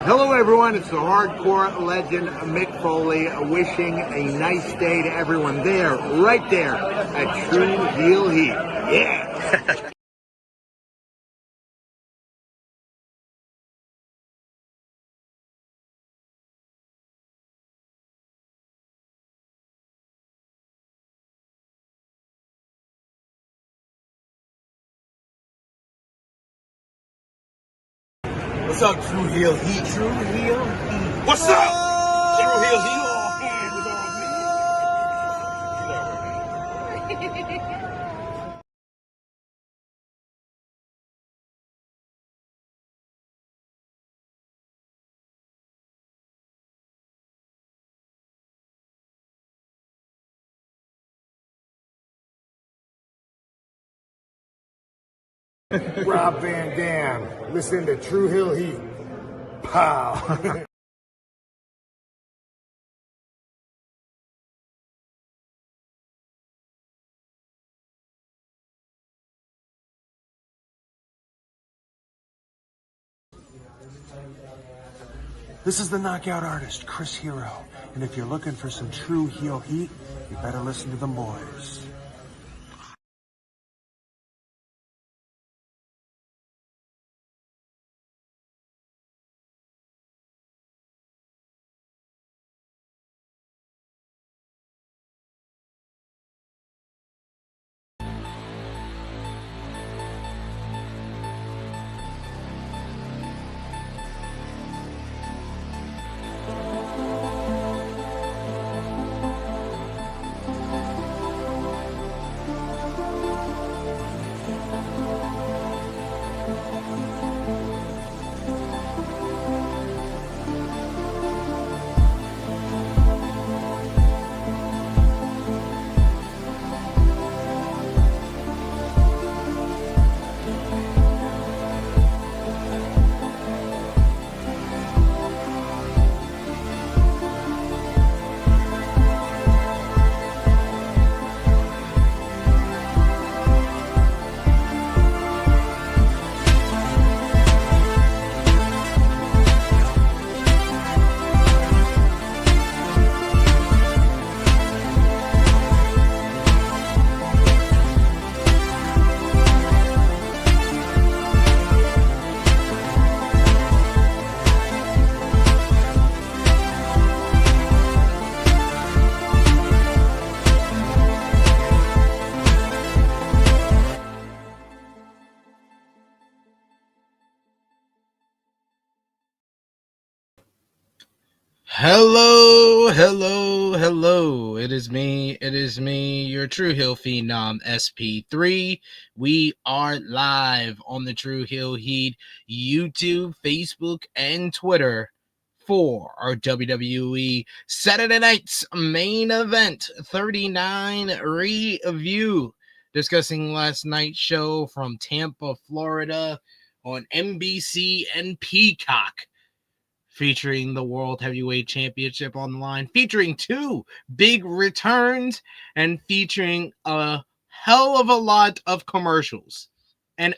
Hello everyone, it's the hardcore legend Mick Foley wishing a nice day to everyone there, right there at True Heel Heat. Yeah! What's up, True Heel Heat? True Heel Heat. What's up? True Heel Heat. All hands on me. Rob Van Dam. Listen to True Heel Heat. Pow. This is the knockout artist, Chris Hero. And if you're looking for some true heel heat, you better listen to them boys. Hello. It is me, your True Heel Phenom SP3. We are live on the True Heel Heat YouTube, Facebook, and Twitter for our WWE Saturday Night's Main Event 39 review, discussing last night's show from Tampa, Florida on NBC and Peacock, featuring the World Heavyweight Championship on the line, featuring two big returns, and featuring a hell of a lot of commercials, an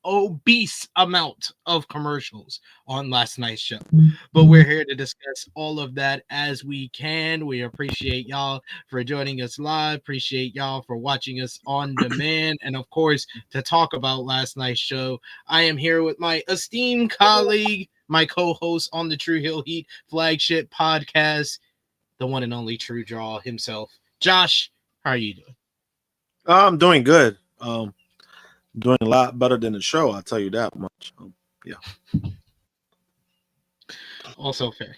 obese amount of commercials on last night's show. But we're here to discuss all of that as we can. We appreciate y'all for joining us live, appreciate y'all for watching us on demand, and of course, to talk about last night's show, I am here with my esteemed colleague, my co-host on the True Heel Heat flagship podcast, the one and only True Draw himself. Josh, how are you doing? I'm doing good. Doing a lot better than the show, I'll tell you that much. Yeah. Also fair.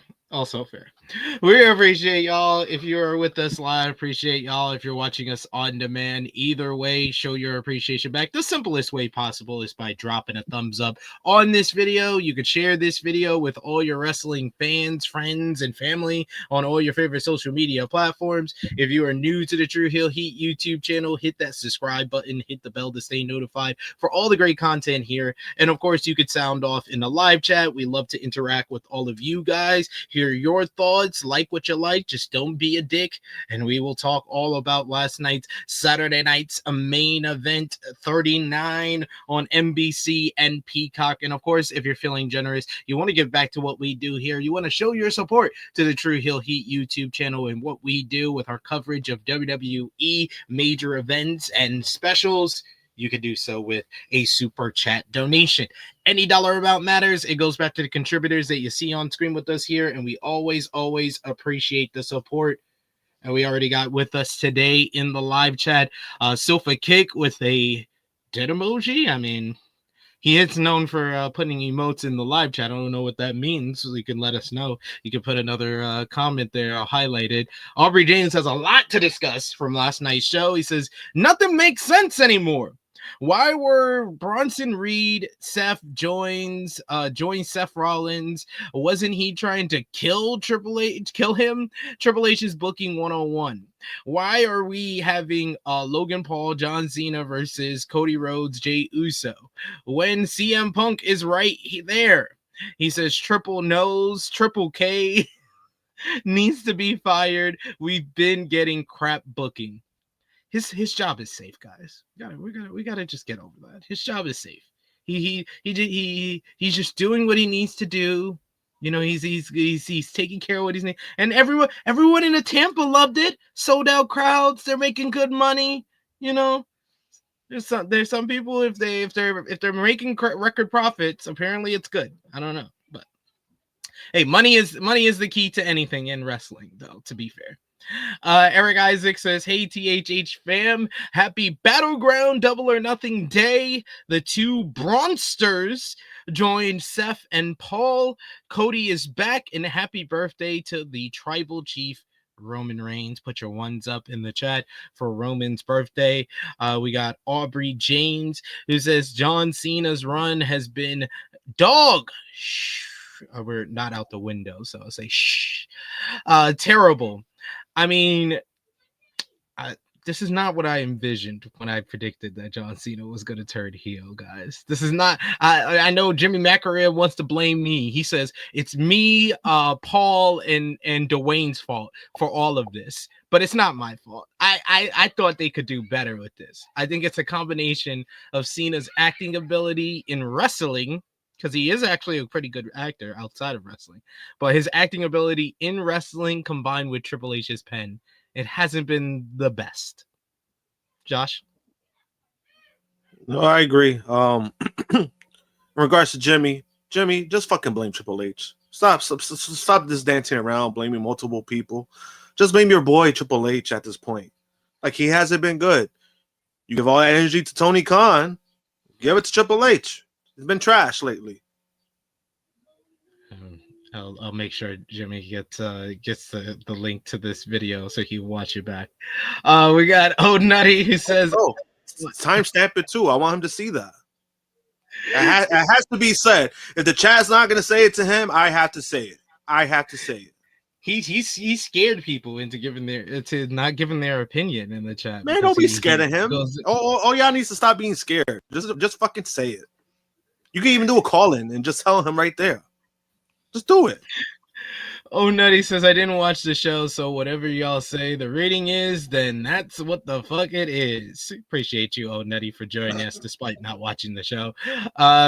We appreciate y'all if you're with us live. Appreciate y'all if you're watching us on demand. Either way, show your appreciation back. The simplest way possible is by dropping a thumbs up on this video. You could share this video with all your wrestling fans, friends, and family on all your favorite social media platforms. If you are new to the True Heel Heat YouTube channel, hit that subscribe button, hit the bell to stay notified for all the great content here. And of course, you could sound off in the live chat. We love to interact with all of you guys, hear your thoughts thoughts, like what you like, just don't be a dick, and we will talk all about last night's Saturday night's main event 39 on NBC and Peacock. And of course, if you're feeling generous, you want to give back to what we do here, you want to show your support to the True Heel Heat YouTube channel and what we do with our coverage of WWE major events and specials, you can do so with a super chat donation. Any dollar amount matters. It goes back to the contributors that you see on screen with us here, and we always appreciate the support. And we already got with us today in the live chat, Sofa Kick with a dead emoji. I mean, he is known for putting emotes in the live chat. I don't know what that means, so you can let us know. You can put another comment there highlighted. Aubrey James has a lot to discuss from last night's show. He says, nothing makes sense anymore. Why were Bronson Reed, Seth joins Seth Rollins? Wasn't he trying to kill him? Triple H's booking 101. Why are we having Logan Paul, John Cena versus Cody Rhodes, Jey Uso? When CM Punk is right there. He says Triple knows, Triple K needs to be fired. We've been getting crap booking. His job is safe, guys. We gotta just get over that. His job is safe. He's just doing what he needs to do. You know, he's taking care of what he's needs. And everyone in the Tampa loved it. Sold out crowds. They're making good money. You know, there's some people if they're making record profits, apparently it's good. I don't know, but hey, money is the key to anything in wrestling, though. To be fair. Eric Isaac says, hey, THH fam, happy Battleground Double or Nothing Day. The two Bronsters joined Seth and Paul. Cody is back, and happy birthday to the tribal chief Roman Reigns. Put your ones up in the chat for Roman's birthday. We got Aubrey James, who says John Cena's run has been dog. We're not out the window, so I'll say shh. Terrible. I mean, this is not what I envisioned when I predicted that John Cena was going to turn heel, guys. This is not. I know Jimmy McIntyre wants to blame me. He says it's me, Paul, and Dwayne's fault for all of this, but it's not my fault. I thought they could do better with this. I think it's a combination of Cena's acting ability in wrestling, because he is actually a pretty good actor outside of wrestling, but his acting ability in wrestling combined with Triple H's pen, it hasn't been the best. Josh? No, I agree. In regards to Jimmy, just fucking blame Triple H. Stop this dancing around, blaming multiple people. Just blame your boy Triple H at this point. Like, he hasn't been good. You give all that energy to Tony Khan, give it to Triple H. It's been trash lately. I'll make sure Jimmy gets the link to this video so he can watch it back. We got Nutty who says, timestamp it too. I want him to see that. It has to be said. If the chat's not going to say it to him, I have to say it. He scared people into not giving their opinion in the chat. Man, don't be scared of him. All y'all needs to stop being scared. Just fucking say it. You can even do a call-in and just tell him right there. Just do it. Nutty says, I didn't watch the show, so whatever y'all say the rating is, then that's what the fuck it is. Appreciate you, Nutty, for joining us despite not watching the show.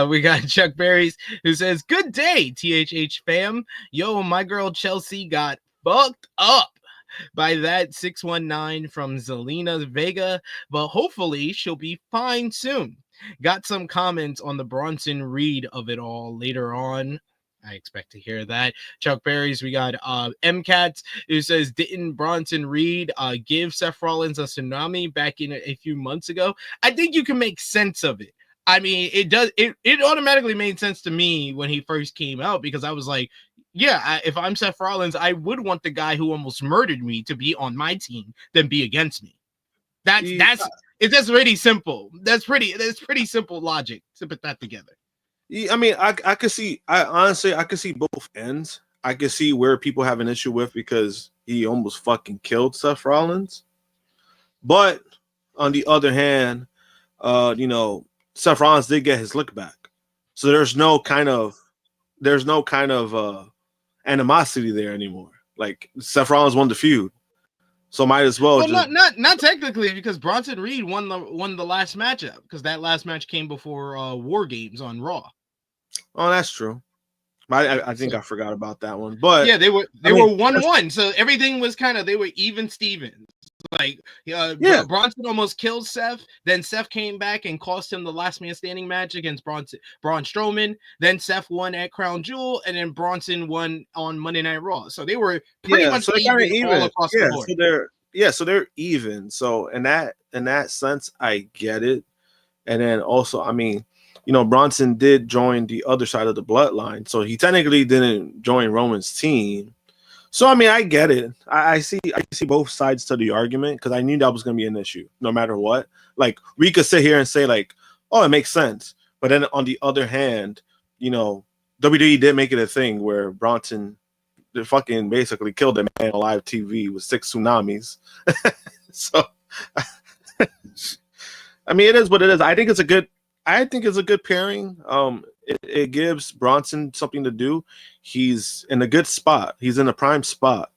We got Chuck Berries, who says, good day, THH fam. Yo, my girl Chelsea got fucked up by that 619 from Zelina Vega, but hopefully she'll be fine soon. Got some comments on the Bronson Reed of it all later on. I expect to hear that. Chuck Berries, we got MCats, who says, didn't Bronson Reed give Seth Rollins a tsunami back in a few months ago? I think you can make sense of it. I mean, it automatically made sense to me when he first came out, because I was like, yeah, if I'm Seth Rollins, I would want the guy who almost murdered me to be on my team than be against me. That's really simple. That's pretty simple logic to put that together. Yeah, I mean, I could see. I could see both ends. I could see where people have an issue with because he almost fucking killed Seth Rollins. But on the other hand, Seth Rollins did get his look back, so there's no kind of animosity there anymore. Like Seth Rollins won the feud, so might as well. Well, just... not technically, because Bronson Reed won the last matchup, because that last match came before War Games on Raw. Oh, that's true. I think I forgot about that one, but yeah, they were 1-1, so everything was they were even Stevens. Like, Bronson almost killed Seth. Then Seth came back and cost him the last man standing match against Braun Strowman. Then Seth won at Crown Jewel, and then Bronson won on Monday Night Raw. So they were pretty much even all across the board. So they're even. So in that sense, I get it. And then also, I mean, Bronson did join the other side of the bloodline, so he technically didn't join Roman's team. So I mean, I get it. I see both sides to the argument, because I knew that was going to be an issue, no matter what. Like, we could sit here and say like, oh, it makes sense, but then on the other hand, WWE did make it a thing where Bronson, they fucking basically killed a man on live TV with 6 tsunamis. So, I mean, it is what it is. I think it's a good pairing. It gives Bronson something to do. He's in a good spot. He's in a prime spot,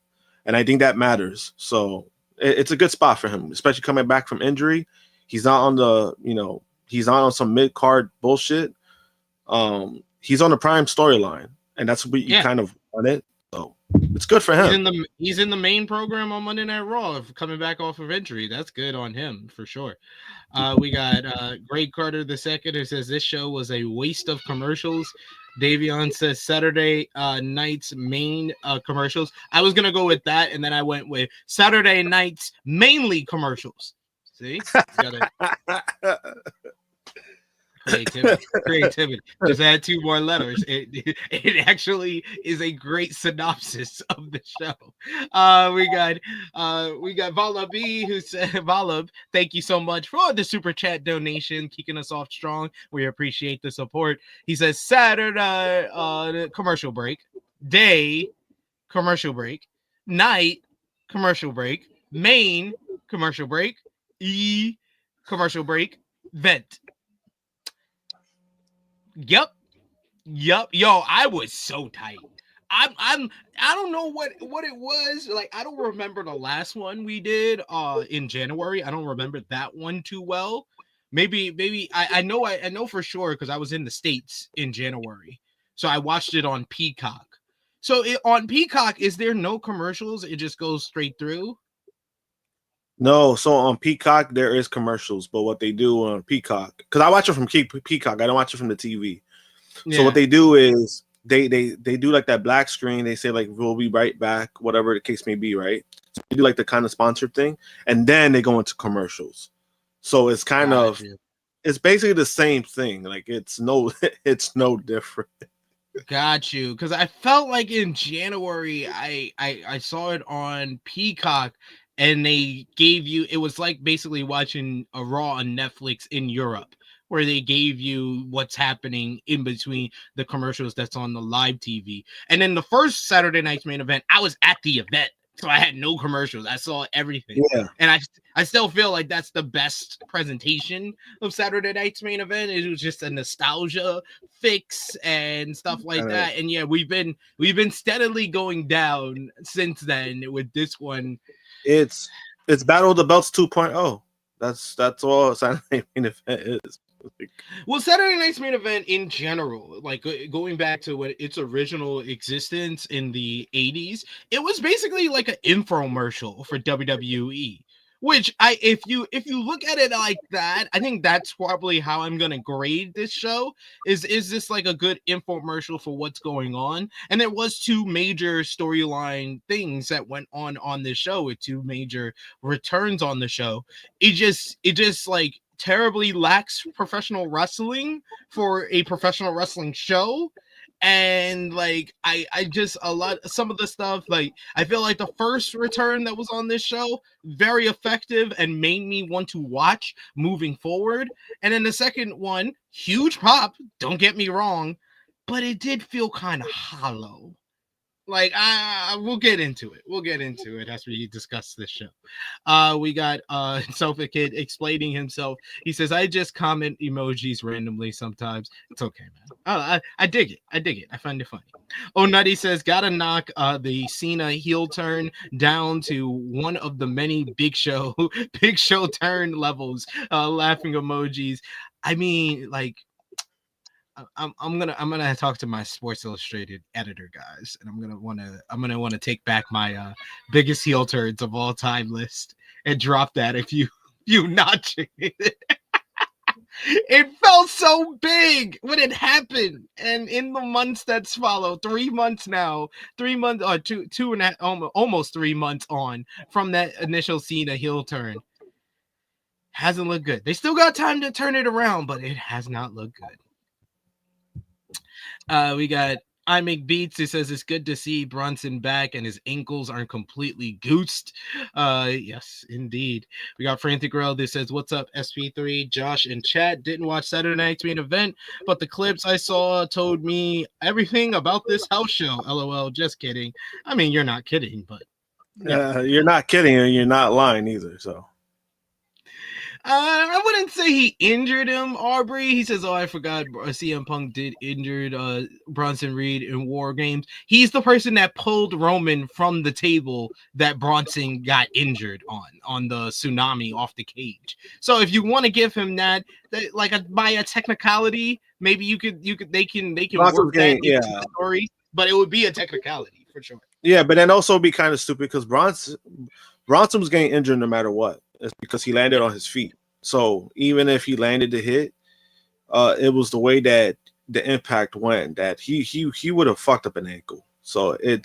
and I think that matters. So it's a good spot for him, especially coming back from injury. He's not on he's not on some mid card bullshit. He's on the prime storyline, and that's what you kind of want it. So it's good for him. He's in the main program on Monday Night Raw, coming back off of injury. That's good on him for sure. We got Greg Carter II, who says this show was a waste of commercials. Davion says Saturday night's main commercials. I was gonna go with that, and then I went with Saturday night's mainly commercials. See, creativity. Just add 2 more letters. It actually is a great synopsis of the show. We got Vala B, who said, Vala, thank you so much for the super chat donation, kicking us off strong. We appreciate the support. He says Saturday commercial break, day commercial break, night commercial break, main commercial break, commercial break, vent. Yep. Yo, I was so tight. I don't know what it was. Like, I don't remember the last one we did in January. I don't remember that one too well. Maybe I know for sure, because I was in the States in January. So I watched it on Peacock. So on Peacock, is there no commercials? It just goes straight through? No, so on Peacock there is commercials, but what they do on Peacock, because I watch it from Peacock, I don't watch it from the TV. Yeah. So what they do is they do like that black screen. They say like, we'll be right back, whatever the case may be, right? So they do like the kind of sponsored thing, and then they go into commercials. So it's kind of it's basically the same thing. Like, it's no different. Got you. Because I felt like in January I saw it on Peacock. And they gave you, it was like basically watching a Raw on Netflix in Europe, where they gave you what's happening in between the commercials that's on the live TV. And then the first Saturday night's main event, I was at the event, so I had no commercials. I saw everything. Yeah. And I still feel like that's the best presentation of Saturday night's main event. It was just a nostalgia fix and stuff like that. And yeah, we've been steadily going down since then with this one. It's Battle of the Belts 2.0. That's all Saturday Night Main Event is. Well, Saturday Night's Main Event in general, like going back to its original existence in the 80s, it was basically like an infomercial for WWE. Which if you look at it like that, I think that's probably how I'm gonna grade this show. Is this like a good infomercial for what's going on? And there was 2 major storyline things that went on this show, with 2 major returns on the show. It just like terribly lacks professional wrestling for a professional wrestling show. And like some of the stuff, like I feel like the first return that was on this show, very effective and made me want to watch moving forward. And then the second one, huge pop, don't get me wrong, but it did feel kind of hollow. Like, we'll get into it. We'll get into it as we discuss this show. We got Sofa Kid explaining himself. He says, I just comment emojis randomly sometimes. It's okay, man. I dig it. I dig it. I find it funny. Oh, Nutty says, gotta knock the Cena heel turn down to one of the many Big Show turn levels. Laughing emojis. I mean, like, I'm gonna talk to my Sports Illustrated editor guys, and I'm gonna wanna take back my biggest heel turns of all time list and drop that if you notch it. It felt so big when it happened, and in the months that's followed, 3 months now, 3 months or two and a half, almost 3 months on from that initial Cena heel turn, hasn't looked good. They still got time to turn it around, but it has not looked good. We got I Make Beats who says it's good to see Bronson back and his ankles aren't completely goosed. Yes, indeed. We got Frantic Girl that says, what's up, SP3? Josh and chat didn't watch Saturday night's main event, but the clips I saw told me everything about this house show. LOL, just kidding. I mean, you're not kidding, but yeah. You're not kidding and you're not lying either, so. I wouldn't say he injured him, Aubrey. He says, oh, I forgot CM Punk did injured Bronson Reed in War Games. He's the person that pulled Roman from the table that Bronson got injured on the tsunami off the cage. So if you want to give him that like by a technicality, maybe they can work that into the story, but it would be a technicality for sure. Yeah, but then also be kind of stupid because Bronson was getting injured no matter what. It's because he landed on his feet. So even if he landed the hit, it was the way that the impact went that he would have fucked up an ankle. So it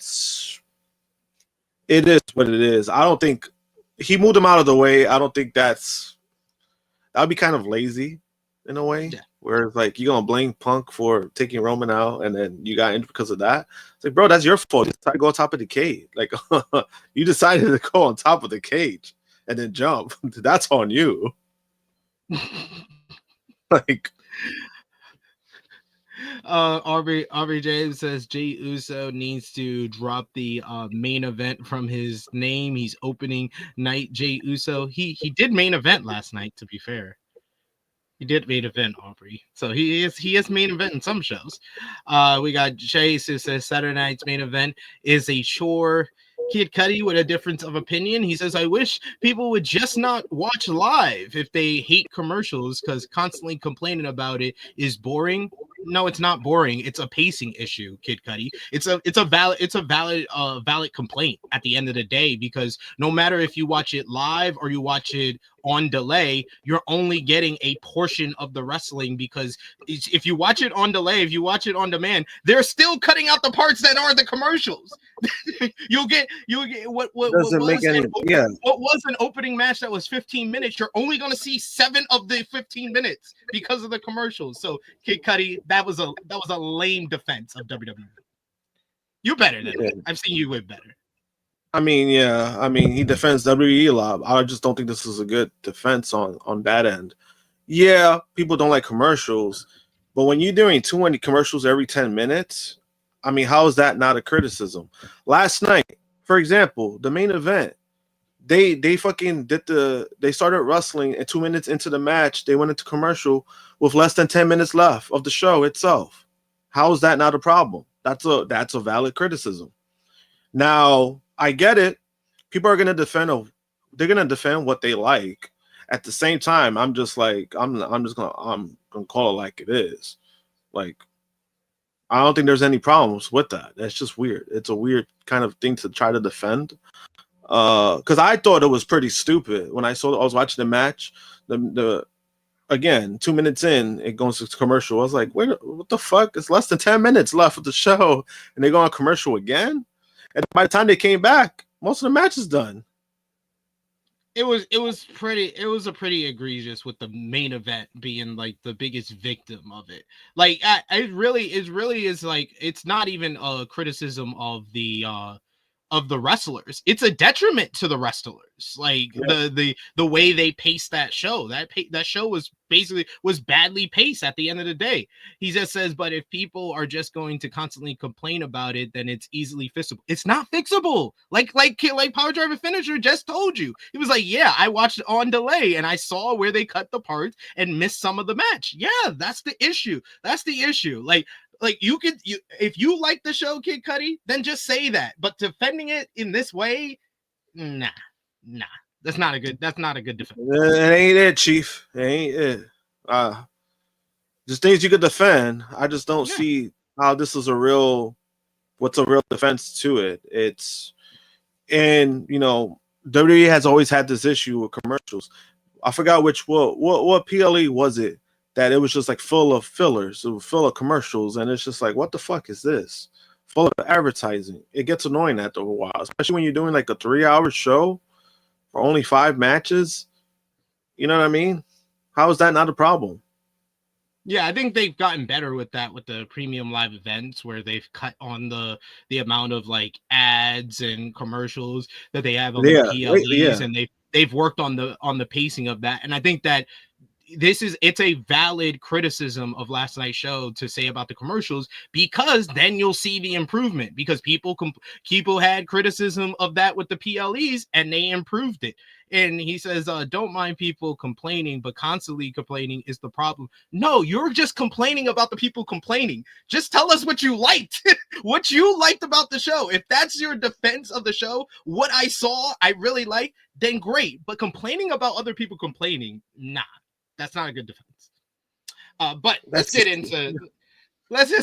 is what it is. I don't think he moved him out of the way. I don't think that'd be kind of lazy in a way. Yeah. Where it's like you're gonna blame Punk for taking Roman out and then you got injured because of that. It's like, bro, that's your fault. You decided to go on top of the cage. Like you decided to go on top of the cage and then jump. That's on you. Like Aubrey James says Jey Uso needs to drop the main event from his name. He's opening night Jey Uso. He did main event last night, to be fair. He did main event, Aubrey. So he is main event in some shows. We got Chase who says Saturday night's main event is a chore. Kid Cudi with a difference of opinion. He says, I wish people would just not watch live if they hate commercials because constantly complaining about it is boring. No, it's not boring. It's a pacing issue, Kid Cudi. It's a valid complaint at the end of the day, because no matter if you watch it live or you watch it on delay, you're only getting a portion of the wrestling, because if you watch it on delay, if you watch it on demand, they're still cutting out the parts that are the commercials. You'll get what was an opening match that was 15 minutes. You're only going to see 7 of the 15 minutes because of the commercials. So Kid Cudi, that was a lame defense of WWE. You're better than that. I've seen you way better. I mean, yeah. I mean, he defends WWE a lot. I just don't think this is a good defense on that end. Yeah, people don't like commercials, but when you're doing too many commercials every 10 minutes, I mean, how is that not a criticism? Last night, for example, the main event, they started wrestling, and 2 minutes into the match, they went into commercial with less than 10 minutes left of the show itself. How is that not a problem? That's a valid criticism. Now, I get it. People are going to defend what they like. At the same time, I'm just like, I'm going to call it like it is. Like, I don't think there's any problems with that. That's just weird. It's a weird kind of thing to try to defend. Because I thought it was pretty stupid when I was watching the match. Again, 2 minutes in, it goes to commercial. I was like, what the fuck? It's less than 10 minutes left of the show, and they go on commercial again. And by the time they came back, most of the match is done. It was a pretty egregious with the main event being like the biggest victim of it. Like it really is like, it's not even a criticism of the of the wrestlers. It's a detriment to the wrestlers. Like the way they paced that show. That show was badly paced at the end of the day. He just says, but if people are just going to constantly complain about it, then it's easily fixable. It's not fixable. Like Power Driver Finisher just told you. He was like, yeah, I watched it on delay and I saw where they cut the parts and missed some of the match. Yeah, that's the issue. Like if you like the show, Kid Cudi, then just say that. But defending it in this way, nah. That's not a good defense. It ain't it, Chief. It ain't it. Just things you could defend. I just don't see how this is what's a real defense to it. WWE has always had this issue with commercials. I forgot what PLE was it that it was just like full of fillers, it was full of commercials, and it's just like, what the fuck is this? Full of advertising. It gets annoying after a while, especially when you're doing like a 3-hour show for only 5 matches. You know what I mean? How is that not a problem? Yeah, I think they've gotten better with that with the premium live events where they've cut on the amount of like ads and commercials that they have on the PLEs, and they've worked on the pacing of that. And I think that it's a valid criticism of last night's show to say about the commercials, because then you'll see the improvement, because people had criticism of that with the PLEs and they improved it. And he says, don't mind people complaining, but constantly complaining is the problem. No, you're just complaining about the people complaining. Just tell us what you liked, what you liked about the show. If that's your defense of the show, what I saw, I really like, then great. But complaining about other people complaining, nah. That's not a good defense. But let's just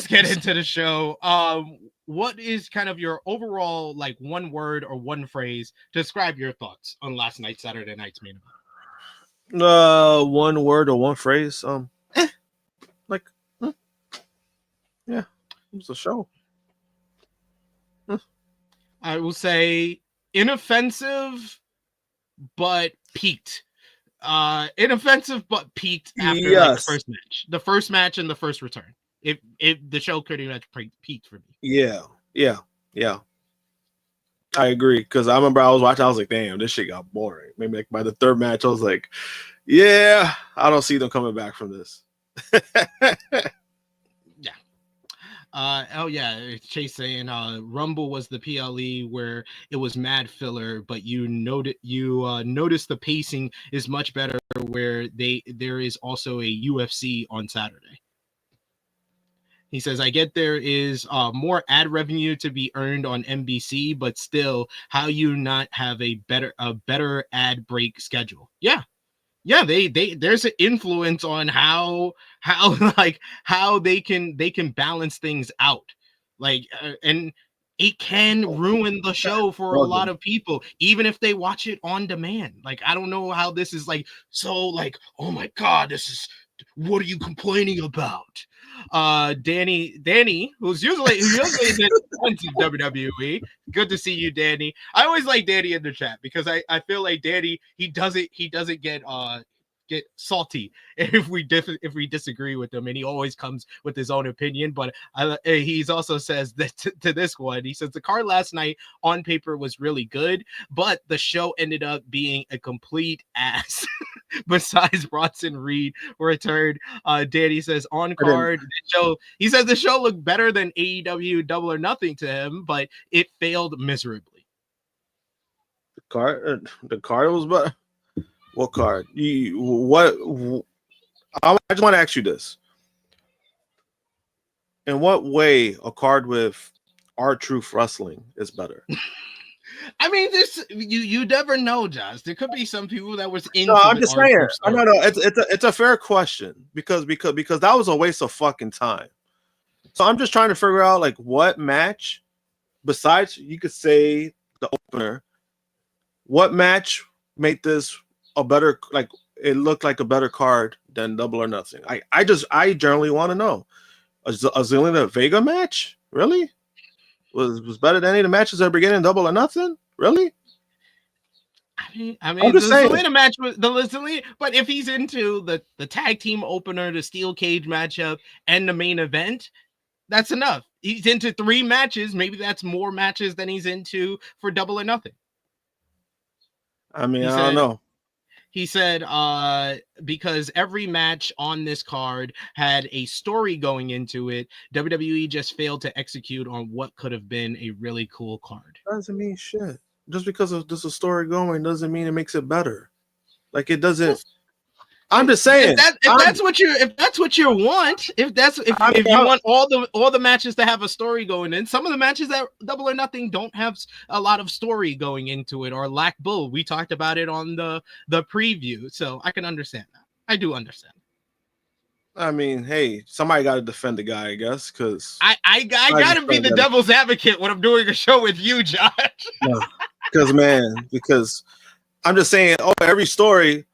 get into the show. What is kind of your overall, like, one word or one phrase to describe your thoughts on last night's Saturday night's main event? One word or one phrase. Yeah, it was a show. I will say inoffensive, but peaked. Inoffensive but peaked after the first match and the first return. If the show pretty much peaked for me. Yeah. I agree, because I remember I was watching. I was like, "Damn, this shit got boring." Maybe like by the third match, I was like, "Yeah, I don't see them coming back from this." Chase saying Rumble was the PLE where it was mad filler, but you notice the pacing is much better where there is also a UFC on Saturday. He says, I get there is more ad revenue to be earned on NBC, but still, how you not have a better ad break schedule? Yeah, there's an influence on how they can balance things out, and it can ruin the show for a lot of people, even if they watch it on demand. Like, I don't know how this is oh my God, this is, what are you complaining about? Danny, who's usually WWE. Good to see you, Danny. I always like Danny in the chat because I feel like Danny, he doesn't get salty if we disagree with him, and he always comes with his own opinion. But he's also says that to this one, he says the card last night on paper was really good, but the show ended up being a complete ass. Besides Bronson Reed returned, Danny says on card he says the show looked better than AEW Double or Nothing to him, but it failed miserably. The card was better. What card? I just want to ask you this. In what way a card with R-Truth Wrestling is better? I mean, this you never know, Josh. There could be some people that was into. No, I'm just saying. No. It's a fair question because that was a waste of fucking time. So I'm just trying to figure out like what match, besides you could say the opener, what match made this a better, like it looked like a better card than Double or Nothing. I generally want to know. A Zelina Vega match really was better than any of the matches that began in Double or Nothing? Really? I mean, the Zelina match was the Zelina, but if he's into the tag team opener, the steel cage matchup, and the main event, that's enough. He's into 3 matches. Maybe that's more matches than he's into for Double or Nothing. I mean, I don't know. He said, because every match on this card had a story going into it, WWE just failed to execute on what could have been a really cool card. Doesn't mean shit. Just because there's a story going doesn't mean it makes it better. Like, it doesn't. I'm just saying. If that's what you want, if you want all the matches to have a story going in, some of the matches that Double or Nothing don't have a lot of story going into it or lack bull. We talked about it on the preview, so I can understand that. I do understand. I mean, hey, somebody got to defend the guy, I guess, because I got to be the devil's advocate when I'm doing a show with you, Josh. Because I'm just saying, every story.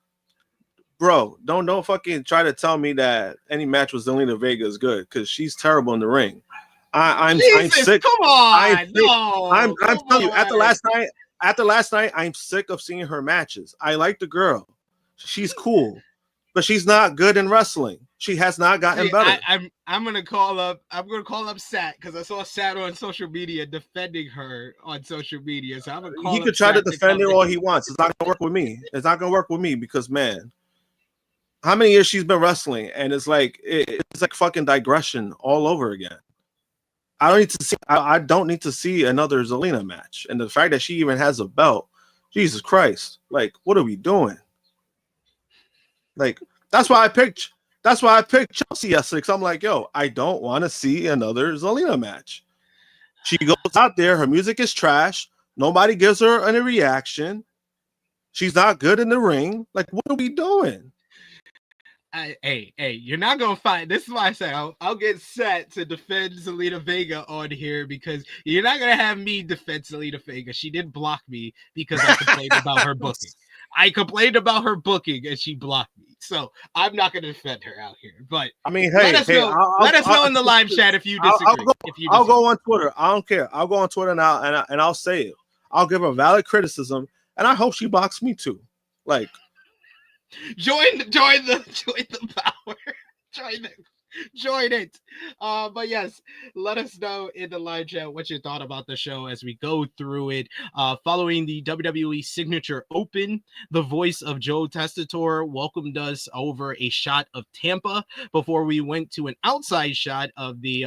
Bro, don't fucking try to tell me that any match with Zelina Vega is good, because she's terrible in the ring. I'm sick. Come on, I'm telling you, at the last night, I'm sick of seeing her matches. I like the girl. She's cool, but she's not good in wrestling. She has not gotten better. I'm gonna call up Sat, because I saw Sat on social media defending her on social media. So I'm gonna call. He could try to defend her all he wants. It's not gonna work with me. It's not gonna work with me because, man, how many years she's been wrestling, and it's like fucking digression all over again. I don't need to see another Zelina match, and the fact that she even has a belt, Jesus Christ! Like, what are we doing? Like, that's why I picked Chelsea at 6. I'm like, yo, I don't want to see another Zelina match. She goes out there, her music is trash. Nobody gives her any reaction. She's not good in the ring. Like, what are we doing? Hey, you're not gonna find. This is why I say I'll get Set to defend Zelina Vega on here, because you're not gonna have me defend Zelina Vega. She did block me because I complained about her booking. I complained about her booking and she blocked me. So I'm not gonna defend her out here. But I mean, hey, let us know in the live chat if you disagree. I'll go on Twitter. I don't care. I'll go on Twitter now and I'll say it. I'll give her valid criticism, and I hope she blocks me too. Like. Join the power. Join it. But yes, let us know in the live chat what you thought about the show as we go through it. Following the WWE Signature Open, the voice of Joe Testator welcomed us over a shot of Tampa before we went to an outside shot of the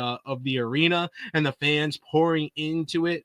arena and the fans pouring into it.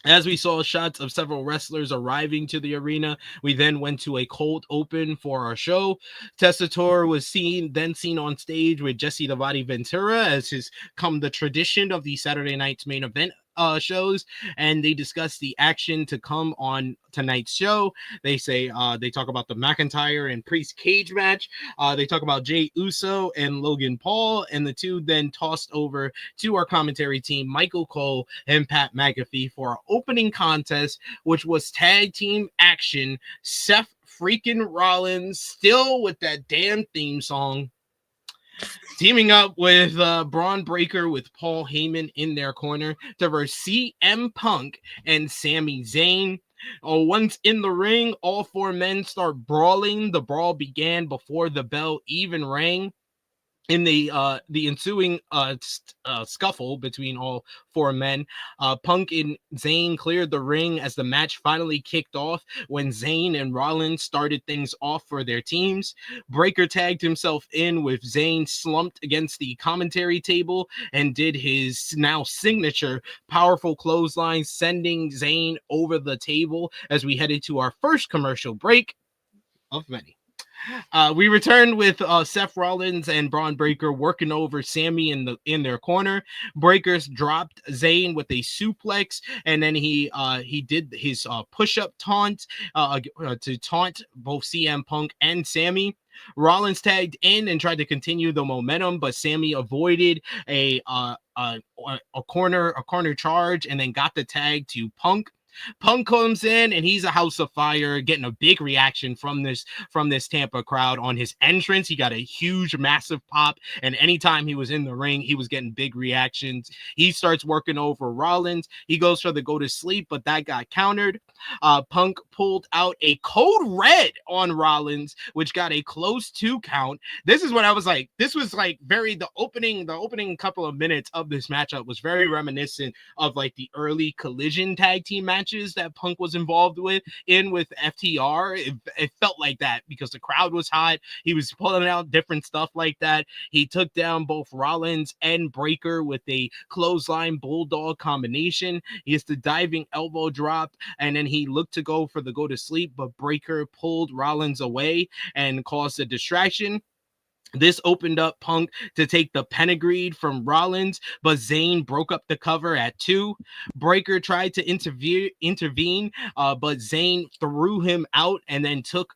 As we saw shots of several wrestlers arriving to the arena, we then went to a cold open for our show. Testator was seen on stage with Jesse the Body Ventura, as has come the tradition of the Saturday night's main event shows, and they discuss the action to come on tonight's show. They say they talk about the McIntyre and Priest cage match. They talk about Jey Uso and Logan Paul, and the two then tossed over to our commentary team, Michael Cole and Pat McAfee, for our opening contest, which was tag team action. Seth freaking Rollins, still with that damn theme song, teaming up with Bron Breakker with Paul Heyman in their corner to verse CM Punk and Sami Zayn. Once in the ring, all 4 men start brawling. The brawl began before the bell even rang. In the ensuing scuffle between all 4 men, Punk and Zayn cleared the ring as the match finally kicked off when Zayn and Rollins started things off for their teams. Breakker tagged himself in with Zayn slumped against the commentary table and did his now signature powerful clothesline, sending Zayn over the table as we headed to our first commercial break of many. We returned with Seth Rollins and Bron Breakker working over Sami in their corner. Breakers dropped Zayn with a suplex, and then he did his push-up taunt to taunt both CM Punk and Sami. Rollins tagged in and tried to continue the momentum, but Sami avoided a corner charge and then got the tag to Punk. Punk comes in and he's a house of fire, getting a big reaction from this Tampa crowd on his entrance. He got a huge, massive pop, and anytime he was in the ring, he was getting big reactions. He starts working over Rollins. He goes for the go to sleep, but that got countered. Punk pulled out a code red on Rollins, which got a close 2 count. This is what I was like. This was like the opening couple of minutes of this matchup was very reminiscent of like the early Collision tag team matches that Punk was involved with FTR. It felt like that because the crowd was hot. He was pulling out different stuff like that. He took down both Rollins and Breaker with a clothesline bulldog combination. He has the diving elbow drop, and then he looked to go for the go to sleep, but Breaker pulled Rollins away and caused a distraction. This opened up Punk to take the pedigree from Rollins, but Zayn broke up the cover at 2. Breaker tried to intervene, but Zayn threw him out and then took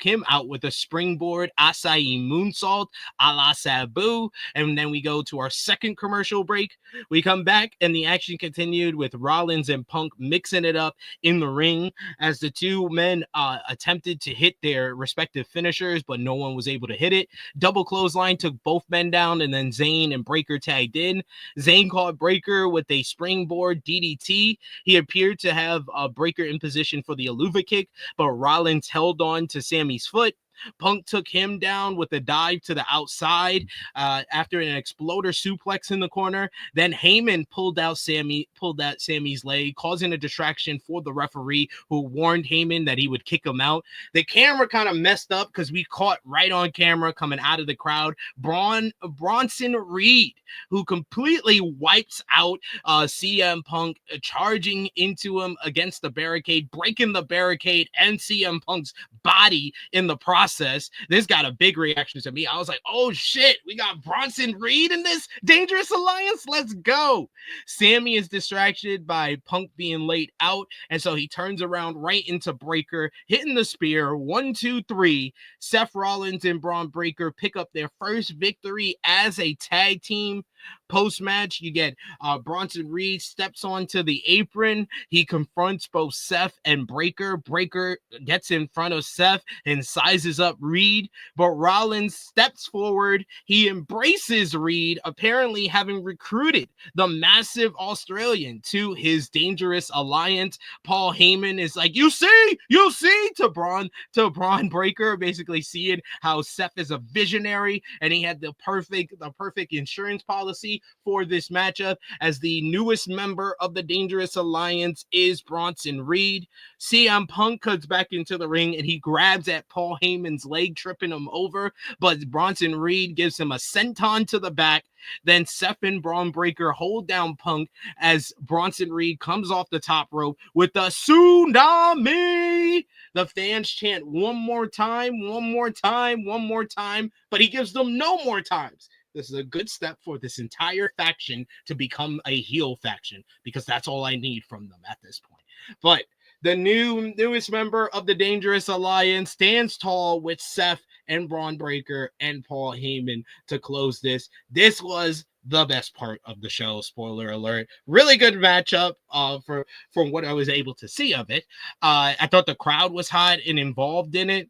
him out with a springboard Acai moonsault a la Sabu. And then we go to our second commercial break. We come back and the action continued with Rollins and Punk mixing it up in the ring as the two men attempted to hit their respective finishers, but no one was able to hit it. Double clothesline took both men down, and then Zayn and Breaker tagged in. Zayn caught Breaker with a springboard DDT. He appeared to have Breaker in position for the Aluva kick, but Rollins held on to Sami's foot. Punk took him down with a dive to the outside after an exploder suplex in the corner. Then Heyman pulled out Sami's leg, causing a distraction for the referee, who warned Heyman that he would kick him out. The camera kind of messed up because we caught right on camera coming out of the crowd Bronson Reed, who completely wipes out CM Punk, charging into him against the barricade, breaking the barricade and CM Punk's body in the process. This got a big reaction to me. I was like, oh shit, we got Bronson Reed in this dangerous alliance. Let's go. Sami is distracted by Punk being laid out, and so he turns around right into Breaker, hitting the spear. 1, 2, 3. Seth Rollins and Bron Breaker pick up their first victory as a tag team. Post-match, you get Bronson Reed steps onto the apron. He confronts both Seth and Breaker. Breaker gets in front of Seth and sizes up Reed, but Rollins steps forward. He embraces Reed, apparently having recruited the massive Australian to his dangerous alliance. Paul Heyman is like, you see, to Bron Breaker, basically seeing how Seth is a visionary and he had the perfect insurance policy for this matchup, as the newest member of the Dangerous Alliance is Bronson Reed. CM Punk comes back into the ring and he grabs at Paul Heyman's leg, tripping him over, but Bronson Reed gives him a senton to the back. Then Seth and Bron Breaker hold down Punk as Bronson Reed comes off the top rope with the tsunami. The fans chant one more time, but he gives them no more times. This is a good step for this entire faction to become a heel faction, because that's all I need from them at this point. But the newest member of the Dangerous Alliance stands tall with Seth and Bron Breaker and Paul Heyman to close this. This was the best part of the show. Spoiler alert. Really good matchup from what I was able to see of it. I thought the crowd was hot and involved in it.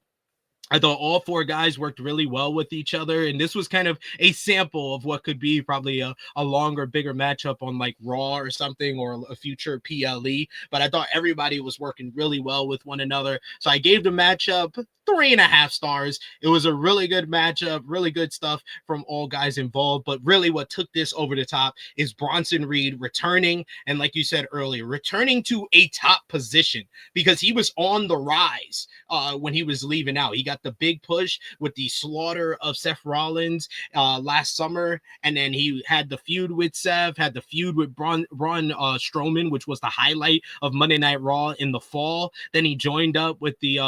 I thought all 4 guys worked really well with each other, and this was kind of a sample of what could be probably a longer, bigger matchup on like Raw or something, or a future PLE, but I thought everybody was working really well with one another, so I gave the matchup 3.5 stars. It was a really good matchup, really good stuff from all guys involved, but really what took this over the top is Bronson Reed returning, and like you said earlier, returning to a top position, because he was on the rise when he was leaving out. He got the big push with the slaughter of Seth Rollins last summer, and then he had the feud with Seth, had the feud with Braun Strowman, which was the highlight of Monday Night Raw in the fall. Then he joined up with the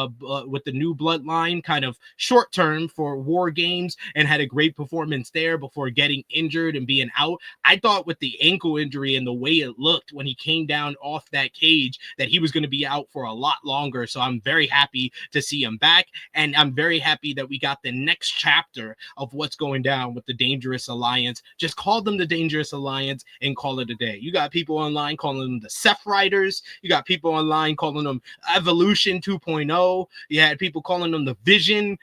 new bloodline, kind of short term for War Games, and had a great performance there before getting injured and being out. I thought with the ankle injury and the way it looked when he came down off that cage that he was going to be out for a lot longer, so I'm very happy to see him back. And and I'm very happy that we got the next chapter of what's going down with the Dangerous Alliance. Just call them the Dangerous Alliance and call it a day. You got people online calling them the Seth Riders. You got people online calling them Evolution 2.0. You had people calling them the Vision.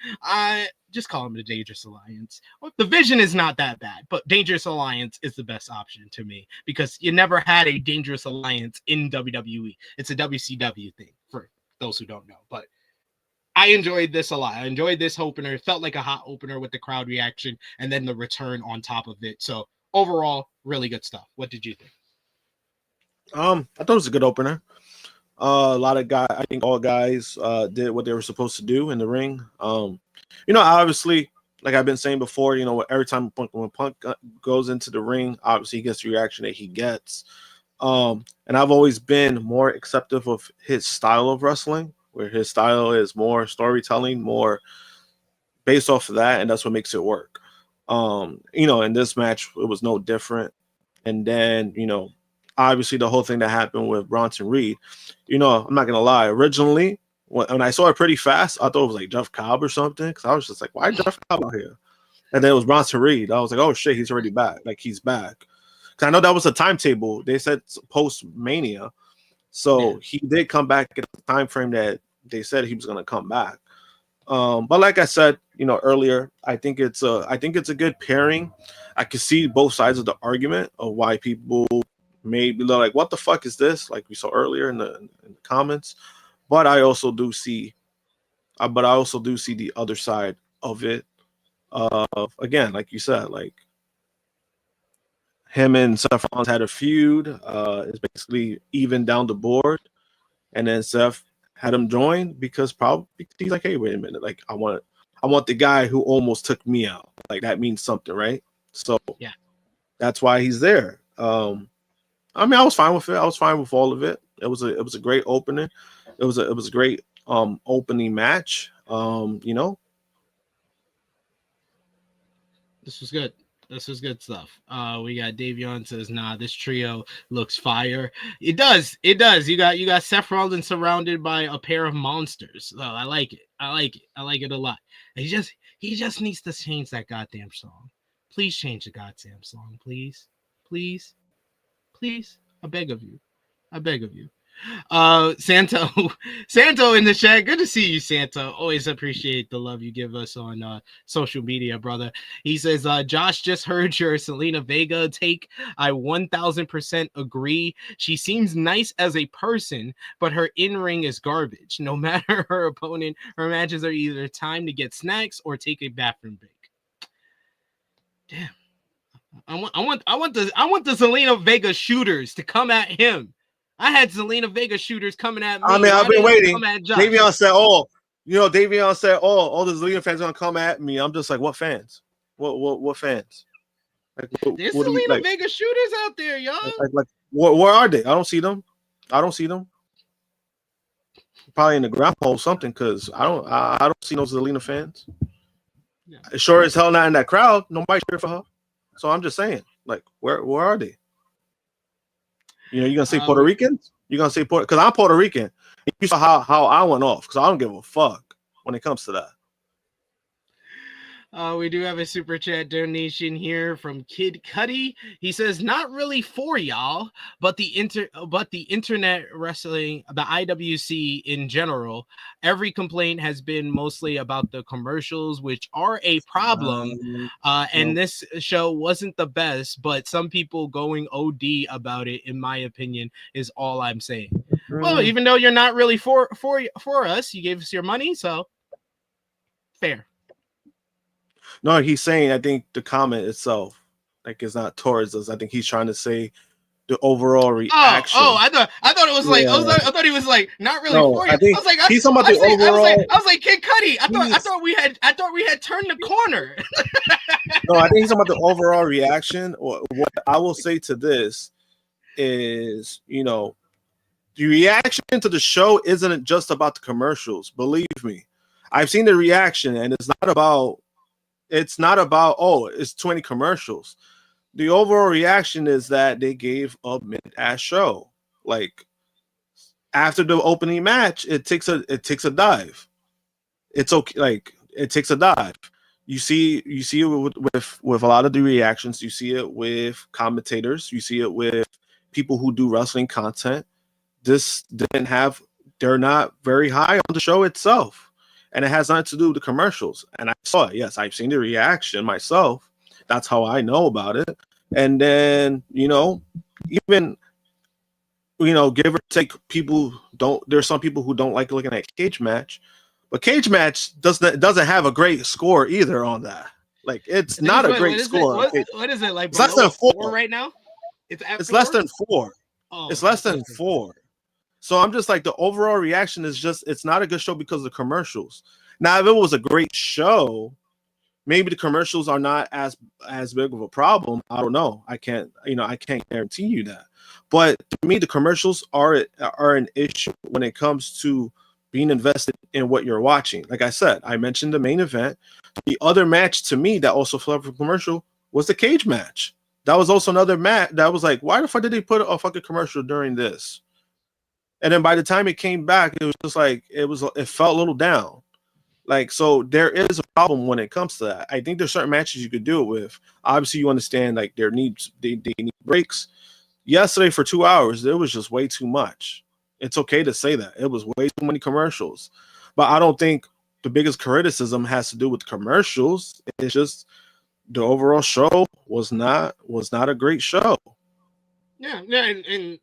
Just call them the Dangerous Alliance. Well, the Vision is not that bad, but Dangerous Alliance is the best option to me because you never had a Dangerous Alliance in WWE. It's a WCW thing for those who don't know, but I enjoyed this a lot. I enjoyed this opener. It felt like a hot opener with the crowd reaction and then the return on top of it. So overall, really good stuff. What did you think? I thought it was a good opener. A lot of guys, I think all guys did what they were supposed to do in the ring. Obviously, like I've been saying before, every time when Punk goes into the ring, obviously he gets the reaction that he gets. And I've always been more acceptive of his style of wrestling, where his style is more storytelling, more based off of that, and that's what makes it work. In this match, it was no different. And then, obviously the whole thing that happened with Bronson Reed, I'm not going to lie. Originally, when I saw it pretty fast, I thought it was like Jeff Cobb or something, because I was just like, why Jeff Cobb out here? And then it was Bronson Reed. I was like, oh, shit, he's already back. Like, he's back. Because I know that was a timetable. They said post-Mania. So he did come back at the time frame that they said he was going to come back. But like I said, earlier, I think it's a good pairing. I can see both sides of the argument of why people may be like, what the fuck is this? Like we saw earlier in the comments. But I also do see the other side of it. Again, like you said, like him and Seth Rollins had a feud. It's basically even down the board, and then Seth had him join because he's like, hey, wait a minute, like I want the guy who almost took me out. Like that means something, right? So yeah, that's why he's there. I was fine with it. I was fine with all of it. It was a great opening. It was a great opening match. This was good. This was good stuff. We got Davion says, nah, this trio looks fire. It does. You got Seth Rollins surrounded by a pair of monsters. So I like it. I like it a lot. He just needs to change that goddamn song. Please change the goddamn song, please. Please. Please. I beg of you. Santo in the chat. Good to see you, Santo. Always appreciate the love you give us on social media, brother. He says, Josh, just heard your Zelina Vega take. I 1000% agree. She seems nice as a person, but her in-ring is garbage. No matter her opponent, her matches are either time to get snacks or take a bathroom break. Damn. I want the Zelina Vega shooters to come at him. I had Zelina Vega shooters coming at me. I mean, I've been waiting. Davion said, all the Zelina fans are gonna come at me. I'm just like, what fans? What fans? Like, there's Zelina Vega shooters out there, y'all. Like, where are they? I don't see them. Probably in the ground hole something, because I don't see no Zelina fans. Yeah. Sure as hell not in that crowd. Nobody cheer for her. So I'm just saying, like, where are they? You're gonna say Puerto Ricans? You're gonna say because I'm Puerto Rican. You saw how I went off, because I don't give a fuck when it comes to that. We do have a super chat donation here from Kid Cuddy. He says, not really for y'all, but the internet wrestling, the IWC in general, every complaint has been mostly about the commercials, which are a problem. And this show wasn't the best, but some people going OD about it, in my opinion, is all I'm saying. Well, even though you're not really for us, you gave us your money, so fair. No, he's saying, I think the comment itself, like, is not towards us. I think he's trying to say the overall reaction. I thought it was like, I thought he was like, not really for you. I was like, he's talking about the overall. I was like, Kid Cudi. I thought we had turned the corner. No, I think he's talking about the overall reaction. What I will say to this is, the reaction to the show isn't just about the commercials. Believe me, I've seen the reaction, and it's not about, it's 20 commercials. The overall reaction is that they gave a mid-ass show. Like, after the opening match, it takes a dive. It's okay. Like it takes a dive. You see it with a lot of the reactions. You see it with commentators. You see it with people who do wrestling content. This didn't have. They're not very high on the show itself, and it has nothing to do with the commercials. And I saw it. Yes, I've seen the reaction myself. That's how I know about it. And then even give or take, people don't. There's some people who don't like looking at cage match. But cage match doesn't have a great score either on that. Like it's not a great score. What is it like? It's less than 4 right now. It's less than 4. Oh, it's less than 4. So I'm just like the overall reaction is just it's not a good show because of the commercials. Now, if it was a great show, maybe the commercials are not as big of a problem. I don't know. I can't guarantee you that. But to me, the commercials are an issue when it comes to being invested in what you're watching. Like I said, I mentioned the main event. The other match to me that also fell from commercial was the cage match. That was also another match that was like, why the fuck did they put a fucking commercial during this? And then by the time it came back, it was just like it felt a little down. Like, so there is a problem when it comes to that. I think there's certain matches you could do it with. Obviously, you understand like they need breaks. Yesterday for 2 hours, it was just way too much. It's okay to say that. It was way too many commercials. But I don't think the biggest criticism has to do with commercials. It's just the overall show was not a great show. Yeah, and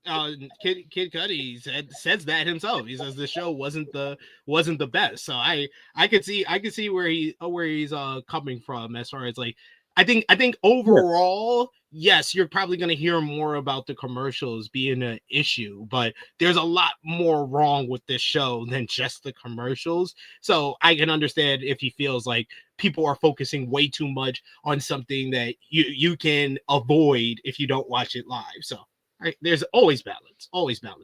Kid Cudi says that himself. He says the show wasn't the best. So I could see where he's coming from as far as like I think overall, yes, you're probably going to hear more about the commercials being an issue, but there's a lot more wrong with this show than just the commercials. So I can understand if he feels like people are focusing way too much on something that you can avoid if you don't watch it live. So there's always balance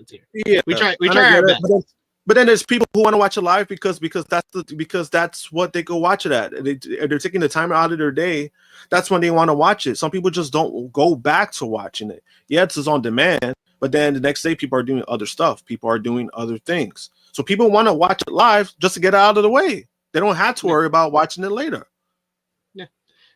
here. Yeah, we try our best. But then there's people who want to watch it live because that's what they go watch it at. They're taking the time out of their day. That's when they want to watch it. Some people just don't go back to watching it. Yeah, it's on demand, but then the next day people are doing other stuff. People are doing other things. So people want to watch it live just to get out of the way. They don't have to worry about watching it later.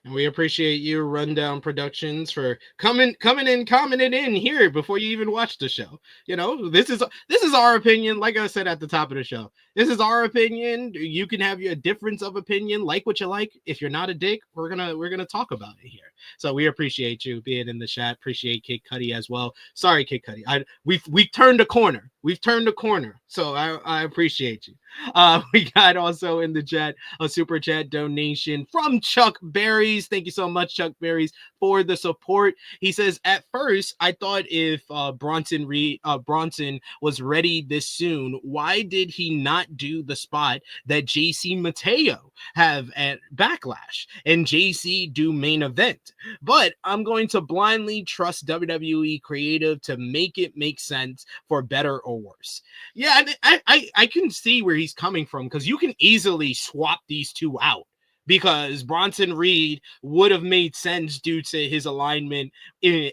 And we appreciate you, Rundown Productions, for coming in, commenting in here before you even watch the show. This is our opinion. Like I said at the top of the show, this is our opinion. You can have your difference of opinion, like what you like. If you're not a dick, we're gonna talk about it here. So we appreciate you being in the chat. Appreciate Kid Cudi as well. Sorry, Kid Cudi. We've turned a corner. We've turned a corner. So I appreciate you. We got also in the chat a super chat donation from Chuck Berries. Thank you so much, Chuck Berries, for the support. He says, at first, I thought if Bronson was ready this soon, why did he not do the spot that JC Mateo have at Backlash and JC do main event? But I'm going to blindly trust WWE creative to make it make sense for better or worse. Yeah, I can see where he's coming from, because you can easily swap these two out, because Bronson Reed would have made sense due to his alignment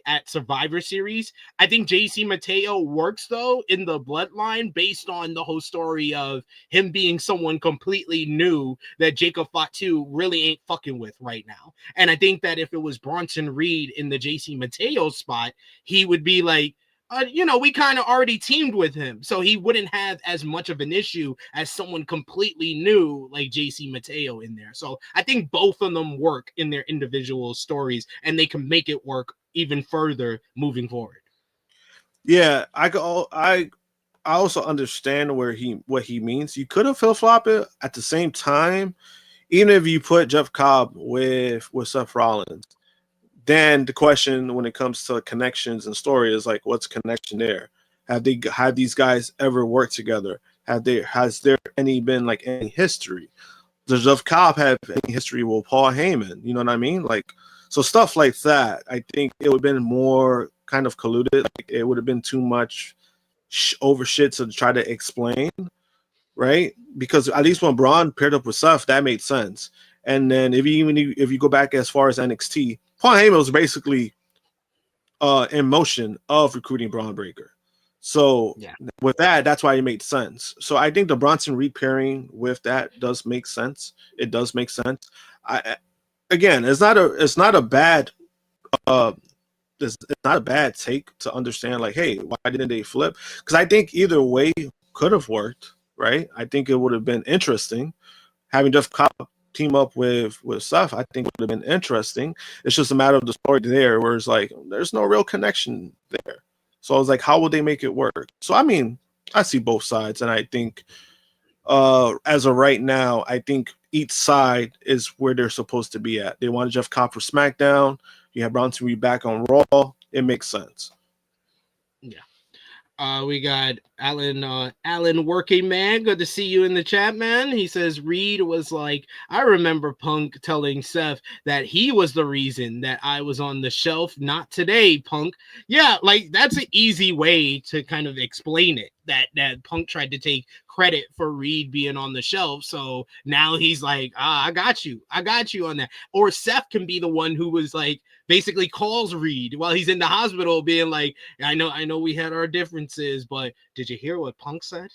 at Survivor Series. I think JC Mateo works, though, in the bloodline based on the whole story of him being someone completely new that Jacob Fatu really ain't fucking with right now. And I think that if it was Bronson Reed in the JC Mateo spot, he would be like, we kind of already teamed with him, so he wouldn't have as much of an issue as someone completely new like JC Mateo in there. So I think both of them work in their individual stories, and they can make it work even further moving forward. Yeah, I also understand what he means. You could have flip-flopped it at the same time, even if you put Jeff Cobb with Seth Rollins. Then the question when it comes to connections and story is like, what's the connection there? Have these guys ever worked together? Has there been any history? Does Jeff Cobb have any history with Paul Heyman? You know what I mean? Like, so stuff like that. I think it would have been more kind of colluded. Like, it would have been too much over shit to try to explain, right? Because at least when Bron paired up with Seth, that made sense. And then if you go back as far as NXT, Paul Heyman was basically in motion of recruiting Braun Breaker. So Yeah. with that, that's why it made sense. So I think the Bronson Reed pairing with that does make sense. It does make sense. Again, it's not a bad it's not a bad take to understand, like, hey, why didn't they flip? Because I think either way could have worked, right? I think it would have been interesting having Jeff Cobb team up with Seth. I think would have been interesting. It's just a matter of the story there, where it's like there's no real connection there. So I was like, how would they make it work? So I mean, I see both sides, and I think as of right now, I think each side is where they're supposed to be at. They wanted Jeff Cobb for SmackDown. You have Bronson Reed back on Raw. It makes sense. Yeah. We got Alan Working Man. Good to see you in the chat, man. He says Reed was like, I remember Punk telling Seth that he was the reason that I was on the shelf. Not today, Punk. Yeah, like that's an easy way to kind of explain it. That Punk tried to take credit for Reed being on the shelf. So now he's like, I got you on that. Or Seth can be the one who was like, basically calls Reed while he's in the hospital being like, I know we had our differences, but did you hear what Punk said?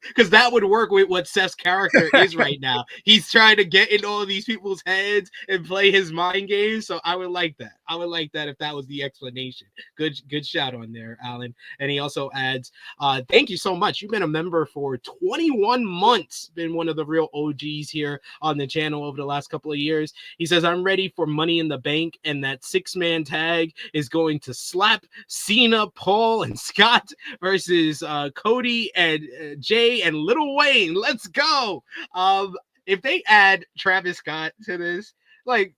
Because that would work with what Seth's character is right now. He's trying to get in all of these people's heads and play his mind games. So I would like that. I would like that if that was the explanation. Good shout on there, Alan. And he also adds, thank you so much. You've been a member for 21 months. Been one of the real OGs here on the channel over the last couple of years. He says, I'm ready for Money in the Bank, and that 6-man tag is going to slap Cena, Paul, and Scott versus Cody and Jay and Lil Wayne. Let's go. If they add Travis Scott to this, like,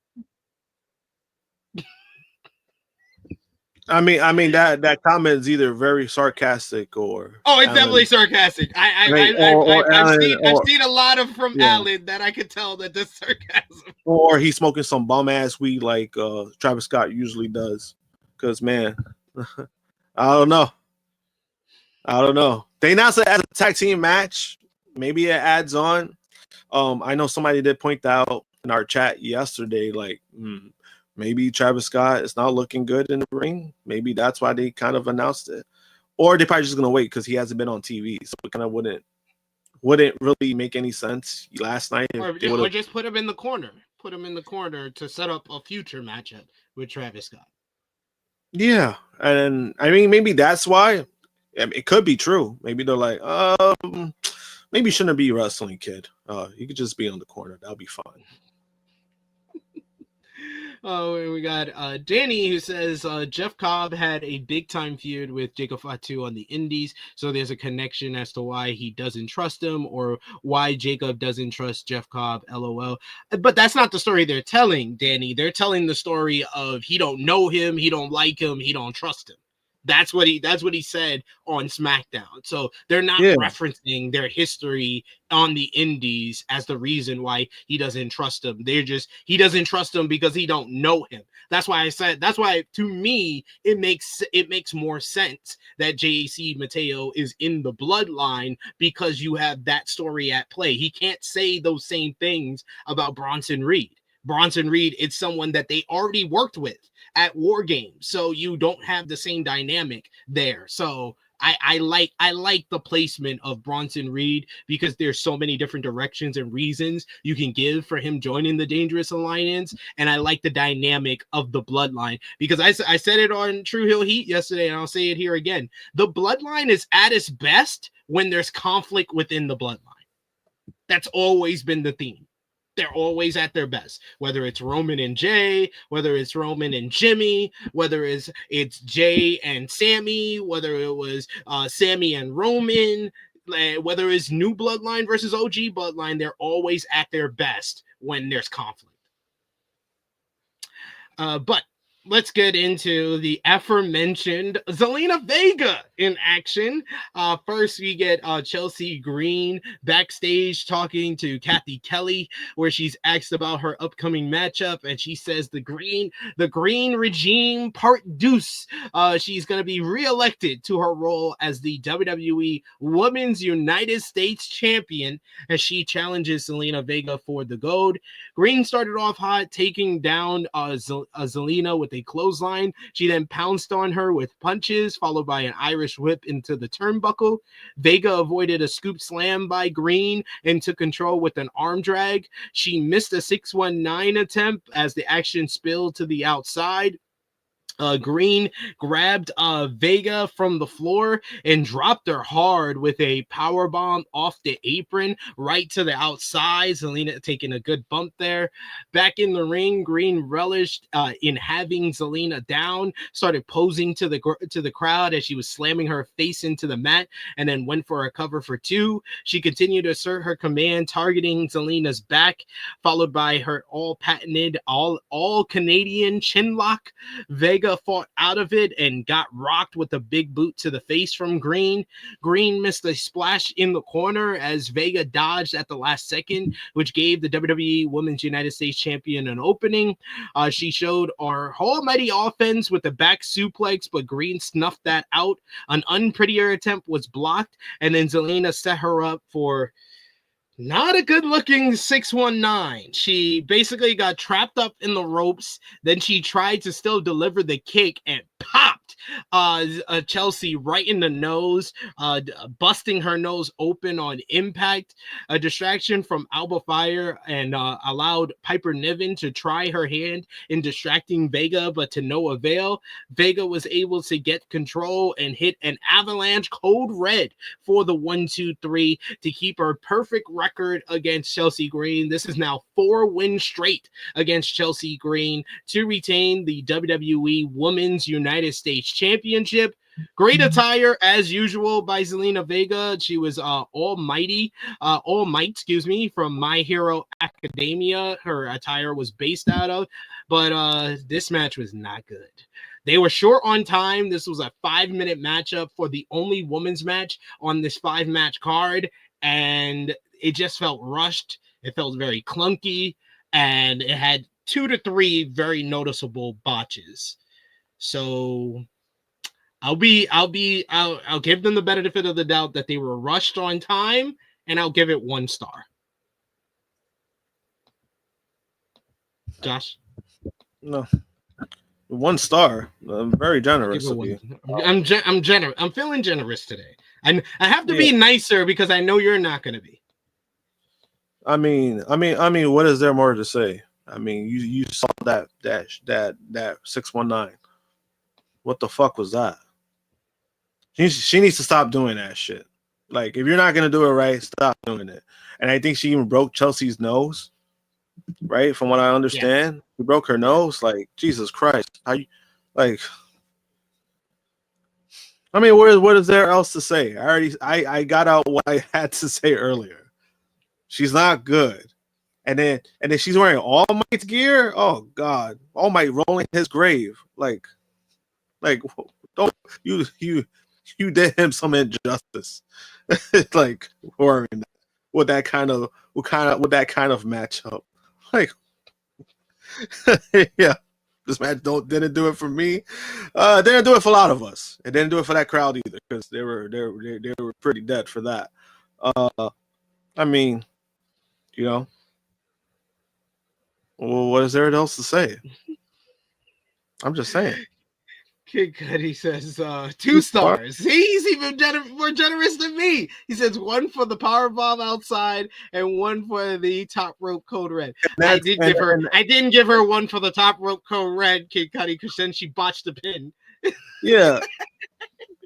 I mean that comment is either very sarcastic or it's definitely sarcastic. I've seen a lot of from Alan that I could tell that this sarcasm. Or he's smoking some bum ass weed like Travis Scott usually does. Because man, I don't know. They announced it as a tag team match. Maybe it adds on. I know somebody did point out in our chat yesterday, like, maybe Travis Scott is not looking good in the ring. Maybe that's why they kind of announced it. Or they're probably just going to wait because he hasn't been on TV. So it kind of wouldn't really make any sense last night. Or just put him in the corner. Put him in the corner to set up a future matchup with Travis Scott. Yeah. And I mean, maybe that's why. It could be true. Maybe they're like, maybe you shouldn't be wrestling, kid. You could just be on the corner. That'll be fine. And we got Danny, who says Jeff Cobb had a big time feud with Jacob Fatu on the Indies, so there's a connection as to why he doesn't trust him or why Jacob doesn't trust Jeff Cobb. LOL. But that's not the story they're telling, Danny. They're telling the story of he don't know him, he don't like him, he don't trust him. That's what he said on SmackDown. So they're not referencing their history on the Indies as the reason why he doesn't trust him. He doesn't trust him because he don't know him. That's why to me it makes more sense that JC Mateo is in the bloodline, because you have that story at play. He can't say those same things about Bronson Reed. Bronson Reed, it's someone that they already worked with at War Games, so you don't have the same dynamic there. So I like the placement of Bronson Reed, because there's so many different directions and reasons you can give for him joining the Dangerous Alliance, and I like the dynamic of the bloodline, because I said it on True Hill Heat yesterday, and I'll say it here again. The bloodline is at its best when there's conflict within the bloodline. That's always been the theme. They're always at their best, whether it's Roman and Jay, whether it's Roman and Jimmy, whether it's Jay and Sami, whether it was Sami and Roman, whether it's new bloodline versus OG bloodline. They're always at their best when there's conflict. But let's get into the aforementioned Zelina Vega in action. First, we get Chelsea Green backstage talking to Kathy Kelly, where she's asked about her upcoming matchup, and she says the green regime part deuce. She's going to be reelected to her role as the WWE Women's United States Champion, as she challenges Zelina Vega for the gold. Green started off hot, taking down Zelina with a clothesline. She then pounced on her with punches, followed by an Irish Irish whip into the turnbuckle. Vega avoided a scoop slam by Green and took control with an arm drag. She missed a 619 attempt as the action spilled to the outside. Green grabbed Vega from the floor and dropped her hard with a power bomb off the apron right to the outside. Zelina taking a good bump there. Back in the ring, Green relished in having Zelina down, started posing to the crowd as she was slamming her face into the mat, and then went for a cover for 2. She continued to assert her command, targeting Zelina's back, followed by her all patented all Canadian chin lock. Vega fought out of it and got rocked with a big boot to the face from Green. Green missed a splash in the corner as Vega dodged at the last second, which gave the WWE Women's United States Champion an opening. She showed our almighty offense with a back suplex, but Green snuffed that out. An unprettier attempt was blocked, and then Zelina set her up for not a good-looking 619. She basically got trapped up in the ropes. Then she tried to still deliver the kick and popped Chelsea right in the nose, busting her nose open on impact. A distraction from Alba Fire and allowed Piper Niven to try her hand in distracting Vega, but to no avail. Vega was able to get control and hit an avalanche code red for the 1-2-3 to keep her perfect record against Chelsea Green. This is now 4 wins straight against Chelsea Green to retain the WWE Women's United States Championship. Great attire as usual by Zelina Vega. She was All Might, from My Hero Academia. Her attire was based out of, but this match was not good. They were short on time. This was a 5-minute matchup for the only women's match on this 5-match card, and it just felt rushed. It felt very clunky, and it had 2 to 3 very noticeable botches. So I'll give them the benefit of the doubt that they were rushed on time, and I'll give it 1 star. Josh? No. 1 star. Very generous of you. I'm generous. I'm feeling generous today. I have to be nicer because I know you're not going to be. I mean, what is there more to say? I mean, you saw that 619. What the fuck was that? She needs to stop doing that shit. Like, if you're not gonna do it right, stop doing it. And I think she even broke Chelsea's nose, right? From what I understand, she broke her nose. Like, Jesus Christ, how you like? I mean, what is there else to say? I got out what I had to say earlier. She's not good. And then she's wearing All Might's gear. Oh God, All Might rolling his grave. Like don't you did him some injustice. Like wearing that with that kind of matchup. Like yeah, this match didn't do it for me. Didn't do it for a lot of us. It didn't do it for that crowd either because they were pretty dead for that. I mean, you know. Well, what is there else to say? I'm just saying. Kid Cudi says 2 stars. He's even more generous than me. He says 1 for the power bomb outside and 1 for the top rope code red. I didn't give her 1 for the top rope code red, Kid Cudi, because then she botched the pin. Yeah.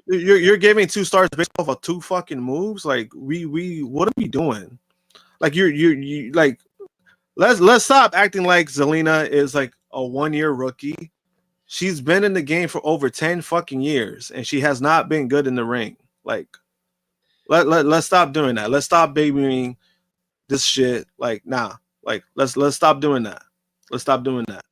You're giving 2 stars based off of 2 fucking moves. Like we what are we doing? Like you like let's stop acting like Zelina is like a 1-year rookie. She's been in the game for over 10 fucking years, and she has not been good in the ring. Like, let's stop doing that. Let's stop babying this shit. Like, nah. Like, let's stop doing that. Let's stop doing that.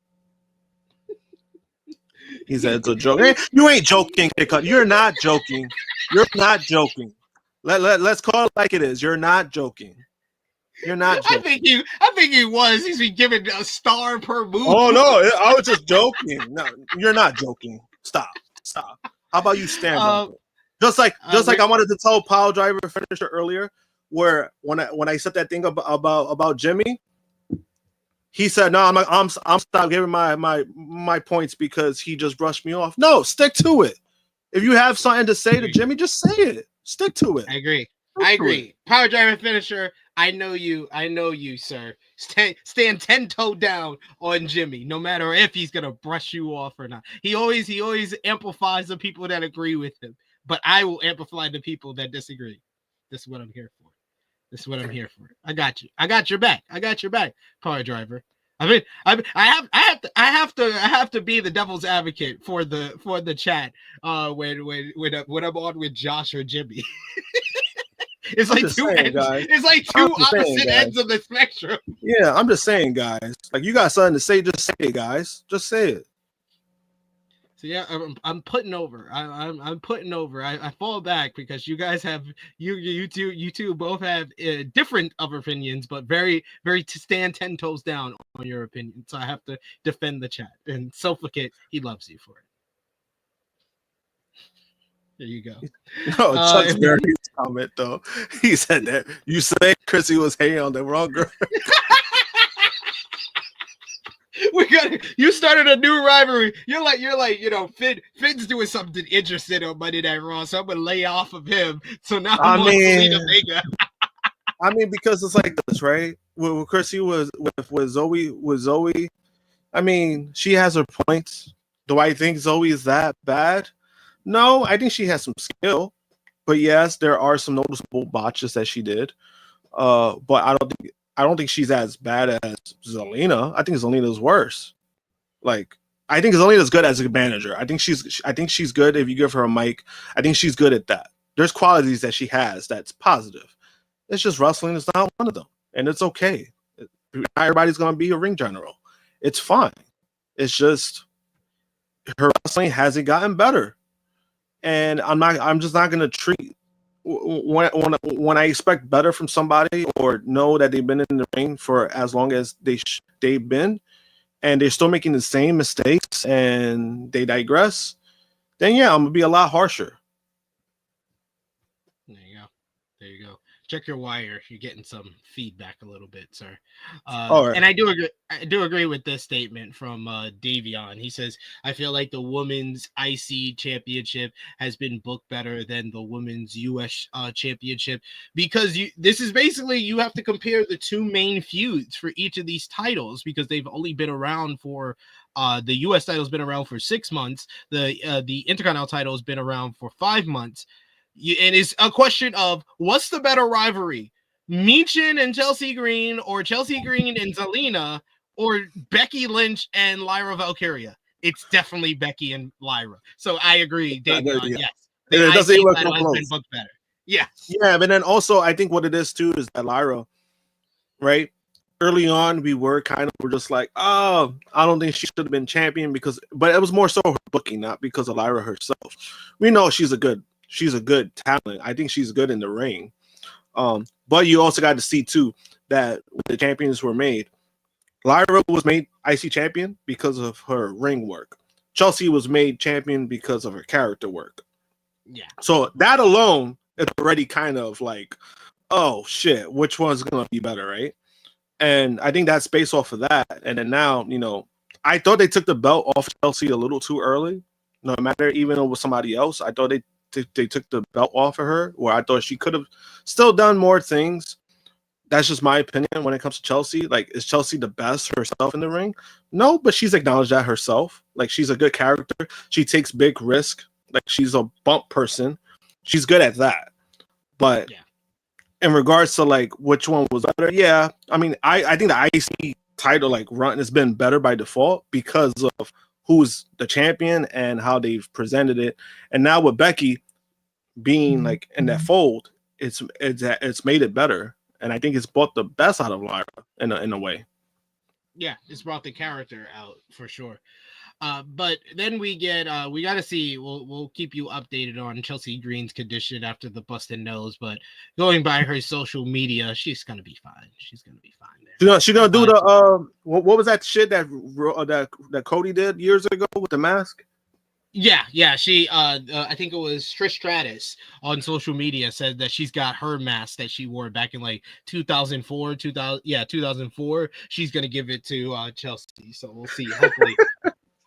He said it's a joke. Hey, you ain't joking, Kickup. You're not joking. You're not joking. Let's call it like it is. You're not joking. You're not joking. I think he was. He's been given a star per move. Oh no, I was just joking. No, you're not joking. Stop. How about you stand up? Just like I wanted to tell Pile Driver finisher earlier, where when I said that thing about Jimmy, he said, "No, I'm stop giving my points because he just brushed me off." No, stick to it. If you have something to say to Jimmy, just say it. Stick to it. I agree. Power driver finisher. I know you, sir. Stand 10-toe down on Jimmy, no matter if he's gonna brush you off or not. He always amplifies the people that agree with him, but I will amplify the people that disagree. This is what I'm here for. I got you. I got your back. Power driver. I mean, I have to be the devil's advocate for the chat. When I'm on with Josh or Jimmy. It's like two ends. It's like two opposite ends of the spectrum. Yeah, I'm just saying, guys. Like, you got something to say, just say it, guys. Just say it. So yeah, I'm putting over. I'm putting over. I fall back because you guys have you two both have different of opinions, but very stand 10 toes down on your opinion. So I have to defend the chat and supplicate. He loves you for it. There you go. No, Chuck's Berry's comment though. He said that you say Chrissy was hating on the wrong girl. You started a new rivalry. You're like, Finn's doing something interesting on Monday Night Raw, so I'm gonna lay off of him. So now I'm on Zelina Vega. I mean, because it's like this, right? With Chrissy with Zoe, I mean, she has her points. Do I think Zoe is that bad? No, I think she has some skill. But yes, there are some noticeable botches that she did. But I don't think she's as bad as Zelina. I think Zelina's worse. Like, I think Zelina's good as a manager. I think she's good if you give her a mic. I think she's good at that. There's qualities that she has that's positive. It's just wrestling is not one of them, and it's okay. Not everybody's gonna be a ring general. It's fine. It's just her wrestling hasn't gotten better, and I'm just not gonna treat. When I expect better from somebody or know that they've been in the ring for as long as they've been and they're still making the same mistakes and they digress, then yeah, I'm gonna be a lot harsher. There you go. Check your wire. You're getting some feedback a little bit, sir. All right. And I do agree with this statement from Davion. He says, I feel like the women's IC championship has been booked better than the women's US championship because this is basically you have to compare the two main feuds for each of these titles because they've only been around for the US title's been around for 6 months. The Intercontinental title has been around for 5 months. And it's a question of what's the better rivalry, Michin and Chelsea Green, or Chelsea Green and Zelina, or Becky Lynch and Lyra Valkyria. It's definitely Becky and Lyra. So I agree, Davion. Yes, it doesn't even come close. Been booked better. Yes. Yeah, but then also I think what it is too is that Lyra, right? Early on, we're just like, oh, I don't think she should have been champion but it was more so her booking, not because of Lyra herself. We know she's a good talent. I think she's good in the ring. But you also got to see too that when the champions were made, Lyra was made IC champion because of her ring work. Chelsea was made champion because of her character work. Yeah. So that alone is already kind of like, oh shit, which one's gonna be better, right? And I think that's based off of that. And then now, I thought they took the belt off Chelsea a little too early. No matter even though it was somebody else, I thought they took the belt off of her, where I thought she could have still done more things. That's just my opinion when it comes to Chelsea. Like, is Chelsea the best herself in the ring? No, but she's acknowledged that herself. Like, she's a good character. She takes big risk. Like, she's a bump person. She's good at that. But in regards to, like, which one was better, yeah. I mean, I think the IC title, like, run has been better by default because of who's the champion and how they've presented it. And now with Becky being like in that fold, it's made it better. And I think it's brought the best out of Lyra in a way. Yeah, it's brought the character out for sure. But then we got to see, we'll keep you updated on Chelsea Green's condition after the busted nose, but going by her social media, she's going to be fine. She's going to be fine there. She's going to do the, what was that shit that Cody did years ago with the mask? Yeah. She, I think it was Trish Stratus on social media said that she's got her mask that she wore back in like 2004. She's going to give it to Chelsea. So we'll see.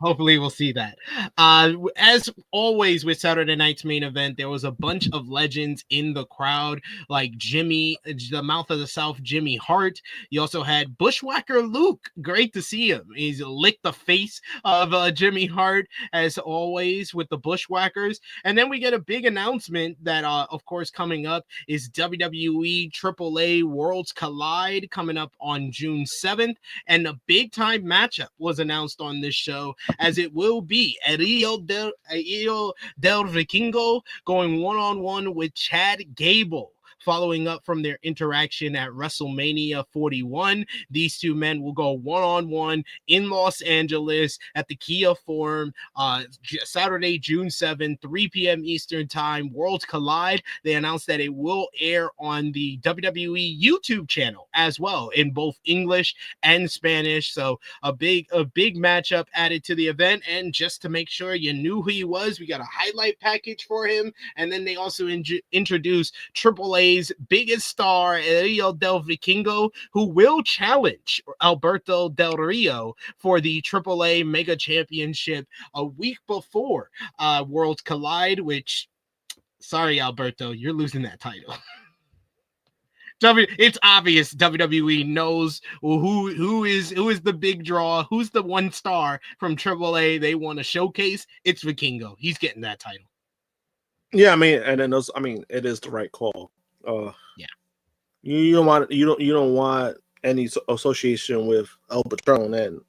Hopefully we'll see that. As always with Saturday night's main event, there was a bunch of legends in the crowd, like Jimmy, the Mouth of the South, Jimmy Hart. You also had Bushwhacker Luke. Great to see him. He's licked the face of Jimmy Hart, as always, with the Bushwhackers. And then we get a big announcement that, of course, coming up is WWE AAA Worlds Collide coming up on June 7th. And a big time matchup was announced on this show, as it will be Rio del Vikingo going one-on-one with Chad Gable. Following up from their interaction at WrestleMania 41, these two men will go one-on-one in Los Angeles at the Kia Forum, Saturday, June 7, 3 p.m. Eastern Time. Worlds Collide. They announced that it will air on the WWE YouTube channel as well, in both English and Spanish. So a big matchup added to the event. And just to make sure you knew who he was, we got a highlight package for him. And then they also introduced AAA's biggest star, Rio del Vikingo, who will challenge Alberto Del Rio for the AAA Mega Championship a week before Worlds Collide, which, sorry, Alberto, you're losing that title. It's obvious WWE knows who is the big draw, who's the one star from AAA they want to showcase. It's Vikingo. He's getting that title. Yeah, I mean, and then those, I mean, it is the right call. Yeah, you don't want any association with El Patron, and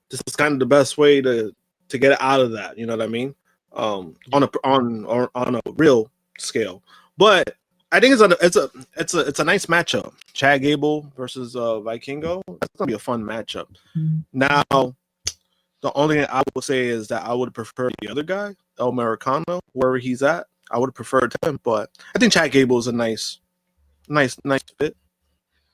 this is kind of the best way to get out of that. You know what I mean? On a real scale, but I think it's a nice matchup. Chad Gable versus Vikingo. That's gonna be a fun matchup. Now, the only thing I would say is that I would prefer the other guy, El Americano, wherever he's at. I would have preferred him, but I think Chad Gable is a nice fit.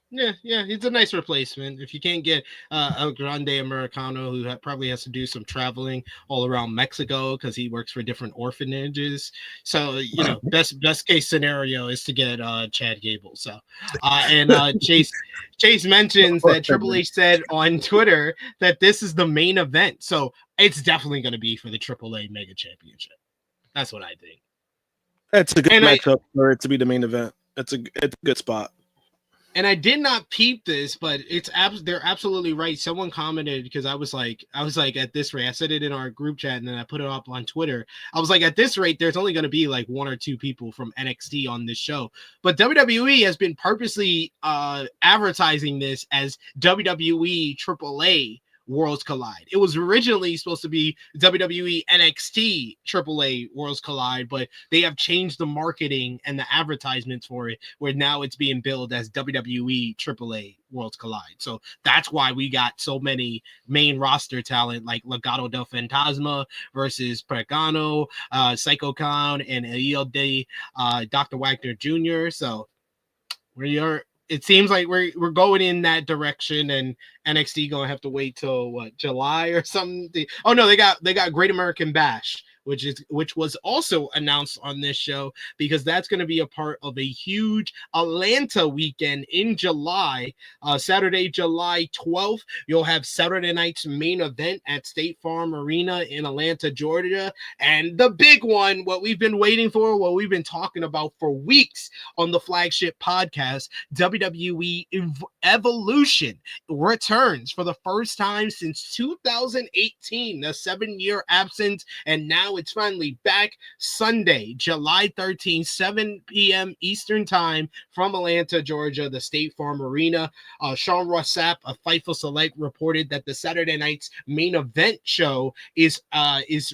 Yeah, it's a nice replacement. If you can't get El Grande Americano, who probably has to do some traveling all around Mexico because he works for different orphanages. So, best case scenario is to get Chad Gable. So, Chase mentions that Triple H said on Twitter that this is the main event. So it's definitely going to be for the AAA Mega Championship. That's what I think. It's a good matchup for it to be the main event. It's a good spot. And I did not peep this, but they're absolutely right. Someone commented, because I was like, at this rate, I said it in our group chat and then I put it up on Twitter. I was like, at this rate, there's only going to be like one or two people from NXT on this show. But WWE has been purposely advertising this as WWE AAA Worlds Collide. It was originally supposed to be WWE NXT AAA Worlds Collide, but they have changed the marketing and the advertisements for it, where now it's being billed as WWE AAA Worlds Collide. So that's why we got so many main roster talent like Legado del Fantasma versus Pregano, Psycho Khan, and Elio de Dr. Wagner Jr. So it seems like we're going in that direction, and NXT gonna have to wait till July or something. Oh no, they got Great American Bash, which was also announced on this show, because that's going to be a part of a huge Atlanta weekend in July. Saturday, July 12th, you'll have Saturday night's main event at State Farm Arena in Atlanta, Georgia. And the big one, what we've been waiting for, what we've been talking about for weeks on the flagship podcast, WWE Evolution returns for the first time since 2018, a 7-year absence, and now it's finally back. Sunday, July 13th, 7 p.m. Eastern Time from Atlanta, Georgia, the State Farm Arena. Sean Rossap of Fightful Select reported that the Saturday night's main event show is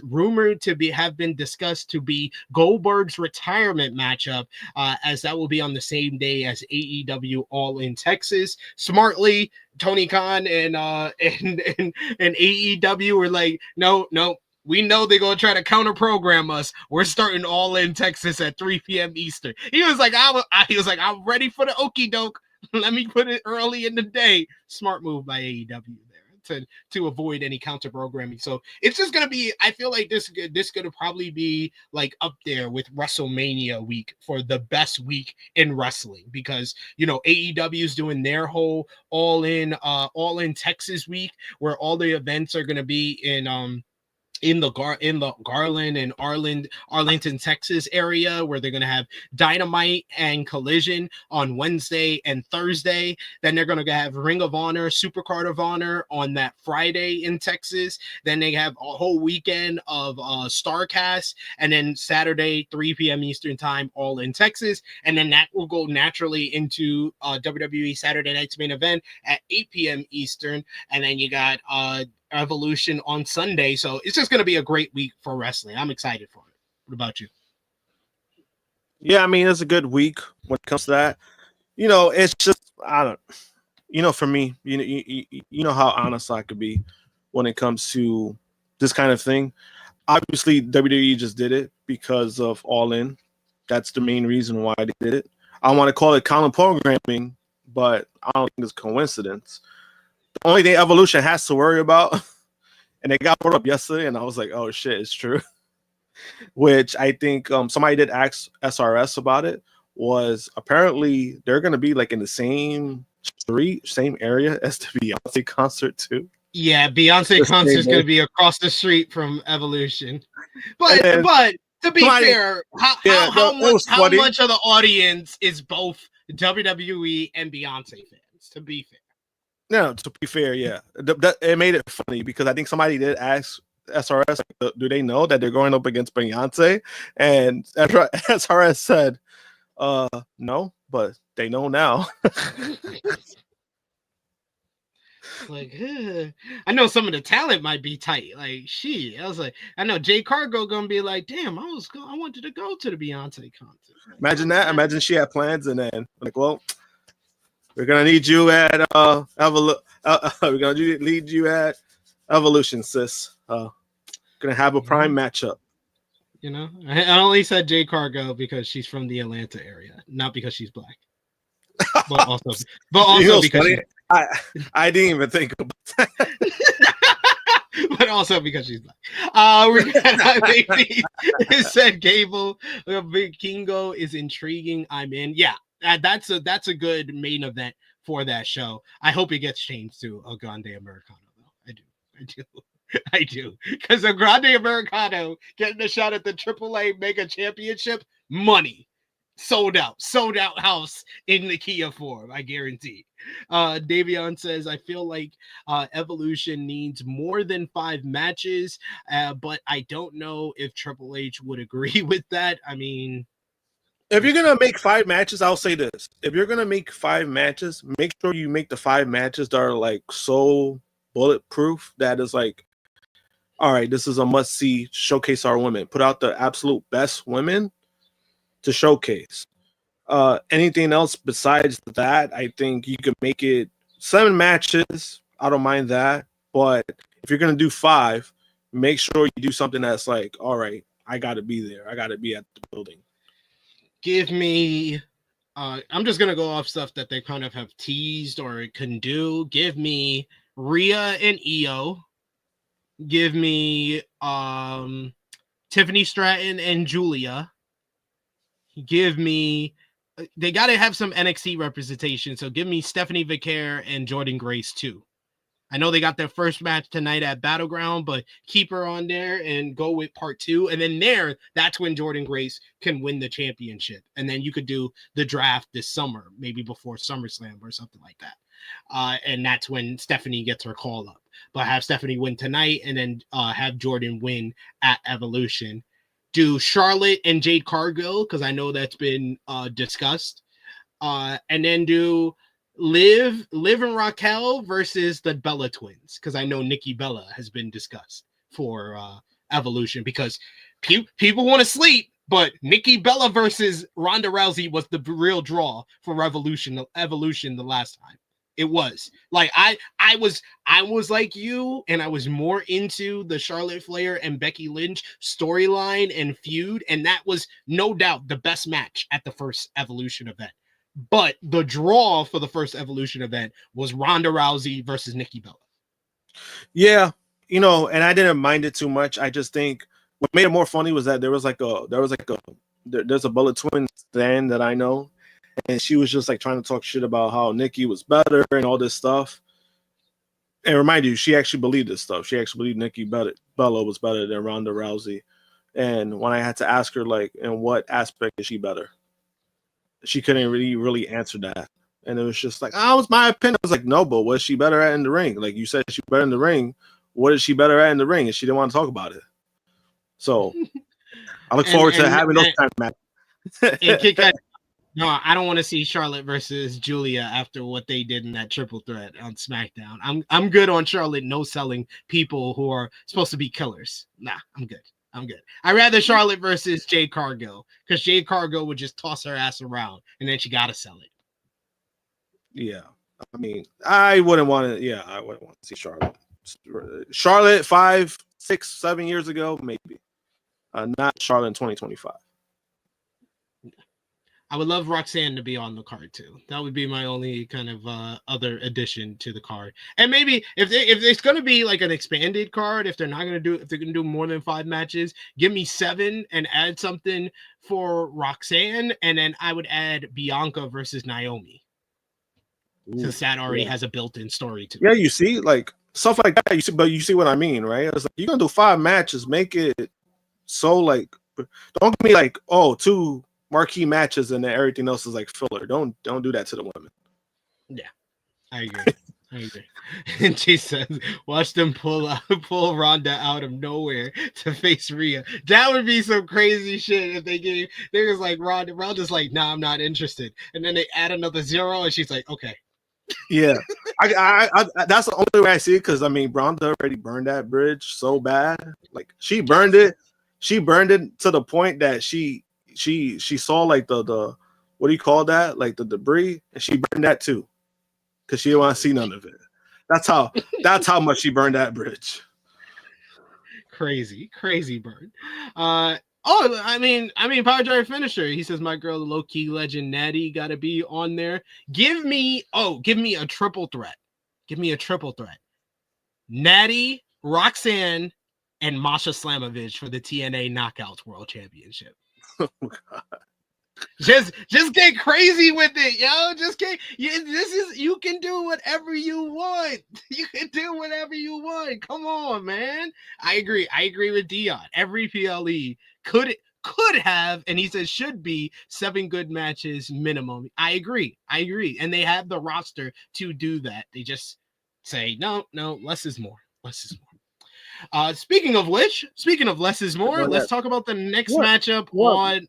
rumored to have been discussed to be Goldberg's retirement matchup, as that will be on the same day as AEW All in Texas. Smartly, Tony Khan and AEW were like, no, we know they're going to try to counter program us. We're starting All in Texas at 3 p.m. Eastern. He was like, I'm ready for the okie doke. Let me put it early in the day. Smart move by AEW there to avoid any counter programming. So it's just going to be, I feel like this going to probably be like up there with WrestleMania week for the best week in wrestling, because, AEW is doing their whole all in Texas week, where all the events are going to be in in the Garland and Arlington, Texas area, where they're going to have Dynamite and Collision on Wednesday and Thursday. Then they're going to have Ring of Honor, Supercard of Honor on that Friday in Texas. Then they have a whole weekend of StarCast, and then Saturday 3 p.m. Eastern time, all in Texas. And then that will go naturally into WWE Saturday Night's Main Event at 8 p.m. Eastern. And then you got Evolution on Sunday. So it's just going to be a great week for wrestling. I'm excited for it. What about you? Yeah, I mean, it's a good week when it comes to that. It's just, I don't, for me, you know how honest I could be when it comes to this kind of thing. Obviously, WWE just did it because of All In. That's the main reason why they did it. I want to call it counter programming, but I don't think it's coincidence. The only thing Evolution has to worry about, and it got brought up yesterday, and I was like, oh shit, it's true. Which I think somebody did ask SRS about it, was apparently they're going to be like in the same street, same area as the Beyonce concert too. Yeah, Beyonce concert is going to be across the street from Evolution. But to be fair, how much of the audience is both WWE and Beyonce fans? To be fair. No, to be fair, yeah. It made it funny because I think somebody did ask SRS, do they know that they're going up against Beyonce? And SRS said, no, but they know now. Like, I know some of the talent might be tight. Like, I was like, I know Jay Cargo gonna be like, damn, I wanted to go to the Beyonce concert. Imagine that. Imagine she had plans and then like, well, we're gonna need you at we're gonna need you at Evolution, sis. Gonna have a prime matchup. I only said Jay Cargo because she's from the Atlanta area, not because she's black. But also because I didn't even think about that. But also because she's black. We got it said Gable, Big Kingo is intriguing. I'm in. Yeah, that's a good main event for that show. I hope it gets changed to a Grande Americano though. I do. Because the Grande Americano getting a shot at the AAA Mega Championship, money. Sold out house in the Kia Forum, I guarantee. Davion says, I feel like Evolution needs more than 5 matches, but I don't know if Triple H would agree with that. I mean, if you're going to make 5 matches, I'll say this. If you're going to make 5 matches, make sure you make the 5 matches that are like so bulletproof that is like, all right, this is a must-see, showcase our women. Put out the absolute best women to showcase. Anything else besides that, I think you can make it 7 matches. I don't mind that. But if you're going to do 5, make sure you do something that's like, all right, I got to be there. I got to be at the building. Give me, I'm just going to go off stuff that they kind of have teased or can do. Give me Rhea and Io. Give me Tiffany Stratton and Julia. Give me, they got to have some NXT representation. So give me Stephanie Vicaire and Jordan Grace too. I know they got their first match tonight at Battleground, but keep her on there and go with part 2. And then that's when Jordan Grace can win the championship. And then you could do the draft this summer, maybe before SummerSlam or something like that. And that's when Stephanie gets her call up. But have Stephanie win tonight and then have Jordan win at Evolution. Do Charlotte and Jade Cargill, because I know that's been discussed. And then do Liv and Raquel versus the Bella Twins, because I know Nikki Bella has been discussed for Evolution, because people want to sleep, but Nikki Bella versus Ronda Rousey was the real draw for Evolution the last time. It was like I was like you, and I was more into the Charlotte Flair and Becky Lynch storyline and feud, and that was no doubt the best match at the first Evolution event. But the draw for the first Evolution event was Ronda Rousey versus Nikki Bella. Yeah, and I didn't mind it too much. I just think what made it more funny was that there's a Bullet Twin stand that I know. And she was just like trying to talk shit about how Nikki was better and all this stuff. And remind you, she actually believed this stuff. She actually believed Nikki Bella was better than Ronda Rousey. And when I had to ask her, like, in what aspect is she better, she couldn't really answer that. And it was just like, oh, it's my opinion. I was like, no, but what's she better at in the ring? Like you said, she's better in the ring. What is she better at in the ring? And she didn't want to talk about it. So I look forward to having those kind of matches. No, I don't want to see Charlotte versus Julia after what they did in that triple threat on SmackDown. I'm good on Charlotte no selling people who are supposed to be killers. Nah, I'm good. I'd rather Charlotte versus Jade Cargill, because Jade Cargill would just toss her ass around and then she gotta sell it. Yeah. I mean, I wouldn't want to see Charlotte. Charlotte 5, 6, 7 years ago, maybe. Not Charlotte in 2025. I would love Roxanne to be on the card too. That would be my only kind of other addition to the card. And maybe if it's going to be like an expanded card, if they're going to do more than 5 matches, give me 7 and add something for Roxanne, and then I would add Bianca versus Naomi. Since that already has a built-in story to it. Yeah, you see, like stuff like that. You see what I mean, right? It's like you're gonna do 5 matches, make it so like, don't give me like 2 marquee matches and then everything else is like filler. Don't do that to the women. Yeah, I agree. And she says, watch them pull Ronda out of nowhere to face Rhea. That would be some crazy shit if they was like Ronda's like, nah, I'm not interested. And then they add another 0 and she's like, okay. Yeah. I that's the only way I see it, because I mean Ronda already burned that bridge so bad. Like she burned it to the point that she saw like the what do you call that? Like the debris, and she burned that too. Because she didn't want to see none of it. That's how much she burned that bridge. Crazy burn. I mean, Power Drive finisher. He says, my girl, the low-key legend Natty, gotta be on there. Give me a triple threat. Natty, Roxanne, and Masha Slamovich for the TNA Knockouts World Championship. Oh, God. Just get crazy with it, yo. You can do whatever you want. Come on, man. I agree with Dion. Every PLE could have, and he says should be 7 good matches minimum. I agree. And they have the roster to do that. They just say no, less is more. Speaking of less is more, let's talk about the next matchup on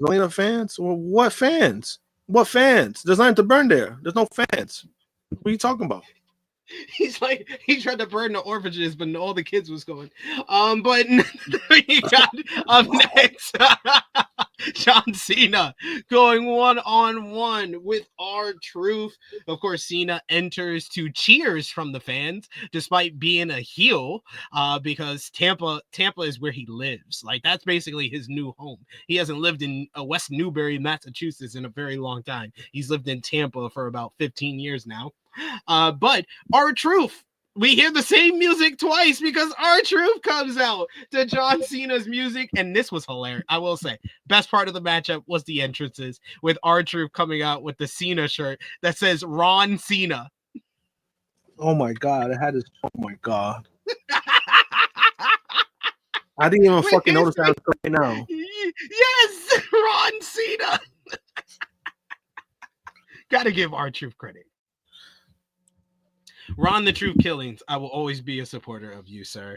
Zelina fans? Well, what fans? What fans? There's nothing to burn there. There's no fans. What are you talking about? He's like, he tried to burn the orphanages, but all the kids was going. But we got up next, John Cena going 1-on-1 with R-Truth. Of course, Cena enters to cheers from the fans, despite being a heel, because Tampa is where he lives. Like, that's basically his new home. He hasn't lived in West Newbury, Massachusetts in a very long time. He's lived in Tampa for about 15 years now. But R-Truth, we hear the same music twice because R-Truth comes out to John Cena's music, and this was hilarious. I will say, best part of the matchup was the entrances with R-Truth coming out with the Cena shirt that says Ron Cena. Oh my God, oh my God. I didn't even fucking notice that right now. Yes, Ron Cena. Gotta give R-Truth credit. Ron the Truth Killings, I will always be a supporter of you, sir,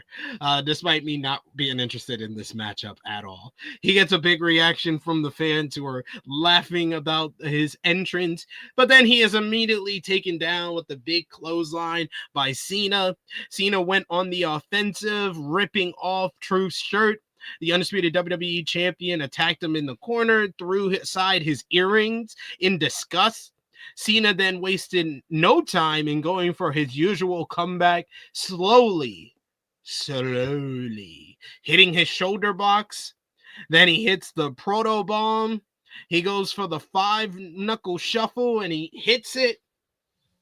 despite me not being interested in this matchup at all. He gets a big reaction from the fans who are laughing about his entrance, but then he is immediately taken down with the big clothesline by Cena. Cena went on the offensive, ripping off Truth's shirt. The undisputed WWE champion attacked him in the corner, threw aside his earrings in disgust. Cena then wasted no time in going for his usual comeback, slowly hitting his shoulder box. Then he hits the proto bomb. He goes for the 5-knuckle shuffle and he hits it.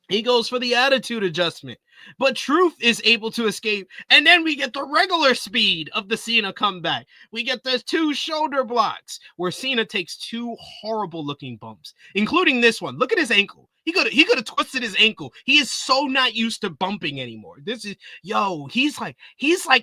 He goes for the attitude adjustment, but Truth is able to escape. And then we get the regular speed of the Cena comeback. We get the 2 shoulder blocks where Cena takes 2 horrible looking bumps, including this one. Look at his ankle. He could have twisted his ankle. He is so not used to bumping anymore. He's like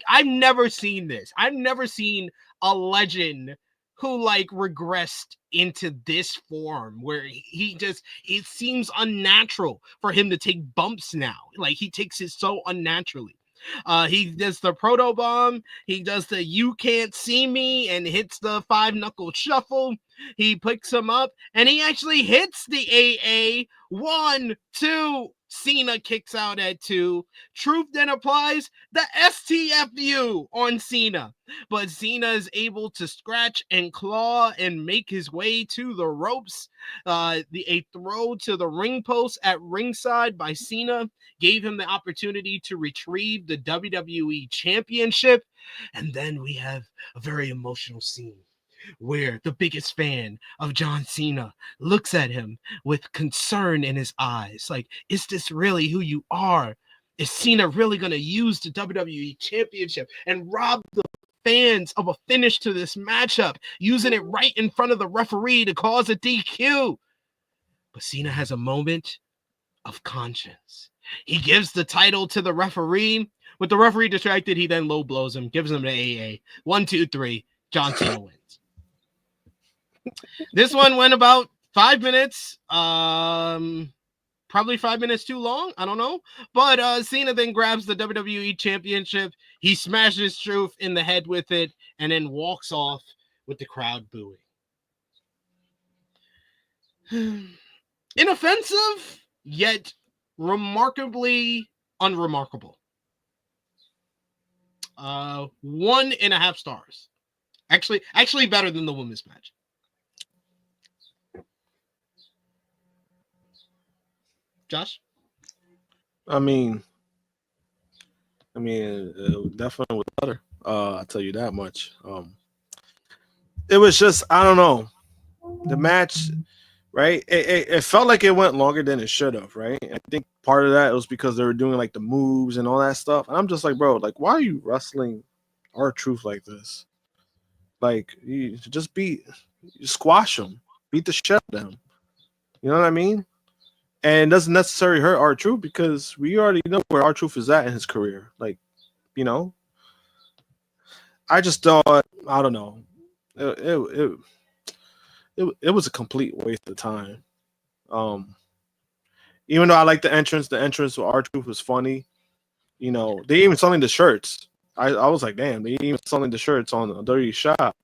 I've never seen this. I've never seen a legend who like regressed into this form where it seems unnatural for him to take bumps now. Like he takes it so unnaturally. He does the proto bomb. He does the you can't see me and hits the 5-knuckle shuffle. He picks him up and he actually hits the AA. 1, 2. Cena kicks out at 2. Truth then applies the STFU on Cena. But Cena is able to scratch and claw and make his way to the ropes. A throw to the ring post at ringside by Cena gave him the opportunity to retrieve the WWE Championship. And then we have a very emotional scene where the biggest fan of John Cena looks at him with concern in his eyes. Like, is this really who you are? Is Cena really going to use the WWE Championship and rob the fans of a finish to this matchup, using it right in front of the referee to cause a DQ? But Cena has a moment of conscience. He gives the title to the referee. With the referee distracted, he then low blows him, gives him the AA. 1, 2, 3. John Cena wins. This one went about 5 minutes. Probably 5 minutes too long. I don't know. But Cena then grabs the WWE Championship. He smashes Truth in the head with it and then walks off with the crowd booing. Inoffensive, yet remarkably unremarkable. 1.5 stars. Actually better than the women's match. Josh? I mean, it definitely was better. I'll tell you that much. It was just, I don't know, the match, right? It felt like it went longer than it should have, right? I think part of that was because they were doing like the moves and all that stuff. And I'm just like, bro, like, why are you wrestling R-Truth like this? Like, you just squash him, beat the shit out of him. You know what I mean? And it doesn't necessarily hurt R-Truth because we already know where R-Truth is at in his career. Like, you know, I just thought, I don't know, it was a complete waste of time. Even though I like the entrance with R-Truth was funny. You know, they even selling the shirts. I was like, damn, they even selling the shirts on the Dirty Shop.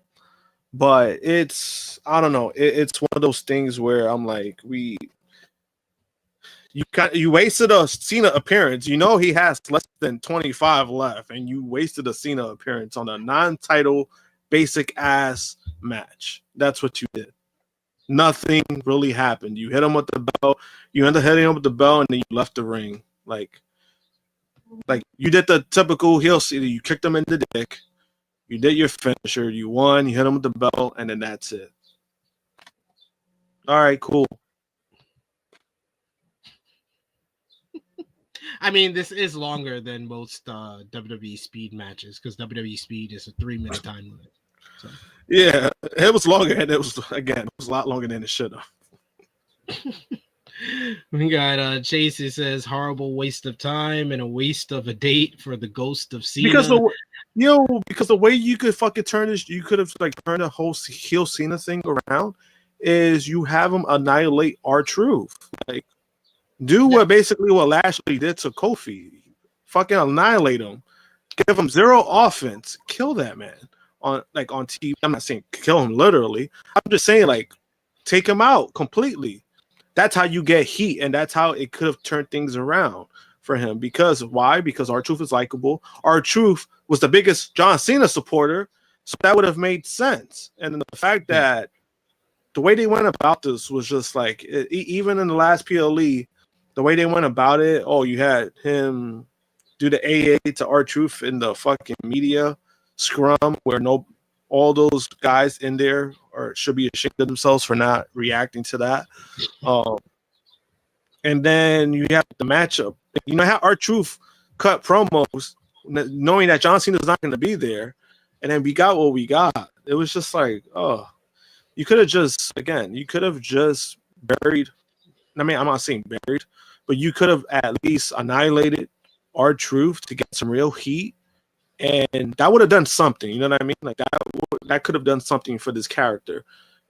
But it's, I don't know, it's one of those things where I'm like, you wasted a Cena appearance. You know he has less than 25 left, and you wasted a Cena appearance on a non-title basic ass match. That's what you did. Nothing really happened. You hit him with the bell. You ended up hitting him with the bell, and then you left the ring. Like you did the typical heel Cena. You kicked him in the dick. You did your finisher. You won. You hit him with the bell, and then that's it. All right, cool. I mean, this is longer than most WWE Speed matches because WWE Speed is a 3-minute time limit. So. Yeah, it was longer, and it was a lot longer than it should have. We got Chase. It says horrible waste of time and a waste of a date for the ghost of Cena. Because the way you could fucking turn this, you could have like turned the whole heel Cena thing around. Is you have him annihilate R-Truth, like. Do what Lashley did to Kofi. Fucking annihilate him. Give him 0 offense. Kill that man on TV. I'm not saying kill him literally. I'm just saying like take him out completely. That's how you get heat, and that's how it could have turned things around for him. Because why? Because R-Truth is likable. R-Truth was the biggest John Cena supporter, so that would have made sense. And then the fact that the way they went about this was just like even in the last PLE. The way they went about it, you had him do the AA to R-Truth in the fucking media scrum where all those guys in there should be ashamed of themselves for not reacting to that. And then you have the matchup. You know how R-Truth cut promos knowing that John Cena's not going to be there, and then we got what we got. It was just like, you could have just buried I mean, I'm not saying buried, but you could have at least annihilated R-Truth to get some real heat, and that would have done something. You know what I mean? Like that could have done something for this character,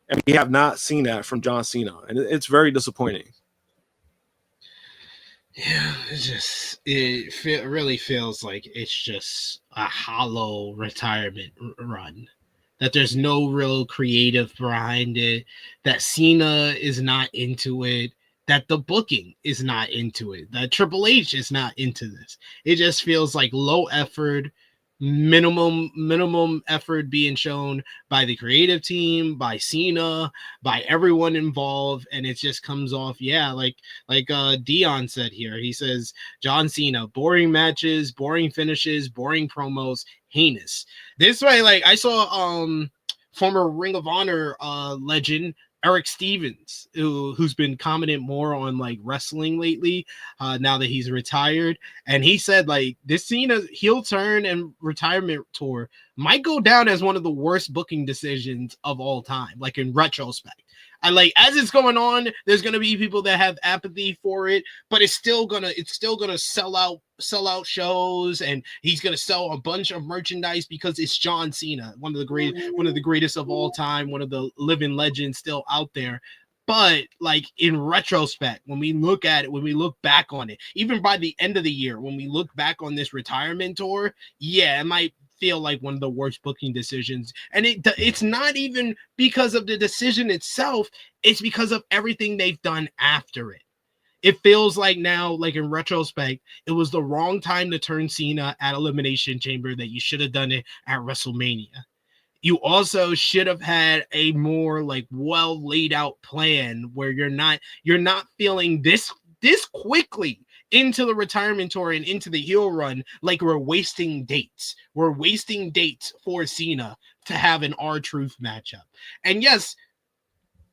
and we have not seen that from John Cena, and it's very disappointing. Yeah, it really feels like it's just a hollow retirement run. That there's no real creative behind it. That Cena is not into it. That the booking is not into it. That Triple H is not into this. It just feels like low effort, minimum effort being shown by the creative team, by Cena, by everyone involved, and it just comes off, like Dion said here. He says John Cena, boring matches, boring finishes, boring promos, heinous. This way, like I saw former Ring of Honor legend Eric Stevens, who's been commenting more on like wrestling lately, now that he's retired, and he said like this Cena heel turn and retirement tour might go down as one of the worst booking decisions of all time, like in retrospect. I like, as it's going on, there's gonna be people that have apathy for it, but it's still gonna sell out shows, and he's gonna sell a bunch of merchandise because it's John Cena, one of the greatest of all time, one of the living legends still out there. But like in retrospect, when we look at it, when we look back on it, even by the end of the year, when we look back on this retirement tour, it might feel like one of the worst booking decisions. And it's not even because of the decision itself, it's because of everything they've done after it. It feels like now, like in retrospect, it was the wrong time to turn Cena at Elimination Chamber, that you should have done it at WrestleMania. You also should have had a more like well laid out plan where you're not feeling this quickly into the retirement tour and into the heel run like we're wasting dates. We're wasting dates for Cena to have an R-Truth matchup. And yes,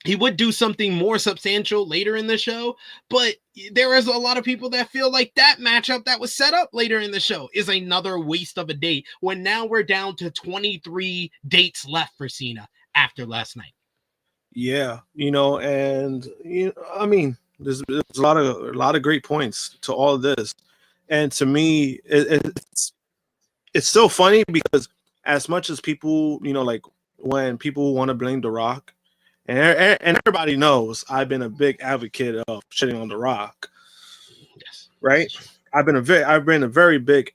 he would do something more substantial later in the show, but there is a lot of people that feel like that matchup that was set up later in the show is another waste of a date, when now we're down to 23 dates left for Cena after last night. Yeah, and I mean, there's a lot of great points to all of this, and to me, it's still funny because as much as people, like when people want to blame The Rock, and everybody knows I've been a big advocate of shitting on The Rock. Yes, right. I've been a very big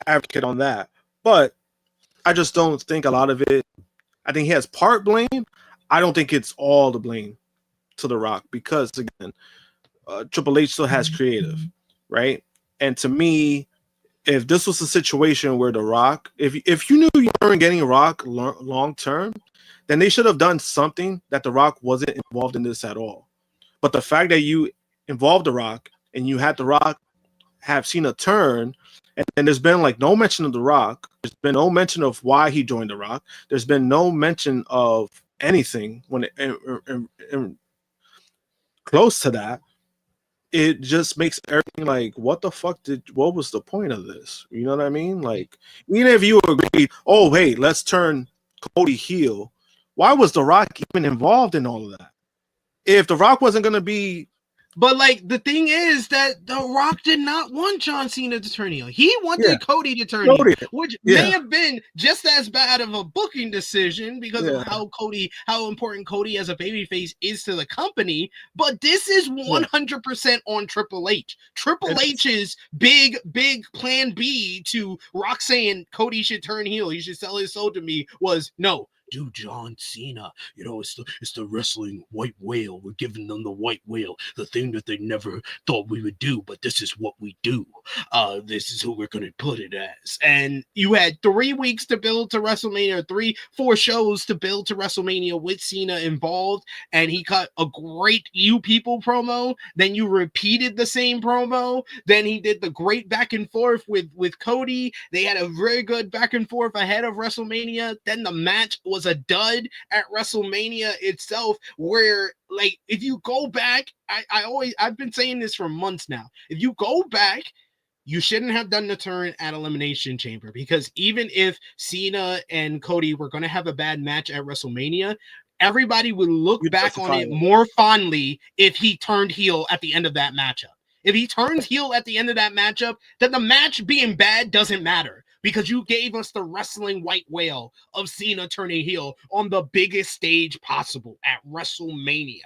advocate on that, but I just don't think a lot of it. I think he has part blame. I don't think it's all the blame to The Rock, because again, Triple H still has creative, right? And to me, if this was a situation where The Rock, if you knew you weren't getting Rock long term, then they should have done something that The Rock wasn't involved in this at all. But the fact that you involved The Rock and you had The Rock have Cena turn, and there's been like no mention of The Rock, there's been no mention of why he joined The Rock, there's been no mention of anything when close to that, it just makes everything like, what was the point of this? You know what I mean? Like, even if you agree, oh, hey, let's turn Cody heel, why was The Rock even involved in all of that? If The Rock wasn't going to be... But like the thing is that The Rock did not want John Cena to turn heel. He wanted Cody to turn heel, which may have been just as bad of a booking decision because of how important Cody as a babyface is to the company. But this is 100% on Triple H. Triple H's big plan B to Rock saying Cody should turn heel, he should sell his soul to me, was no. Do John Cena, it's the wrestling white whale. We're giving them the white whale, the thing that they never thought we would do, but this is what we do. This is who we're going to put it as. And you had 3 weeks to build to WrestleMania, 3-4 shows to build to WrestleMania with Cena involved, and he cut a great You People promo. Then you repeated the same promo. Then he did the great back and forth with Cody. They had a very good back and forth ahead of WrestleMania. Then the match was a dud at WrestleMania itself, where like if you go back, I've been saying this for months now. If you go back, you shouldn't have done the turn at Elimination Chamber, because even if Cena and Cody were going to have a bad match at WrestleMania, everybody would look You back on justify it it. more fondly if he turned heel at the end of that matchup. If he turns heel at the end of that matchup, then the match being bad doesn't matter because you gave us the wrestling white whale of Cena turning heel on the biggest stage possible at WrestleMania.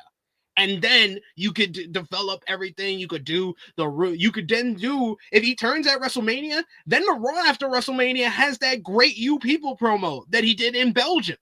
And then you could develop everything. You could do you could then do, if he turns at WrestleMania, then the Raw after WrestleMania has that great You People promo that he did in Belgium.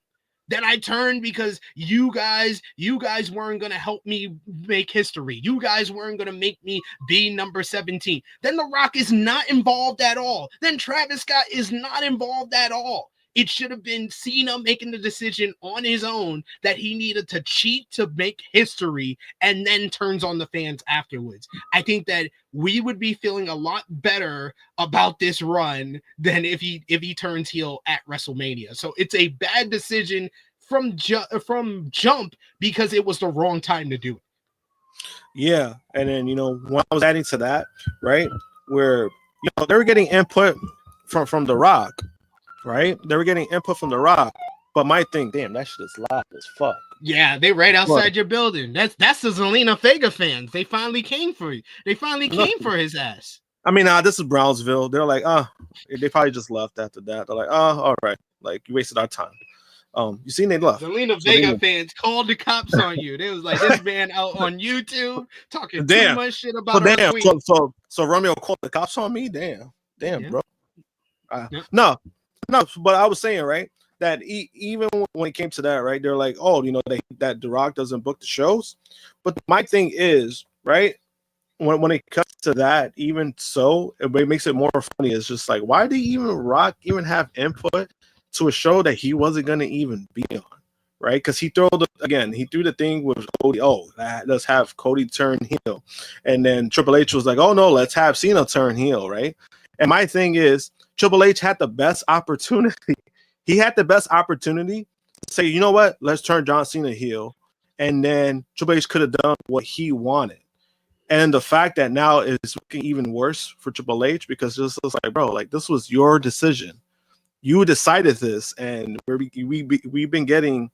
That I turned because you guys weren't going to help me make history. You guys weren't going to make me be number 17. Then The Rock is not involved at all. Then Travis Scott is not involved at all. It should have been Cena making the decision on his own that he needed to cheat to make history and then turns on the fans afterwards. I think that we would be feeling a lot better about this run than if he turns heel at WrestleMania. So it's a bad decision from jump because it was the wrong time to do it. Yeah, and then when I was adding to that, right, where they were getting input from The Rock, right? They were getting input from The Rock, but my thing, damn, that shit is loud as fuck. Yeah, they right outside your building. That's the Zelina Vega fans. They finally came for you. They finally came for his ass. I mean, this is Brownsville. They're like, they probably just left after that. They're like, all right, like you wasted our time. You seen they left. Zelina Vega fans called the cops on you. They was like, this man out on YouTube talking too much shit about our queen. So Romeo called the cops on me. Damn, yeah. Bro. Yep. No, but I was saying, right, that even when it came to that, right, they're like, oh, that The Rock doesn't book the shows. But my thing is, right, when it comes to that, even so, it makes it more funny. It's just like, why did Rock even have input to a show that he wasn't going to even be on, right? Because he threw the thing with Cody. Oh, let's have Cody turn heel. And then Triple H was like, oh, no, let's have Cena turn heel, right? And my thing is, Triple H had the best opportunity. He had the best opportunity to say, you know what? Let's turn John Cena heel. And then Triple H could have done what he wanted. And the fact that now it's looking even worse for Triple H because this is like, bro, like this was your decision. You decided this, and we've been getting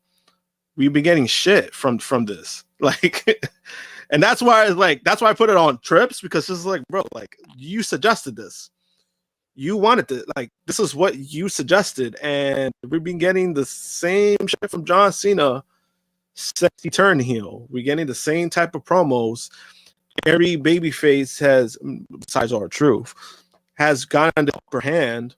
shit from this. Like, and that's why I put it on Trips because it's like, bro, like you suggested this. You wanted to, like, this is what you suggested, and we've been getting the same shit from John Cena since he turned heel. We're getting the same type of promos. Every babyface has, besides R-Truth, has gotten the upper hand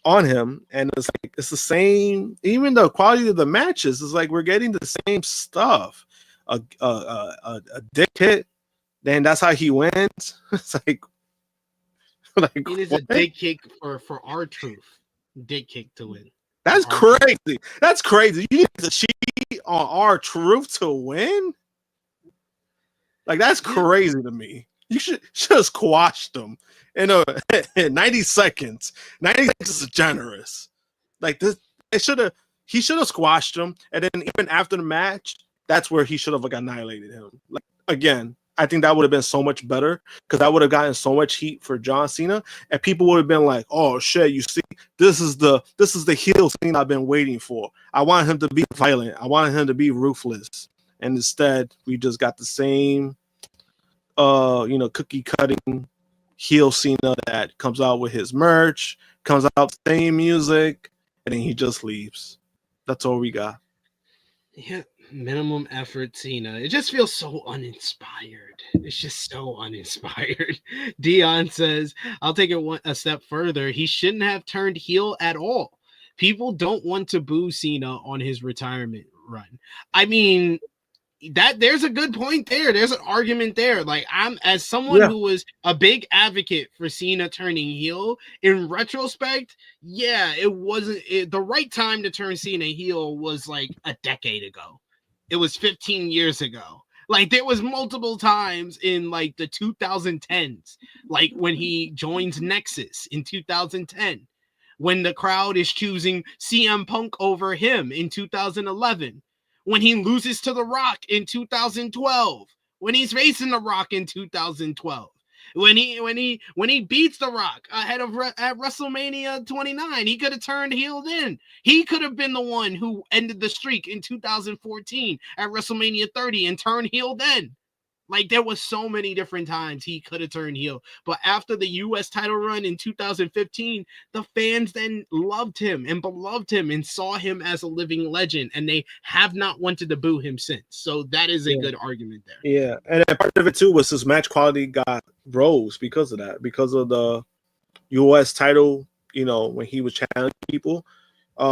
on him, and it's the same. Even the quality of the matches is like we're getting the same stuff. A dick hit, then that's how he wins. It's like it is what? A dick kick for R-Truth. Dick kick to win. That's crazy. That's crazy. You need to cheat on R-Truth to win. Like that's crazy to me. You should have squashed them in 90 seconds. 90 seconds is generous. Like this, he should have squashed him, and then even after the match, that's where he should have annihilated him. Like again, I think that would have been so much better because that would have gotten so much heat for John Cena, and people would have been like, "Oh shit, you see, this is the heel Cena I've been waiting for. I want him to be violent. I wanted him to be ruthless." And instead, we just got the same, cookie cutting heel Cena that comes out with his merch, comes out same music, and then he just leaves. That's all we got. Yeah, minimum effort Cena. It just feels so uninspired. It's just so uninspired. Dion says, I'll take it a step further. He shouldn't have turned heel at all. People don't want to boo Cena on his retirement run. I mean, that there's a good point there. There's an argument there. Like I'm as someone who was a big advocate for Cena turning heel in retrospect. Yeah, it wasn't the right time to turn Cena heel was like a decade ago. It was 15 years ago. Like there was multiple times in like the 2010s, like when he joins Nexus in 2010, when the crowd is choosing CM Punk over him in 2011. When he loses to The Rock in 2012, when he's facing The Rock in 2012. When he beats The Rock ahead of at WrestleMania 29, he could have turned heel then. He could have been the one who ended the streak in 2014 at WrestleMania 30 and turned heel then. Like, there was so many different times he could have turned heel. But after the U.S. title run in 2015, the fans then loved him and beloved him and saw him as a living legend, and they have not wanted to boo him since. So that is a good argument there. Yeah, and part of it too was his match quality got rose because of that, because of the U.S. title. You know, when he was challenging people,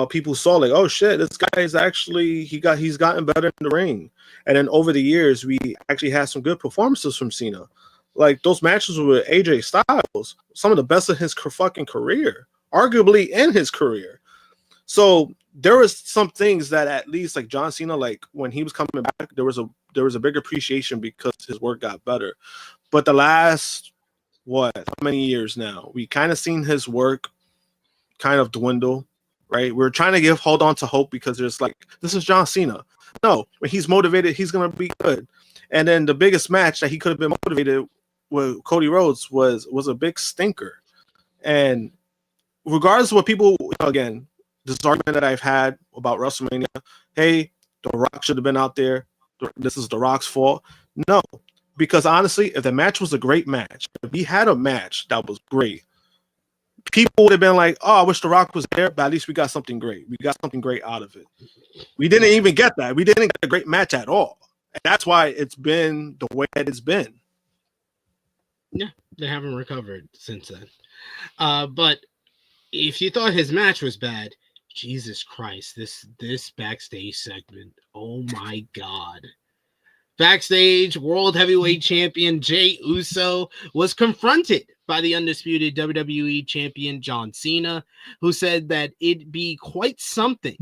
people saw like, oh shit, this guy is actually he's gotten better in the ring. And then over the years, we actually had some good performances from Cena. Like those matches with AJ Styles, some of the best of his fucking career, arguably in his career. So there was some things that at least like John Cena, like when he was coming back, there was a big appreciation because his work got better. But the last how many years now, we kind of seen his work kind of dwindle. Right, we're trying to hold on to hope because there's like, this is John Cena. No, when he's motivated, he's gonna be good. And then the biggest match that he could have been motivated with Cody Rhodes was a big stinker. And regardless of what people, again, this argument that I've had about WrestleMania, hey, The Rock should have been out there. This is The Rock's fault. No, because honestly, if the match was a great match, if we had a match that was great, people would have been like, oh, I wish The Rock was there, but at least we got something great. We got something great out of it. We didn't even get that. We didn't get a great match at all. And that's why it's been the way that it's been. Yeah, they haven't recovered since then. But if you thought his match was bad, Jesus Christ, this backstage segment, oh my God. Backstage, World Heavyweight Champion Jey Uso was confronted by the undisputed WWE Champion John Cena, who said that it'd be quite something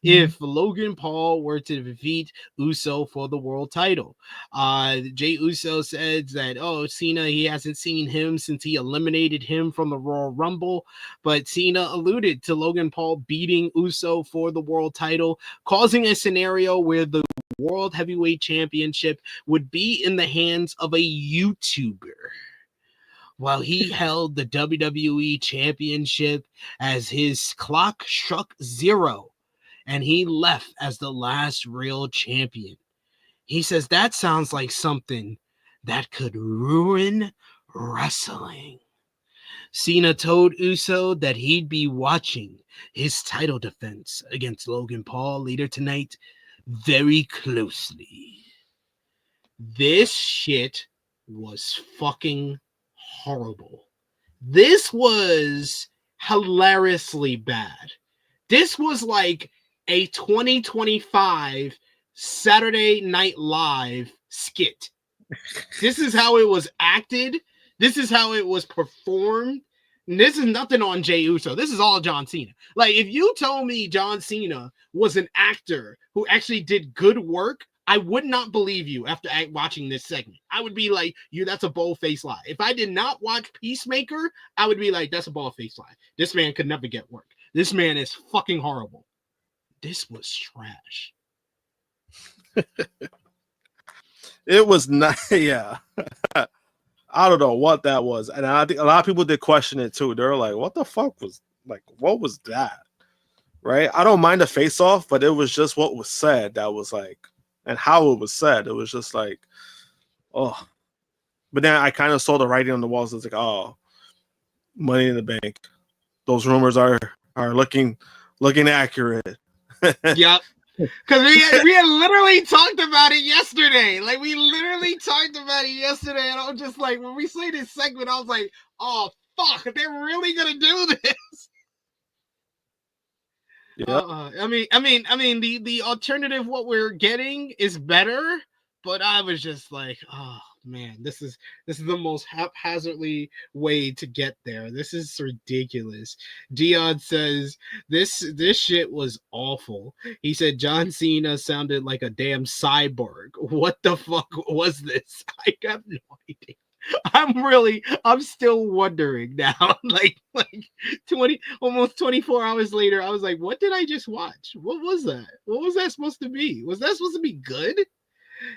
if Logan Paul were to defeat Uso for the world title. Jey Uso says that, Cena, he hasn't seen him since he eliminated him from the Royal Rumble, but Cena alluded to Logan Paul beating Uso for the world title, causing a scenario where the World Heavyweight Championship would be in the hands of a YouTuber, while he held the WWE Championship as his clock struck 0 and he left as the last real champion. He says that sounds like something that could ruin wrestling. Cena told Uso that he'd be watching his title defense against Logan Paul later tonight very closely. This shit was fucking horrible. This was hilariously bad. This was like a 2025 Saturday Night Live skit. This is how it was acted. This is how it was performed. And this is nothing on Jey Uso. This is all John Cena. Like, if you told me John Cena was an actor who actually did good work, I would not believe you after watching this segment. I would be like, that's a bold-faced lie. If I did not watch Peacemaker, I would be like, that's a bold-faced lie. This man could never get work. This man is fucking horrible. This was trash. It was not, yeah. I don't know what that was. And I think a lot of people did question it too. They're like, what the fuck was, like, what was that? Right? I don't mind the face-off, but it was just what was said that was like, and how it was said. It was just like, oh. But then I kind of saw the writing on the walls. It's like, oh, Money in the Bank. Those rumors are looking accurate. Yep. Because we had literally talked about it yesterday. Like, we literally talked about it yesterday. And I was just like, when we say this segment, I was like, oh, fuck, they're really going to do this. Yeah. I mean, the alternative, what we're getting is better, but I was just like, oh man, this is the most haphazardly way to get there. This is ridiculous. Dion says this shit was awful. He said John Cena sounded like a damn cyborg. What the fuck was this? I have no idea. I'm still wondering now. like 20, almost 24 hours later, I was like, what did I just watch? What was that? What was that supposed to be? Was that supposed to be good?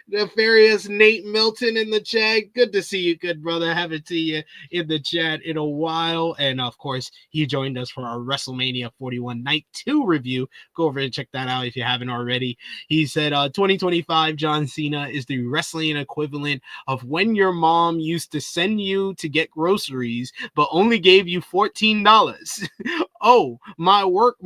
Nefarious Nate Milton in the chat. Good to see you, good brother. Haven't seen you in the chat in a while. And of course, he joined us for our WrestleMania 41 Night 2 review. Go over and check that out if you haven't already. He said 2025 John Cena is the wrestling equivalent of when your mom used to send you to get groceries, but only gave you $14. Oh, my work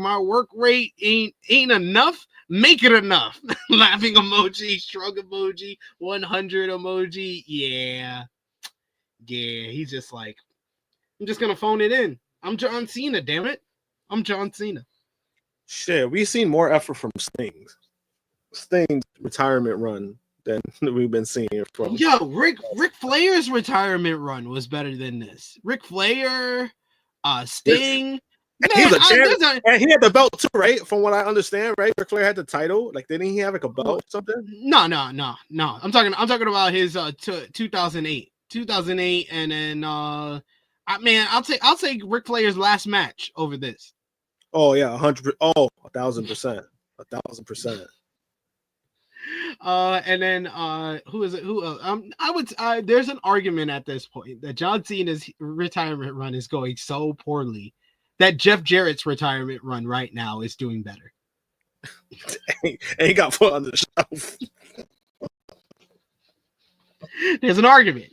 rate ain't enough. Make it enough. Laughing emoji, shrug emoji, 100 emoji. Yeah. He's just like, I'm just gonna phone it in. I'm John Cena, damn it. I'm John Cena. Shit, we've seen more effort from Sting's retirement run than we've been seeing from. Yo, Ric Flair's retirement run was better than this. Ric Flair, Sting. And he was a champion, and he had the belt too, right? From what I understand, right? Ric Flair had the title. Like, didn't he have like a belt or something? No. I'm talking about his 2008, and then I'll take Ric Flair's last match over this. Oh yeah, 100%. Oh, 1,000%. 1,000%. And then who is it? There's an argument at this point that John Cena's retirement run is going so poorly that Jeff Jarrett's retirement run right now is doing better. And he got put on the shelf. There's an argument.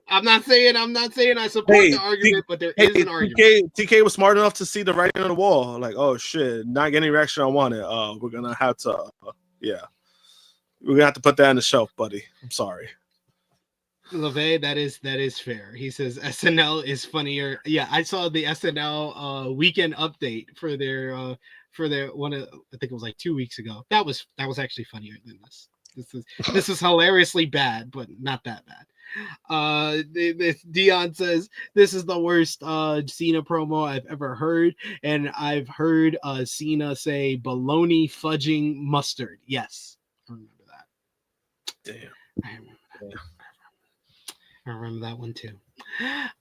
I'm not saying I support the argument, but there is an argument. TK was smart enough to see the writing on the wall. Like, oh shit, not getting the reaction I wanted. We're gonna have to, we're gonna have to put that on the shelf, buddy. I'm sorry. LeVay, that is fair. He says SNL is funnier. Yeah, I saw the SNL weekend update for their one of, I think it was like 2 weeks ago. That was actually funnier than this. This is hilariously bad, but not that bad. Dion says this is the worst Cena promo I've ever heard, and I've heard Cena say baloney fudging mustard. Yes, I remember that. Damn. I remember that one too.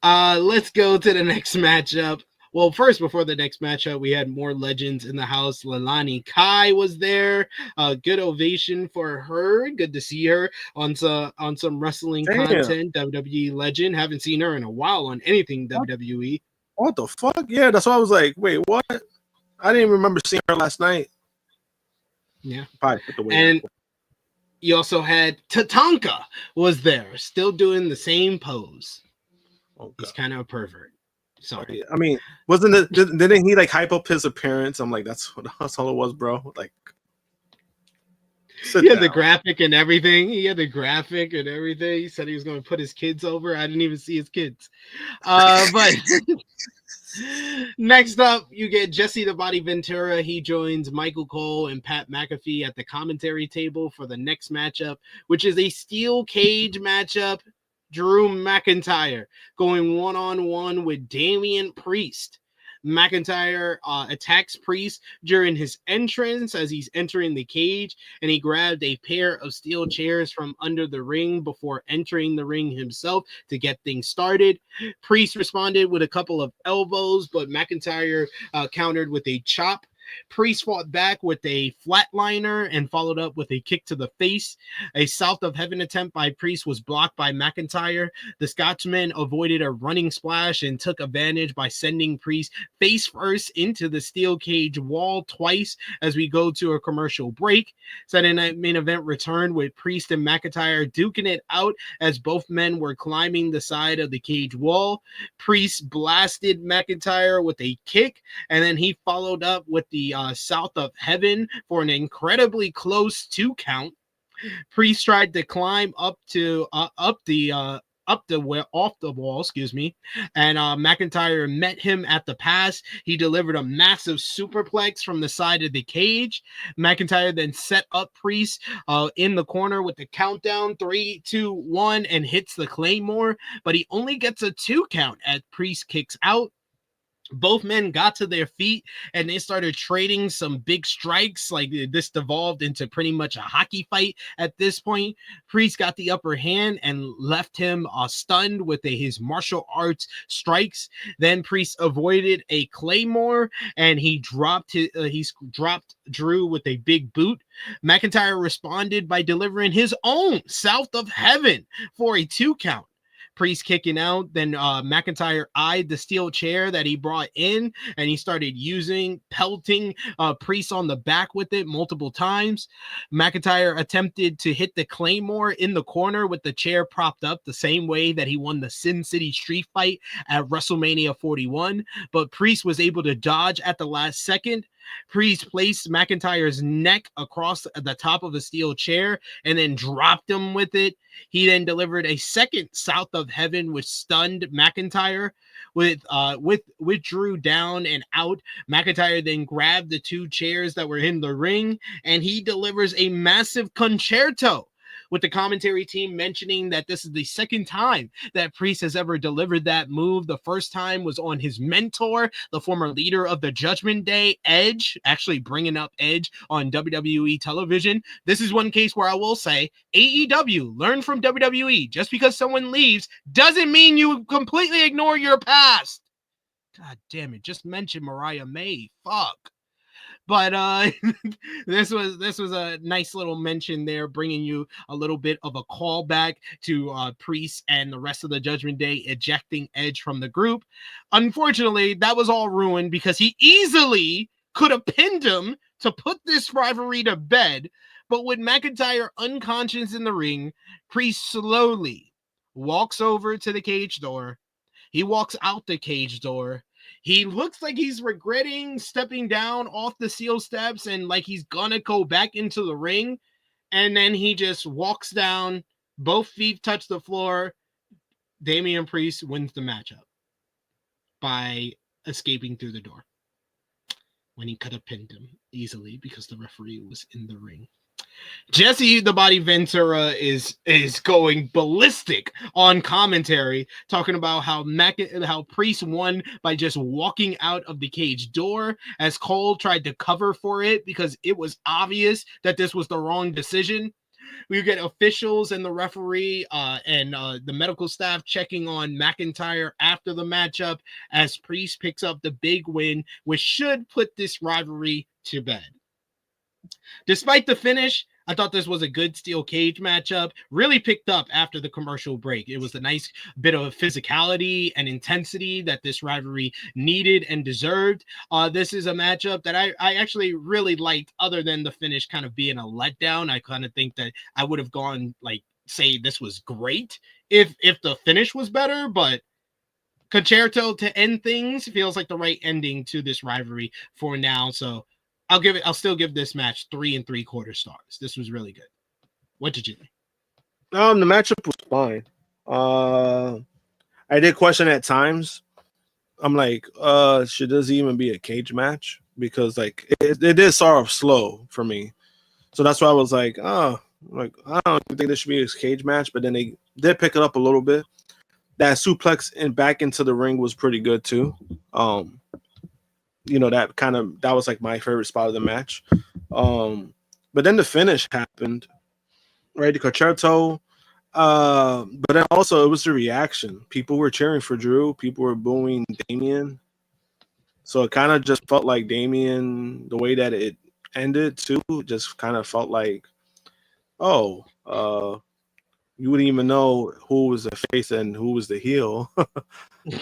Let's go to the next matchup. Well, first, before the next matchup, we had more legends in the house. Leilani Kai was there. Good ovation for her. Good to see her on some wrestling content. WWE legend. Haven't seen her in a while on anything WWE. What the fuck? Yeah, that's why I was like, wait, what? I didn't even remember seeing her last night. Yeah. And you also had Tatanka was there, still doing the same pose. Oh, he's kind of a pervert. Sorry. I mean, didn't he like hype up his appearance? I'm like, that's all it was, bro. Like, he had the graphic and everything. He said he was going to put his kids over. I didn't even see his kids. But next up, you get Jesse the Body Ventura. He joins Michael Cole and Pat McAfee at the commentary table for the next matchup, which is a steel cage matchup. Drew McIntyre going one-on-one with Damian Priest. McIntyre attacks Priest during his entrance as he's entering the cage, and he grabbed a pair of steel chairs from under the ring before entering the ring himself to get things started. Priest responded with a couple of elbows, but McIntyre countered with a chop. Priest fought back with a flatliner and followed up with a kick to the face. A South of Heaven attempt by Priest was blocked by McIntyre. The Scotsman avoided a running splash and took advantage by sending Priest face first into the steel cage wall twice as we go to a commercial break. Saturday Night Main Event returned with Priest and McIntyre duking it out as both men were climbing the side of the cage wall. Priest blasted McIntyre with a kick, and then he followed up with the South of Heaven for an incredibly close 2 count. Priest tried to climb off the wall, and McIntyre met him at the pass. He delivered a massive superplex from the side of the cage. McIntyre then set up Priest in the corner with the countdown 3, 2, 1 and hits the Claymore, but he only gets a 2 count as Priest kicks out. Both men got to their feet and they started trading some big strikes. Like this devolved into pretty much a hockey fight at this point. Priest got the upper hand and left him stunned with his martial arts strikes. Then Priest avoided a claymore and he dropped Drew with a big boot. McIntyre responded by delivering his own South of Heaven for a 2 count. Priest kicking out. Then McIntyre eyed the steel chair that he brought in, and he started pelting Priest on the back with it multiple times. McIntyre attempted to hit the Claymore in the corner with the chair propped up the same way that he won the Sin City Street Fight at WrestleMania 41, but Priest was able to dodge at the last second. Priest placed McIntyre's neck across the top of a steel chair and then dropped him with it. He then delivered a second South of Heaven, which stunned McIntyre with Drew down and out. McIntyre then grabbed the 2 chairs that were in the ring and he delivers a massive concerto, with the commentary team mentioning that this is the second time that Priest has ever delivered that move. The first time was on his mentor, the former leader of the Judgment Day, Edge, actually bringing up Edge on WWE television. This is one case where I will say, AEW, learn from WWE. Just because someone leaves doesn't mean you completely ignore your past. God damn it, just mention Mariah May. Fuck. But this was a nice little mention there, bringing you a little bit of a callback to Priest and the rest of the Judgment Day ejecting Edge from the group. Unfortunately, that was all ruined because he easily could have pinned him to put this rivalry to bed. But with McIntyre unconscious in the ring, Priest slowly walks over to the cage door. He walks out the cage door. He looks like he's regretting stepping down off the steel steps and like he's gonna go back into the ring. And then he just walks down, both feet touch the floor. Damian Priest wins the matchup by escaping through the door when he could have pinned him easily because the referee was in the ring. Jesse the Body Ventura is going ballistic on commentary, talking about how Priest won by just walking out of the cage door, as Cole tried to cover for it because it was obvious that this was the wrong decision. We get officials and the referee and the medical staff checking on McIntyre after the matchup as Priest picks up the big win, which should put this rivalry to bed. Despite the finish, I thought this was a good steel cage matchup. Really picked up after the commercial break. It was a nice bit of physicality and intensity that this rivalry needed and deserved. This is a matchup that I actually really liked, other than the finish kind of being a letdown. I kind of think that I would have gone, like, say this was great if the finish was better, but concerto to end things feels like the right ending to this rivalry for now. So I'll still give this match 3 3/4 stars. This was really good. What did you think? The matchup was fine. I did question at times. I'm like, should this even be a cage match? Because like it did start off slow for me. So that's why I was like, I don't think this should be a cage match, but then they did pick it up a little bit. That suplex and back into the ring was pretty good too. That was like my favorite spot of the match. But then the finish happened, right? The concerto. But then also it was the reaction. People were cheering for Drew. People were booing Damian. So it kind of just felt like Damian, the way that it ended too, just kind of felt like, you wouldn't even know who was the face and who was the heel.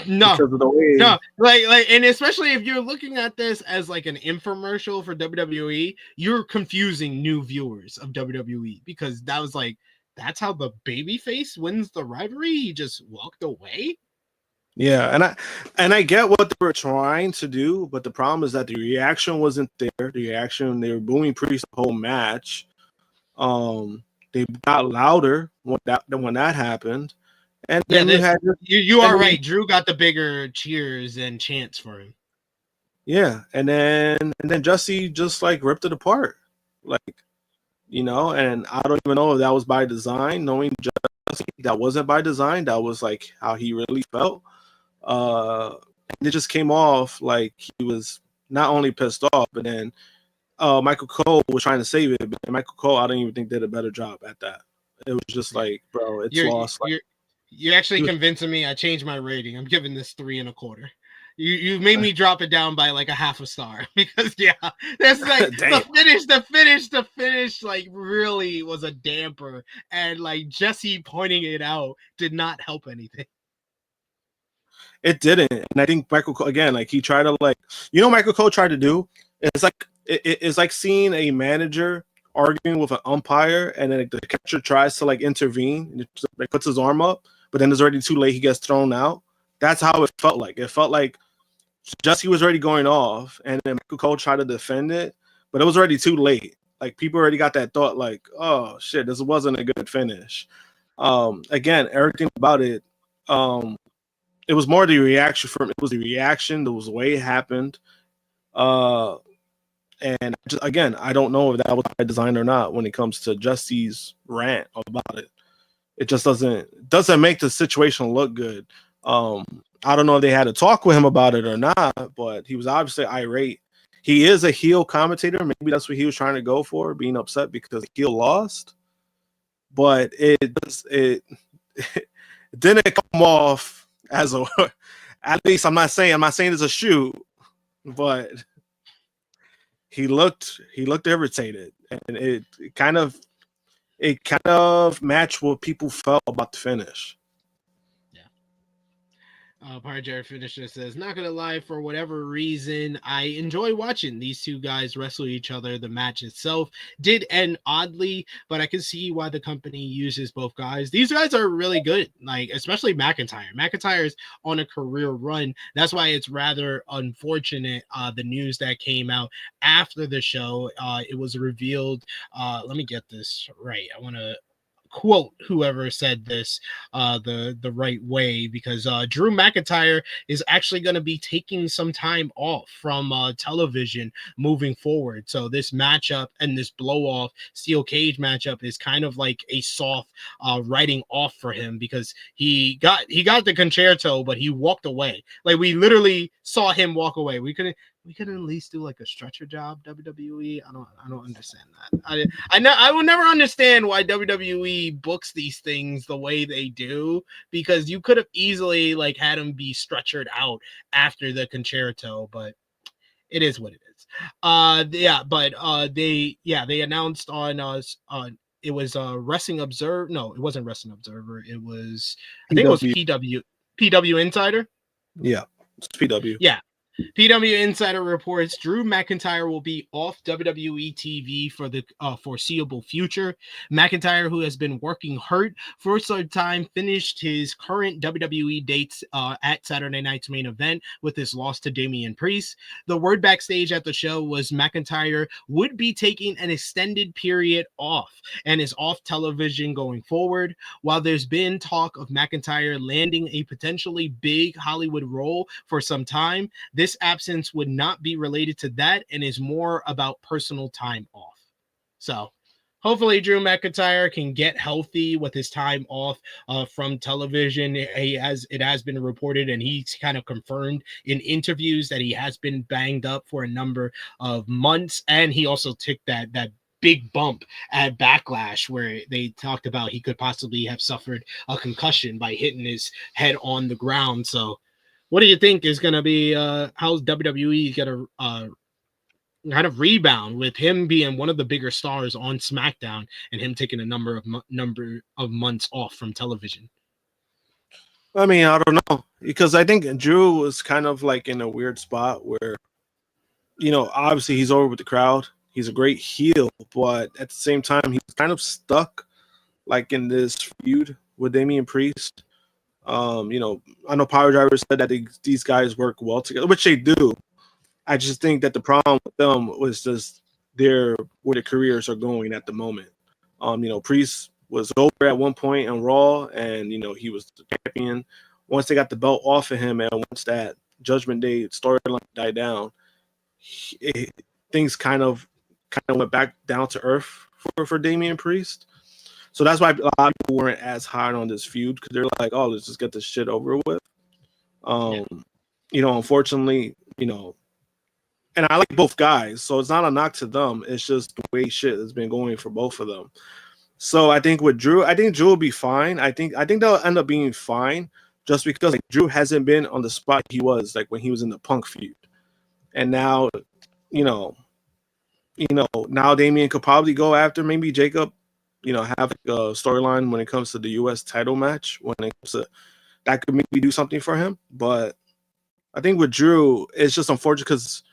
No, because of the way. No, like, and especially if you're looking at this as like an infomercial for WWE, you're confusing new viewers of WWE because that was like, that's how the babyface wins the rivalry. He just walked away. Yeah, and I get what they were trying to do, but the problem is that the reaction wasn't there. The reaction, they were booing Priest the whole match. They got louder when that happened. And then you are right. Drew got the bigger cheers and chants for him. Yeah, and then Jesse just like ripped it apart, like, and I don't even know if that was by design. Knowing Jesse, that wasn't by design. That was like how he really felt. And it just came off like he was not only pissed off, but then Michael Cole was trying to save it, but Michael Cole, I don't even think did a better job at that. It was just like, bro, it's lost. You're actually convincing me. I changed my rating. I'm giving this 3.25. You made me drop it down by like a half a star because that's like the finish like really was a damper, and like Jesse pointing it out did not help anything. It didn't, and I think Michael Cole, again, like he tried to Michael Cole tried to do. It's like it's like seeing a manager arguing with an umpire, and then the catcher tries to like intervene, and it just, like, puts his arm up, but then it's already too late. He gets thrown out. That's how it felt like. It felt like Jesse was already going off, and then Michael Cole tried to defend it, but it was already too late. Like people already got that thought, like, oh shit, this wasn't a good finish. Again, everything about it, it was more the reaction from it was the reaction, there was the way it happened. And just, again, I don't know if that was by design or not when it comes to Jesse's rant about it. It just doesn't make the situation look good. I don't know if they had to talk with him about it or not, but he was obviously irate. He is a heel commentator. Maybe that's what he was trying to go for, being upset because the heel lost. But it didn't come off as a. At least I'm not saying it's a shoot, but he looked irritated, and it kind of matched what people felt about the finish. Part Jared Finisher says, not gonna lie, for whatever reason, I enjoy watching these two guys wrestle each other. The match itself did end oddly, but I can see why the company uses both guys. These guys are really good, like especially McIntyre. McIntyre's on a career run. That's why it's rather unfortunate the news that came out after the show. It was revealed. Let me get this right. I want to quote whoever said this the right way, because Drew McIntyre is actually going to be taking some time off from television moving forward. So this matchup and this blow off steel cage matchup is kind of like a soft writing off for him, because he got the concerto, but he walked away. Like we literally saw him walk away. We could at least do like a stretcher job, WWE. I don't understand that. I will never understand why WWE books these things the way they do, because you could have easily like had him be stretchered out after the concerto, but it is what it is. They announced on it was Wrestling Observer. No, it wasn't Wrestling Observer. It was I think it was PW Insider. Yeah, it's PW. Yeah. PW Insider reports Drew McIntyre will be off WWE TV for the foreseeable future. McIntyre, who has been working hurt for some time, finished his current WWE dates at Saturday night's main event with his loss to Damian Priest. The word backstage at the show was McIntyre would be taking an extended period off and is off television going forward. While there's been talk of McIntyre landing a potentially big Hollywood role for some time, this absence would not be related to that and is more about personal time off. So hopefully Drew McIntyre can get healthy with his time off from television. It has been reported, and he's kind of confirmed in interviews that he has been banged up for a number of months. And he also took that big bump at Backlash, where they talked about he could possibly have suffered a concussion by hitting his head on the ground. So what do you think is going to be how's WWE going to kind of rebound with him being one of the bigger stars on SmackDown and him taking a number of months off from television? I mean, I don't know, because I think Drew was kind of like in a weird spot where, obviously he's over with the crowd. He's a great heel, but at the same time, he's kind of stuck like in this feud with Damian Priest. I know Power Driver said that these guys work well together, which they do. I just think that the problem with them was just where their careers are going at the moment. Priest was over at one point in Raw, and he was the champion. Once they got the belt off of him, and once that Judgment Day storyline died down, things kind of went back down to earth for Damian Priest. So that's why a lot of people weren't as hard on this feud, because they're like, oh, let's just get this shit over with. unfortunately, and I like both guys, so it's not a knock to them. It's just the way shit has been going for both of them. So I think with Drew, Drew will be fine. I think they'll end up being fine just because like Drew hasn't been on the spot he was like when he was in the Punk feud. And now, now Damian could probably go after maybe Jacob, have a storyline when it comes to the US title match, when it comes to that could maybe do something for him. But I think with Drew, it's just unfortunate because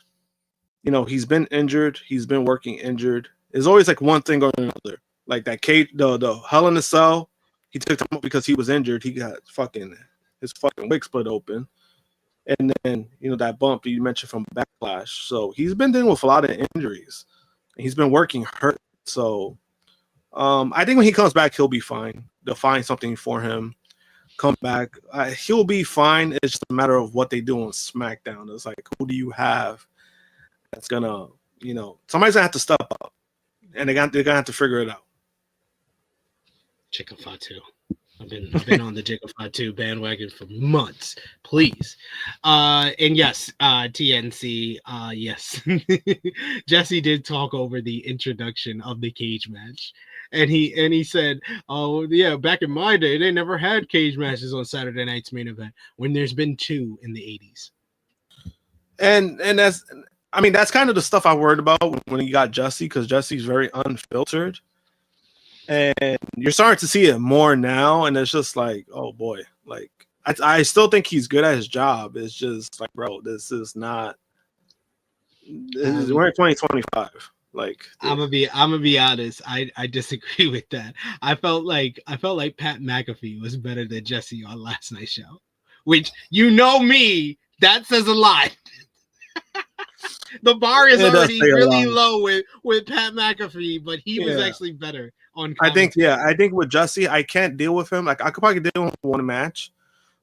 he's been injured, he's been working injured. There's always like one thing or another. Like that cage, the Hell in a Cell, he took time out because he was injured. He got his fucking wig split open, and then that bump you mentioned from Backlash. So he's been dealing with a lot of injuries. He's been working hurt. So I think when he comes back, he'll be fine. They'll find something for him. Come back, he'll be fine. It's just a matter of what they do on SmackDown. It's like, who do you have that's gonna, somebody's gonna have to step up, and they're gonna have to figure it out. Jacob Fatu. I've been on the Jacob Fatu bandwagon for months. Please. And yes, TNC, yes. Jesse did talk over the introduction of the cage match. And he said, oh yeah, back in my day, they never had cage matches on Saturday Night's Main Event when there's been 2 in the 80s. And that's kind of the stuff I worried about when you got Jesse, because Jesse's very unfiltered. And you're starting to see it more now, and it's just like, oh boy, like I still think he's good at his job. It's just like, bro, this is not. We're in 2025. Like, I'm gonna be honest. I disagree with that. I felt like Pat McAfee was better than Jesse on last night's show, which me, that says a lot. The bar is already really low with Pat McAfee, but he was actually better on commentary. I think with Jesse, I can't deal with him. Like, I could probably deal with him for one match,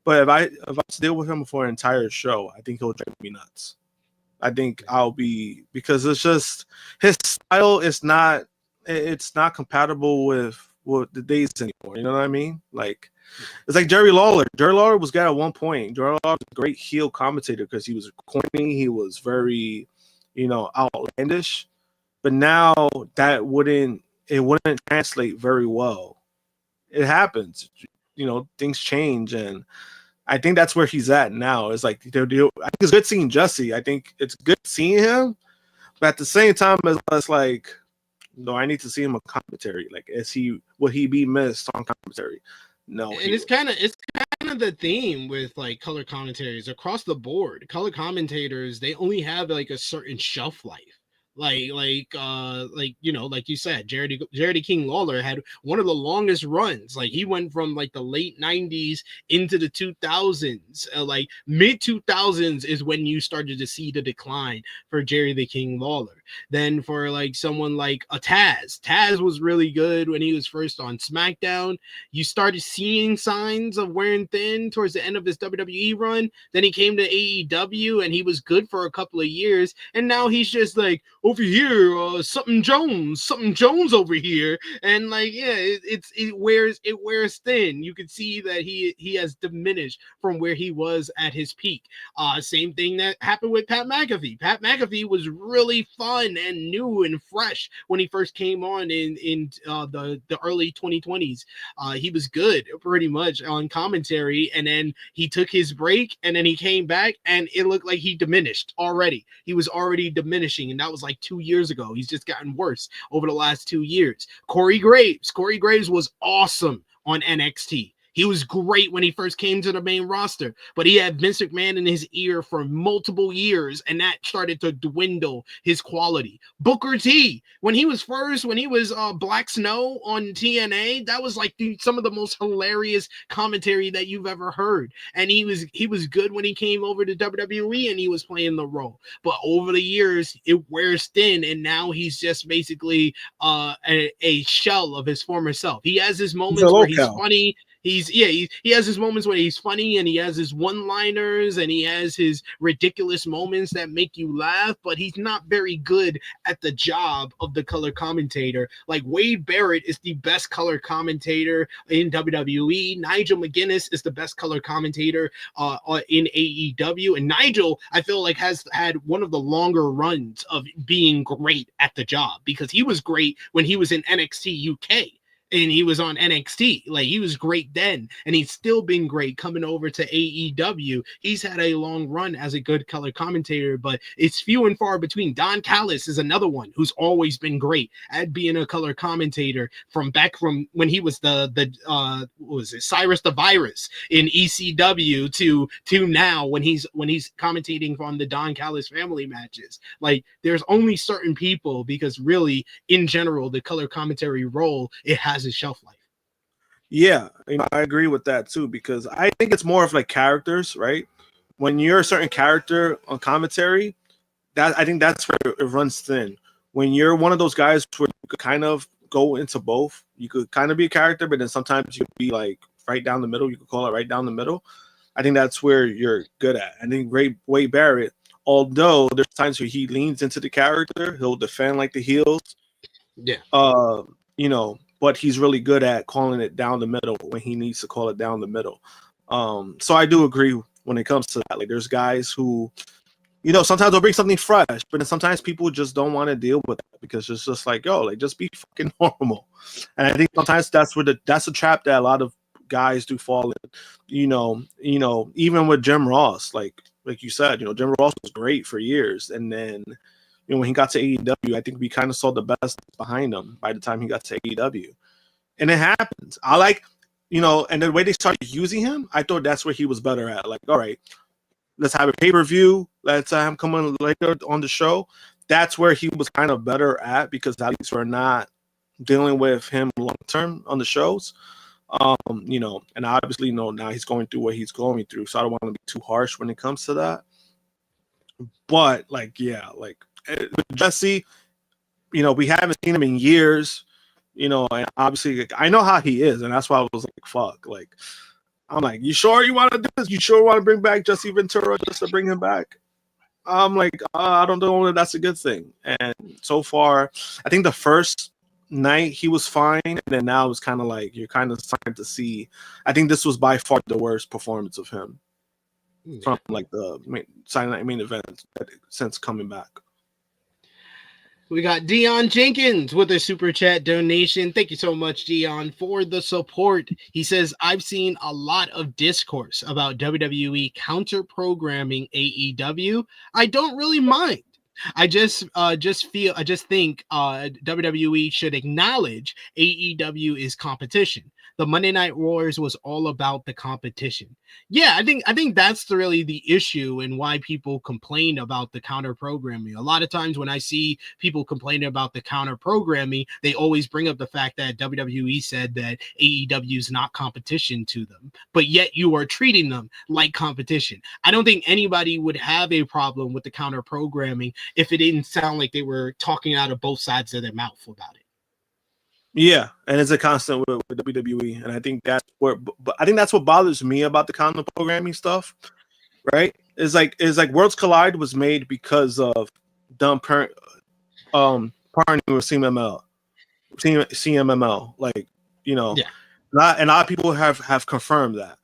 but if I deal with him for an entire show, I think he'll drive me nuts. I think I'll be, because it's just his style is not, it's not compatible with the days anymore. You know what I mean? Like, it's like Jerry Lawler. Jerry Lawler was good at one point. Jerry Lawler was a great heel commentator because he was corny. He was very, outlandish. But now that wouldn't translate very well. It happens. Things change, and I think that's where he's at now. It's like, I think it's good seeing Jesse. I think it's good seeing him, but at the same time, it's like, I need to see him on commentary. Like, would he be missed on commentary? No. And it's kind of the theme with like color commentaries across the board. Color commentators, they only have like a certain shelf life. Like you said, Jerry King Lawler had one of the longest runs. Like, he went from like the late 90s into the 2000s. Like, mid 2000s is when you started to see the decline for Jerry the King Lawler. Then for like someone like a Taz was really good when he was first on SmackDown. You started seeing signs of wearing thin towards the end of his WWE run. Then he came to AEW and he was good for a couple of years, and now he's just like, over here, something Jones over here, and like, it wears thin. You can see that he has diminished from where he was at his peak. Same thing that happened with Pat McAfee. Pat McAfee was really fun and new and fresh when he first came on in the early 2020s. He was good pretty much on commentary, and then he took his break, and then he came back, and it looked like he diminished already. He was already diminishing, and that was like 2 years ago. He's just gotten worse over the last 2 years. Corey Graves was awesome on NXT. He was great when he first came to the main roster, but he had Vince McMahon in his ear for multiple years, and that started to dwindle his quality. Booker T, when he was Black Snow on TNA, that was like some of the most hilarious commentary that you've ever heard. And he was good when he came over to WWE and he was playing the role. But over the years, it wears thin, and now he's just basically a shell of his former self. He has his moments where he's funny. He has his moments where he's funny and he has his one-liners and he has his ridiculous moments that make you laugh, but he's not very good at the job of the color commentator. Like Wade Barrett is the best color commentator in WWE. Nigel McGuinness is the best color commentator in AEW, and Nigel, I feel like, has had one of the longer runs of being great at the job, because he was great when he was in NXT UK. And he was on NXT. Like, he was great then, and he's still been great coming over to AEW. He's had a long run as a good color commentator, but it's few and far between. Don Callis is another one who's always been great at being a color commentator from when he was the what was it, Cyrus the Virus in ECW to now when he's commentating on the Don Callis family matches. Like, there's only certain people, because really, in general, the color commentary role, it has a shelf life. Yeah, I agree with that too, because I think it's more of like characters, right? When you're a certain character on commentary, I think that's where it runs thin. When you're one of those guys where you could kind of go into both, you could kind of be a character, but then sometimes you could be like right down the middle. You could call it right down the middle. I think that's where you're good at. I think Wade Barrett, although there's times where he leans into the character, he'll defend like the heels. Yeah. But he's really good at calling it down the middle when he needs to call it down the middle. So I do agree when it comes to that. Like, there's guys who, sometimes they'll bring something fresh, but then sometimes people just don't want to deal with it because it's just like, yo, like, just be fucking normal. And I think sometimes that's a trap that a lot of guys do fall in. Even with Jim Ross, like you said, Jim Ross was great for years, and then when he got to AEW, I think we kind of saw the best behind him by the time he got to AEW. And it happens. I like, and the way they started using him, I thought that's where he was better at. Like, all right, let's have a pay-per-view. Let's have him come on later on the show. That's where he was kind of better at, because at least we're not dealing with him long-term on the shows. And obviously, now he's going through what he's going through, so I don't want to be too harsh when it comes to that. But, Jesse, we haven't seen him in years, and obviously I know how he is, and that's why I was like, fuck, like, I'm like, you sure you want to do this? You sure want to bring back Jesse Ventura just to bring him back? I'm like, I don't know that that's a good thing. And so far, I think the first night he was fine, and then now it's kind of like you're kind of starting to see. I think this was by far the worst performance of him from like the Saturday Night Main Event since coming back. We got Dion Jenkins with a super chat donation. Thank you so much, Dion, for the support. He says, I've seen a lot of discourse about WWE counter programming AEW. I don't really mind. I just think WWE should acknowledge AEW is competition. The Monday Night Wars was all about the competition. Yeah, I think that's really the issue and why people complain about the counter programming. A lot of times when I see people complaining about the counter programming, they always bring up the fact that WWE said that AEW is not competition to them, but yet you are treating them like competition. I don't think anybody would have a problem with the counter programming if it didn't sound like they were talking out of both sides of their mouth about it. Yeah, and it's a constant with WWE, and I think that's what bothers me about the counter programming stuff, right? Is like Worlds Collide was made because of them partnering with CMML, like, Yeah. and a lot of people have confirmed that.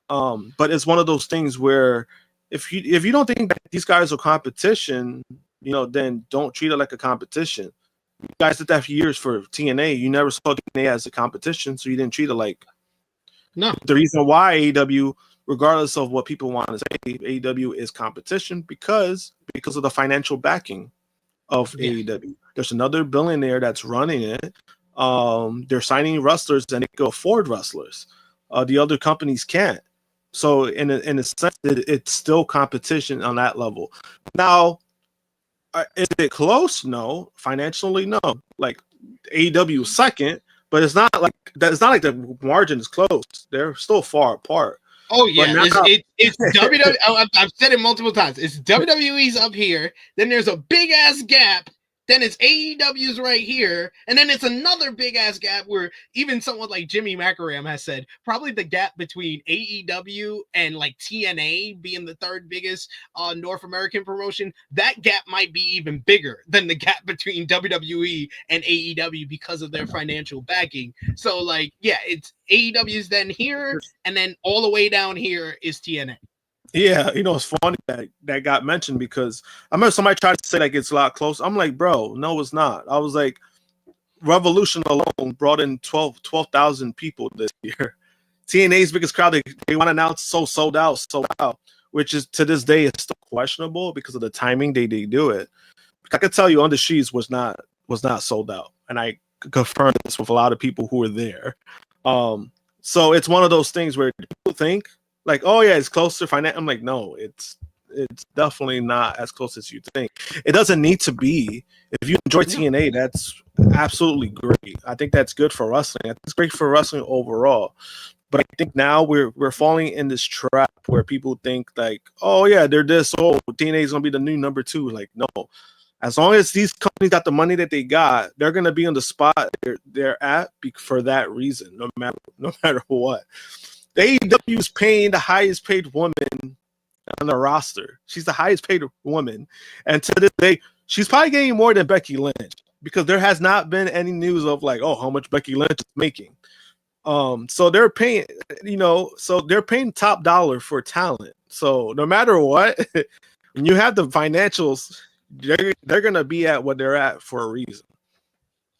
But it's one of those things where if you don't think that these guys are competition, then don't treat it like a competition. You guys did that for years for TNA. You never saw TNA as a competition, so you didn't treat it like. No. The reason why AEW, regardless of what people want to say, AEW is competition because of the financial backing of AEW. There's another billionaire that's running it. They're signing wrestlers and they can afford wrestlers. The other companies can't. So in a sense, it's still competition on that level. Now, is it close? No. Financially, no. Like AEW second, but it's not like that. It's not like the margin is close. They're still far apart. Oh yeah, it's WWE. I've said it multiple times. It's WWE's up here. Then there's a big ass gap Then it's AEW's right here, and then it's another big ass gap where even someone like Jimmy McIlram has said probably the gap between AEW and like TNA being the third biggest North American promotion, that gap might be even bigger than the gap between WWE and AEW because of their financial backing. So like, yeah, it's AEW's then here, and then all the way down here is TNA. Yeah, it's funny that got mentioned because I remember somebody tried to say like it's a lot closer. I'm like, bro, no, it's not. I was like, Revolution alone brought in 12,000 people this year. TNA's biggest crowd, they want to announce sold out, which is to this day is still questionable because of the timing they do it. I could tell you, Under Sheets was not sold out, and I confirmed this with a lot of people who were there. So it's one of those things where people think, like, oh yeah, it's closer. I'm like, no, it's definitely not as close as you think. It doesn't need to be. If you enjoy TNA, that's absolutely great. I think that's good for wrestling. I think it's great for wrestling overall. But I think now we're falling in this trap where people think like, oh yeah, they're this. Oh, TNA is gonna be the new number 2. Like, no. As long as these companies got the money that they got, they're gonna be on the spot they're at for that reason, no matter what. The AEW is paying the highest paid woman on the roster. She's the highest paid woman. And to this day, she's probably getting more than Becky Lynch because there has not been any news of like, oh, how much Becky Lynch is making. So they're paying, they're paying top dollar for talent. So no matter what, when you have the financials, they're going to be at what they're at for a reason.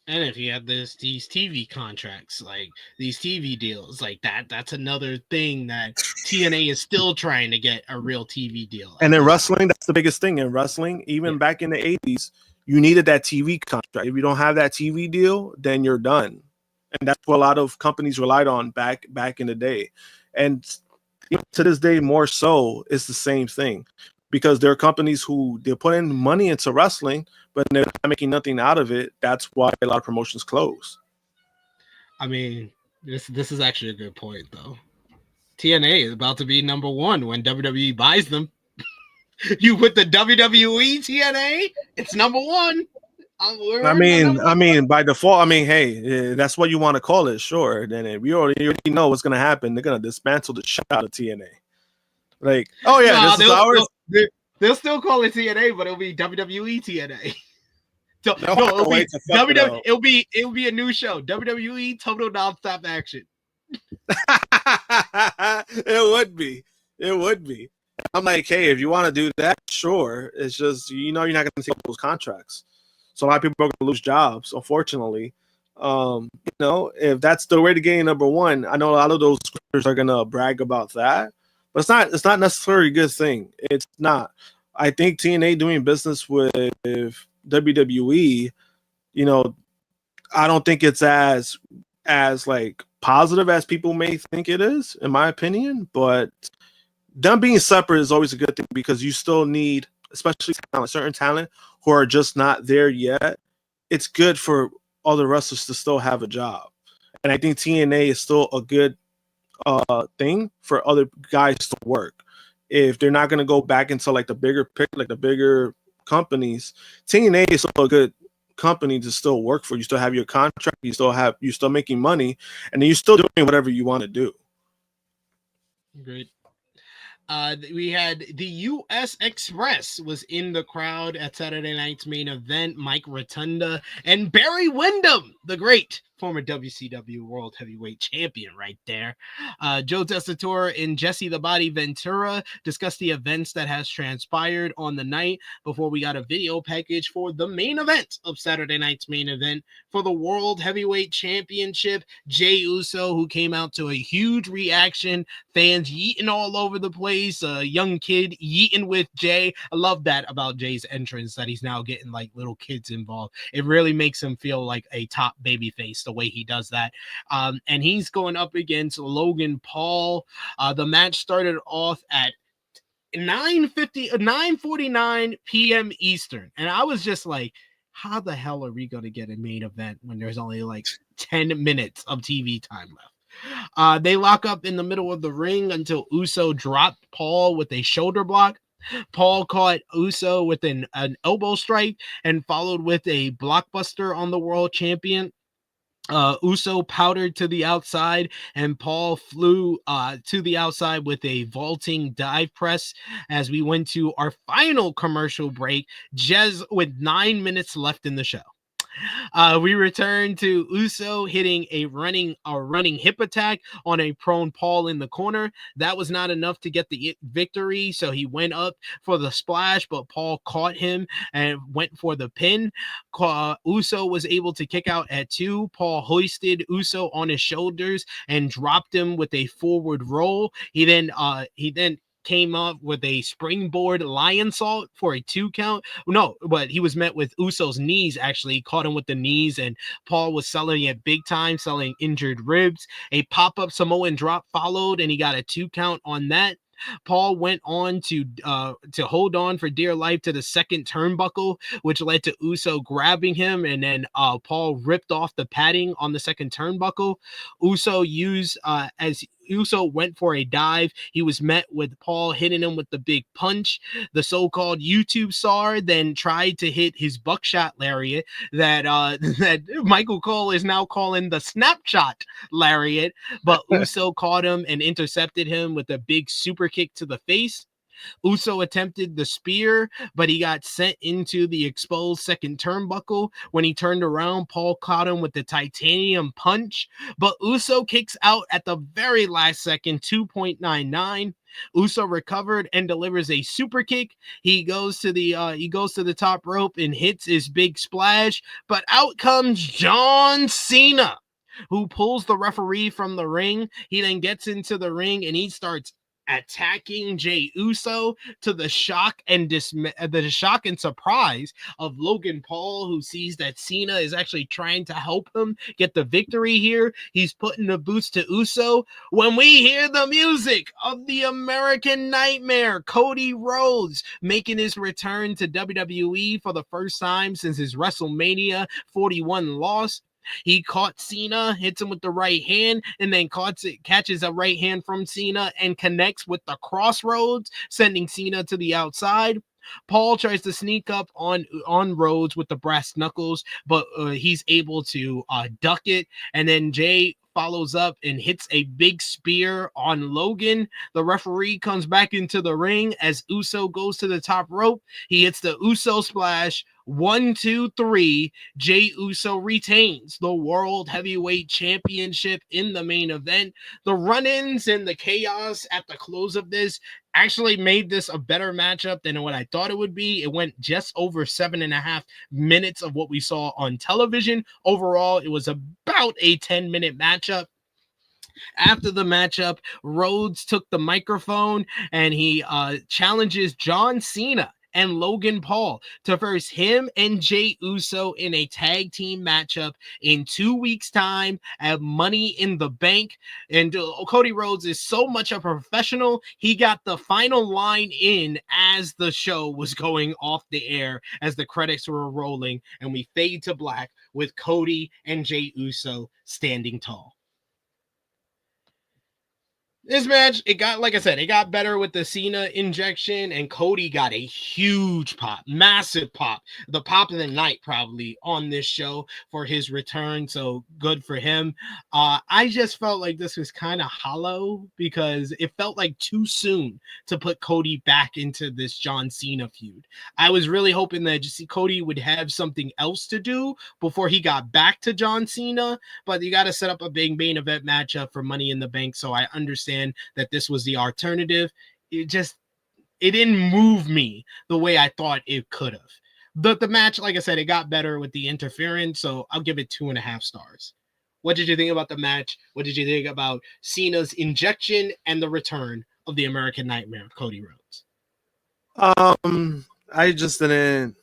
And if you have these TV contracts, like these TV deals, like that's another thing that TNA is still trying to get a real TV deal. And in wrestling, that's the biggest thing. In wrestling, even back in the 80s, you needed that TV contract. If you don't have that TV deal, then you're done. And that's what a lot of companies relied on back in the day. And to this day, more so, it's the same thing. Because there are companies who they're putting money into wrestling, but they're not making nothing out of it. That's why a lot of promotions close. I mean, this is actually a good point, though. TNA is about to be number 1 when WWE buys them. You put the WWE TNA, it's number 1. I mean, by default, hey, that's what you want to call it, sure. Then we already know what's gonna happen. They're gonna dismantle the shit out of TNA. Like, oh yeah, this is ours. They'll still call it TNA, but it'll be WWE TNA. So, it'll be a new show. WWE Total Nonstop Action. It would be. I'm like, hey, if you want to do that, sure. It's just you're not going to take those contracts. So a lot of people are going to lose jobs, unfortunately. If that's the way to gain number 1, I know a lot of those scripters are going to brag about that. But it's not necessarily a good thing. It's not. I think TNA doing business with WWE, I don't think it's as like positive as people may think it is, in my opinion. But them being separate is always a good thing because you still need, especially certain talent who are just not there yet. It's good for all the wrestlers to still have a job. And I think TNA is still a good thing for other guys to work. If they're not going to go back into like the bigger companies, TNA is still a good company to still work for. You still have your contract, you're still making money, and then you're still doing whatever you want to do. Great. We had the U.S. Express was in the crowd at Saturday night's main event. Mike Rotunda and Barry Windham, the great former WCW World Heavyweight Champion right there. Joe Tessitore and Jesse the Body Ventura discussed the events that has transpired on the night before we got a video package for the main event of Saturday night's main event for the World Heavyweight Championship. Jey Uso, who came out to a huge reaction, fans yeeting all over the place, a young kid yeeting with Jey. I love that about Jey's entrance, that he's now getting like little kids involved. It really makes him feel like a top babyface, the way he does that. And he's going up against Logan Paul. The match started off at 9:49 p.m. Eastern. And I was just like, how the hell are we going to get a main event when there's only like 10 minutes of TV time left? They lock up in the middle of the ring until Uso dropped Paul with a shoulder block. Paul caught Uso with an elbow strike and followed with a blockbuster on the world champion. Uso powdered to the outside, and Paul flew to the outside with a vaulting dive press as we went to our final commercial break, just with 9 minutes left in the show. We return to Uso hitting a running hip attack on a prone Paul in the corner. That was not enough to get the victory, so he went up for the splash, but Paul caught him and went for the pin. Uso was able to kick out at 2. Paul hoisted Uso on his shoulders and dropped him with a forward roll. He then came up with a springboard lion salt for a 2 count. No, but he was met with Uso's knees, actually. He caught him with the knees, and Paul was selling it big time, selling injured ribs. A pop-up Samoan drop followed, and he got a 2 count on that. Paul went on to hold on for dear life to the second turnbuckle, which led to Uso grabbing him, and then Paul ripped off the padding on the second turnbuckle. As Uso went for a dive, he was met with Paul hitting him with the big punch. The so-called YouTube star then tried to hit his buckshot lariat that Michael Cole is now calling the snapshot lariat, but Uso caught him and intercepted him with a big super kick to the face. Uso attempted the spear, but he got sent into the exposed second turnbuckle. When he turned around, Paul caught him with the titanium punch, but Uso kicks out at the very last second, 2.99. Uso recovered and delivers a super kick. He goes to the top rope and hits his big splash, but out comes John Cena, who pulls the referee from the ring. He then gets into the ring and he starts attacking Jey Uso, to the shock and surprise of Logan Paul, who sees that Cena is actually trying to help him get the victory here. He's putting the boots to Uso when we hear the music of the American Nightmare, Cody Rhodes, making his return to WWE for the first time since his WrestleMania 41 loss. He caught Cena, hits him with the right hand, and then catches a right hand from Cena and connects with the crossroads, sending Cena to the outside. Paul tries to sneak up on Rhodes with the brass knuckles, but he's able to duck it, and then Jey follows up and hits a big spear on Logan. The referee comes back into the ring as Uso goes to the top rope. He hits the Uso splash. 1, 2, 3. Jey Uso retains the World Heavyweight Championship in the main event. The run-ins and the chaos at the close of this actually made this a better matchup than what I thought it would be. It went just over 7.5 minutes of what we saw on television. Overall, it was about a 10-minute matchup. After the matchup, Rhodes took the microphone and he challenges John Cena and Logan Paul to verse him and Jey Uso in a tag team matchup in 2 weeks' time at Money in the Bank. And Cody Rhodes is so much a professional, he got the final line in as the show was going off the air, as the credits were rolling, and we fade to black with Cody and Jey Uso standing tall. This match, it got better with the Cena injection, and Cody got a huge pop, massive pop, the pop of the night probably on this show for his return, so good for him. I just felt like this was kind of hollow because it felt like too soon to put Cody back into this John Cena feud. I was really hoping that Cody would have something else to do before he got back to John Cena, but you got to set up a big main event matchup for Money in the Bank, so I understand that this was the alternative. It didn't move me the way I thought it could have. The match, like I said, it got better with the interference, so I'll give it 2.5 stars. What did you think about the match? What did you think about Cena's injection and the return of the American Nightmare, Cody Rhodes? I just didn't.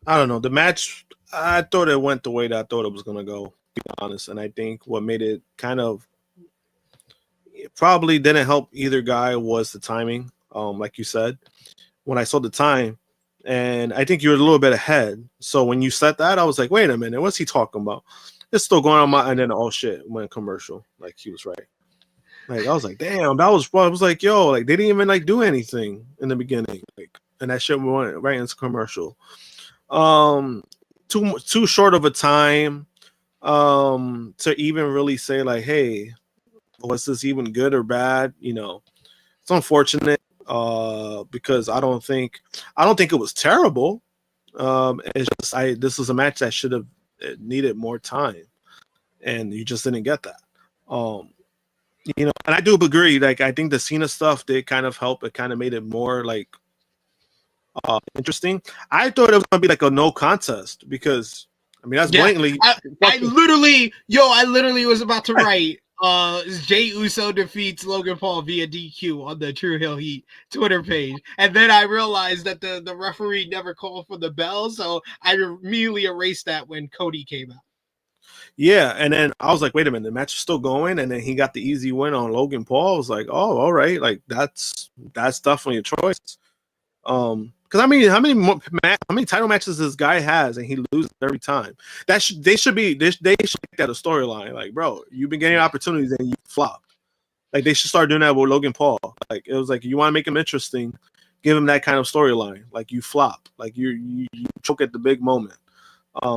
I don't know. The match, I thought it went the way that I thought it was gonna go, to be honest. And I think what made it kind of, it probably didn't help either guy was the timing. Like you said, when I saw the time, and I think you were a little bit ahead. So when you said that, I was like, wait a minute, what's he talking about? It's still going on my, and then oh shit, went commercial. Like he was right. Like I was like, damn, that was fun. I was like, yo, like they didn't even like do anything in the beginning, like, and that shit went right into commercial. Too short of a time, to even really say like, hey, was this even good or bad? You know, it's unfortunate, because I don't think it was terrible. It's just this was a match that should have needed more time, and you just didn't get that. You know, and I do agree. Like, I think the Cena stuff did kind of help. It kind of made it more like interesting. I thought it was gonna be like a no contest because I mean that's blatantly. I literally was about to write. Jay Uso defeats Logan Paul via DQ on the True Hill Heat Twitter page, and then I realized that the referee never called for the bell, so I immediately erased that when Cody came out. Yeah, and then I was like, wait a minute, the match is still going, and then he got the easy win on Logan Paul. I was like, oh, all right, like that's definitely a choice. Because I mean, how many title matches this guy has, and he loses every time? They should make that a storyline. Like, bro, you've been getting opportunities and you flop. Like, they should start doing that with Logan Paul. Like, it was like, you want to make him interesting, give him that kind of storyline. Like, you flop, like you choke at the big moment.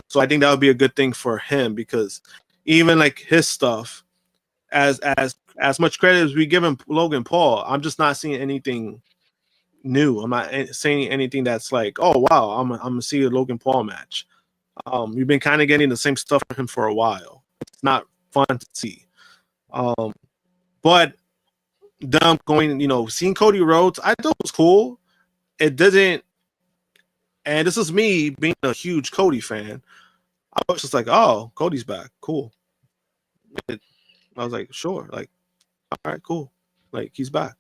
So I think that would be a good thing for him, because even like his stuff, as much credit as we give him Logan Paul, I'm just not seeing anything new. I'm not saying anything that's like, oh wow, I'm gonna see a Logan Paul match. We've been kind of getting the same stuff from him for a while. It's not fun to see. But them going, you know, seeing Cody Rhodes, I thought it was cool. It didn't. And this is me being a huge Cody fan. I was just like, oh, Cody's back. Cool. I was like, sure. Like, all right, cool. Like, he's back.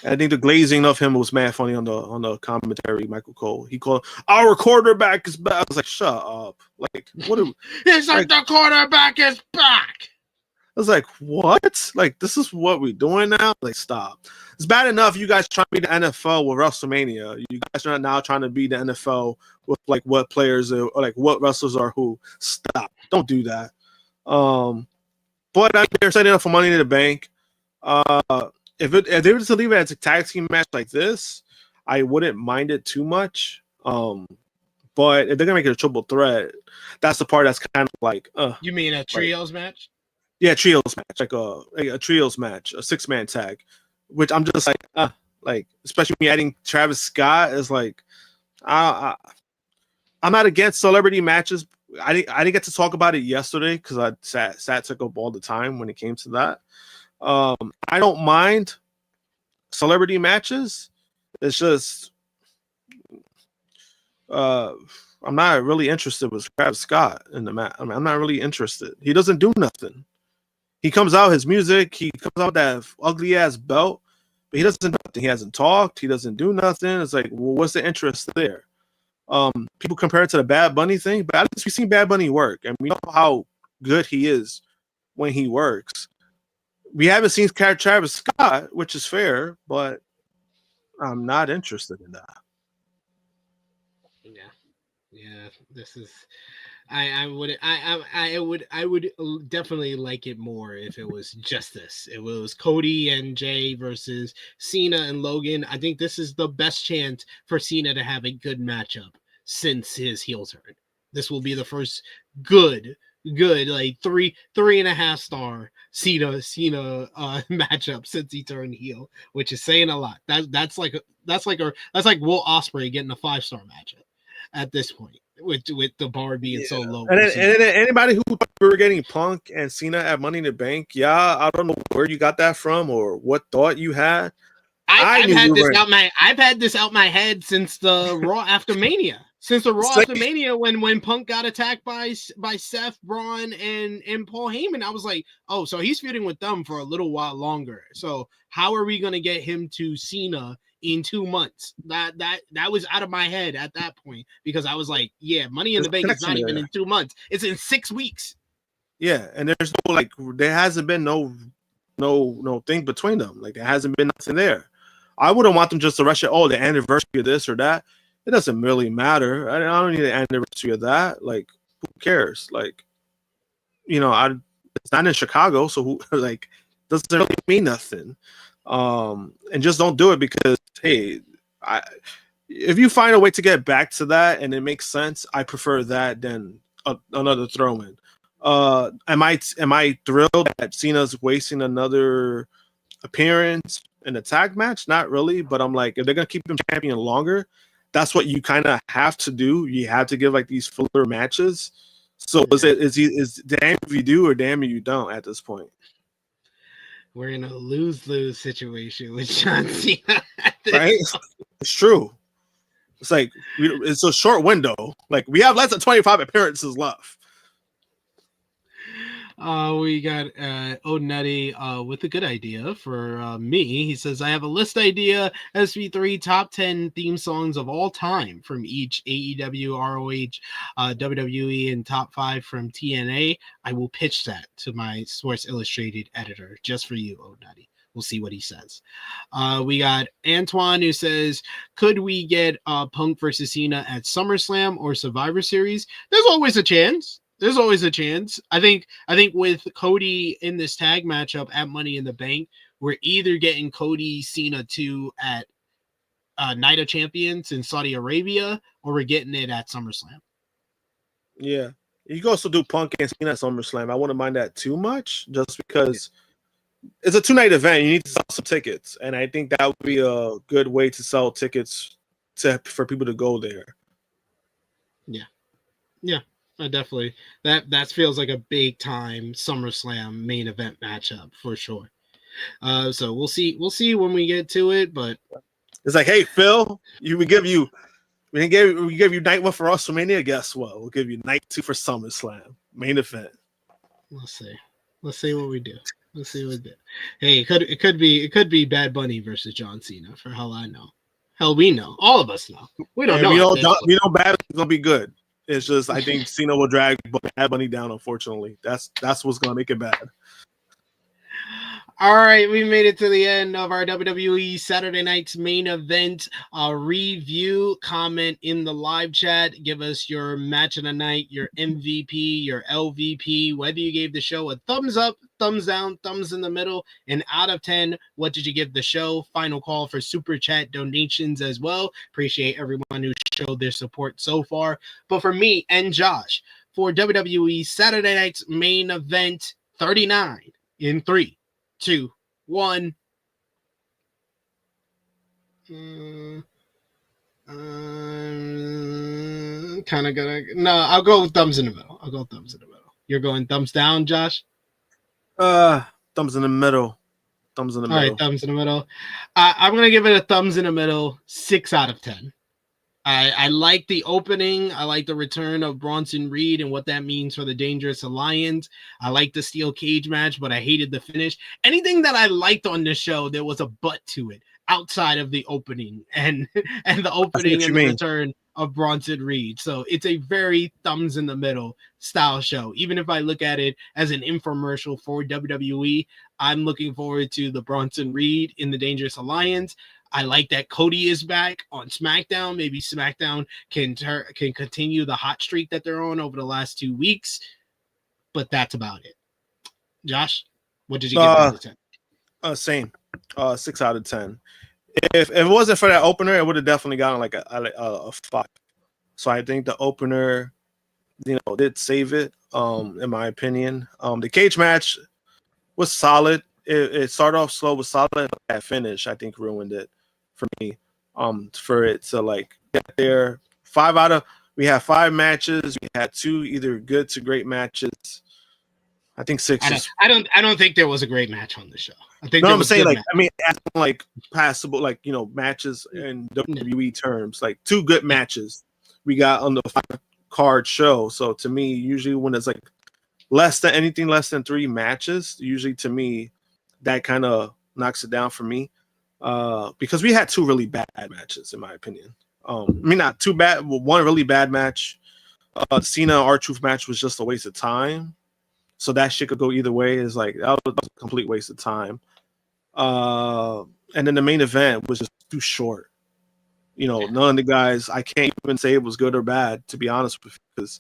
And I think the glazing of him was mad funny on the commentary, Michael Cole. He called, our quarterback is back. I was like, shut up. Like, what? It's like the quarterback is back. I was like, what? Like, this is what we're doing now? Like, stop. It's bad enough you guys trying to be the NFL with WrestleMania. You guys are now trying to be the NFL with, like, what players are, or, like, what wrestlers are who. Stop. Don't do that. But I mean, they're setting up for Money in the Bank. If they were to leave it as a tag team match like this, I wouldn't mind it too much. But if they're going to make it a triple threat, that's the part that's kind of like... You mean a trios match? Yeah, trios match, like a trios match, a 6-man tag, which I'm just like, especially when you're adding Travis Scott, is like, I'm not against celebrity matches. I didn't get to talk about it yesterday because I sat took up all the time when it came to that. I don't mind celebrity matches. It's just, I'm not really interested with Travis Scott in the match. I mean, I'm not really interested. He doesn't do nothing. He comes out his music. He comes out that ugly ass belt, but he doesn't do nothing. He hasn't talked. He doesn't do nothing. It's like, well, what's the interest there? People compare it to the Bad Bunny thing, but at least we've seen Bad Bunny work, and we know how good he is when he works. We haven't seen Travis Scott, which is fair, but I'm not interested in that. Yeah. This is. I would definitely like it more if it was just this. It was Cody and Jay versus Cena and Logan. I think this is the best chance for Cena to have a good matchup since his heel turn. This will be the first good like 3.5 star Cena matchup since he turned heel, which is saying a lot. That's like Will Ospreay getting a 5-star matchup at this point. With the bar being so low. And then anybody who thought we were getting Punk and Cena at Money in the Bank, I don't know where you got that from or what thought you had. I've had this out my head since the Raw After Mania. Since the Raw After Mania, when Punk got attacked by Seth, Bron, and Paul Heyman, I was like, oh, so he's feuding with them for a little while longer. So how are we going to get him to Cena in 2 months? That was out of my head at that point, because I was like, yeah, Money in the Bank is not even in 2 months. It's in 6 weeks. Yeah, and there's there hasn't been no thing between them. Like, there hasn't been nothing there. I wouldn't want them just to rush it. Oh, the anniversary of this or that. It doesn't really matter. I don't need an anniversary of that. Like, who cares? Like, it's not in Chicago, so who doesn't really mean nothing. And just don't do it because, hey, if you find a way to get back to that and it makes sense, I prefer that than another throw-in. Am I thrilled that Cena's wasting another appearance in a tag match? Not really, but I'm like, if they're gonna keep him champion longer, that's what you kind of have to do. You have to give like these filler matches. So is damn if you do or damn if you don't at this point. We're in a lose-lose situation with John Cena. Right? It's true. It's like it's a short window. Like we have less than 25 appearances left. We got Nutty with a good idea for me. He says, I have a list idea, SV3 top 10 theme songs of all time from each AEW, ROH, WWE, and top 5 from TNA. I will pitch that to my Sports Illustrated editor just for you, Nutty. We'll see what he says. We got Antoine who says, could we get Punk versus Cena at SummerSlam or Survivor Series? There's always a chance. There's always a chance. I think with Cody in this tag matchup at Money in the Bank, we're either getting Cody Cena 2 at Night of Champions in Saudi Arabia, or we're getting it at SummerSlam. Yeah. You can also do Punk and Cena at SummerSlam. I wouldn't mind that too much, just because it's a 2-night event. You need to sell some tickets. And I think that would be a good way to sell tickets for people to go there. Yeah. Yeah. Definitely. That feels like a big time SummerSlam main event matchup for sure. So we'll see when we get to it, but it's like, hey Phil, we give you night 1 for WrestleMania. Guess what? We'll give you night 2 for SummerSlam main event. Let's see what we do. Hey, it could be Bad Bunny versus John Cena for hell I know. Hell, we know. All of us know. We don't know. We know Bad Bunny's gonna be good. It's just I think Cena will drag Bad Bunny down. Unfortunately, that's what's gonna make it bad. All right, we made it to the end of our WWE Saturday night's main event review. Comment in the live chat. Give us your match of the night, your MVP, your LVP, whether you gave the show a thumbs up, thumbs down, thumbs in the middle, and out of 10, what did you give the show? Final call for super chat donations as well. Appreciate everyone who showed their support so far. But for me and Josh, for WWE Saturday night's main event 39 in 3, 2, 1. Kind of gonna I'll go thumbs in the middle. You're going thumbs down, Josh? Thumbs in the middle. All right, thumbs in the middle. I'm gonna give it a thumbs in the middle, 6 out of 10. I like the opening. I like the return of Bronson Reed and what that means for the Dangerous Alliance. I like the steel cage match, but I hated the finish. Anything that I liked on this show, there was a but to it outside of the opening and the opening and the return of Bronson Reed. So it's a very thumbs in the middle style show. Even if I look at it as an infomercial for WWE, I'm looking forward to the Bronson Reed in the Dangerous Alliance. I like that Cody is back on SmackDown. Maybe SmackDown can continue the hot streak that they're on over the last 2 weeks. But that's about it. Josh, what did you give out of 10? Same. 6 out of 10. If it wasn't for that opener, it would have definitely gotten like a 5. So I think the opener, did save it. In my opinion, the cage match was solid. It started off slow, was solid. But that finish, I think, ruined it for me. For it to like get there. We had 5 matches. We had 2 either good to great matches. I think 6. I don't think there was a great match on the show. I think I'm saying like passable, like matches in WWE terms, like 2 good matches we got on the 5-card show. So to me, usually when it's like less than 3 matches, usually to me that kind of knocks it down for me. Because we had 2 really bad matches, in my opinion. Not too bad. Well, 1 really bad match. Cena R-Truth match was just a waste of time. So that shit could go either way. Is like that was a complete waste of time. And then the main event was just too short. None of the guys, I can't even say it was good or bad, to be honest with you, because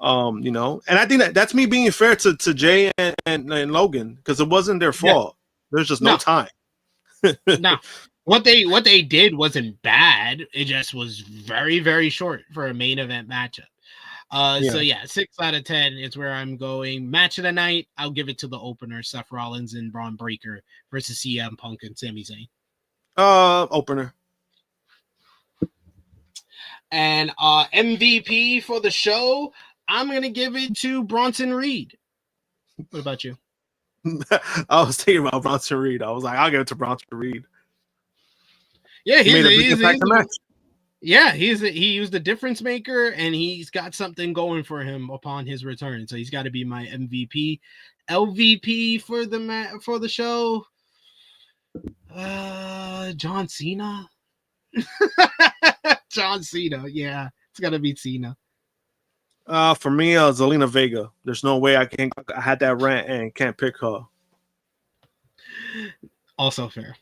And I think that's me being fair to Jay and Logan, because it wasn't their fault. There's just no time. No. What they did wasn't bad. It just was very, very short for a main event matchup. So 6 out of 10 is where I'm going. Match of the night, I'll give it to the opener, Seth Rollins and Bron Breakker versus CM Punk and Sami Zayn. Opener. And MVP for the show, I'm gonna give it to Bronson Reed. What about you? I was thinking about Bronson Reed. I was like, I'll give it to Bronson Reed. Yeah, he used the difference maker, and he's got something going for him upon his return. So he's got to be my MVP. LVP for the show, John Cena. John Cena, yeah, it's got to be Cena. For me, Zelina Vega. There's no way I had that rant and can't pick her. Also fair.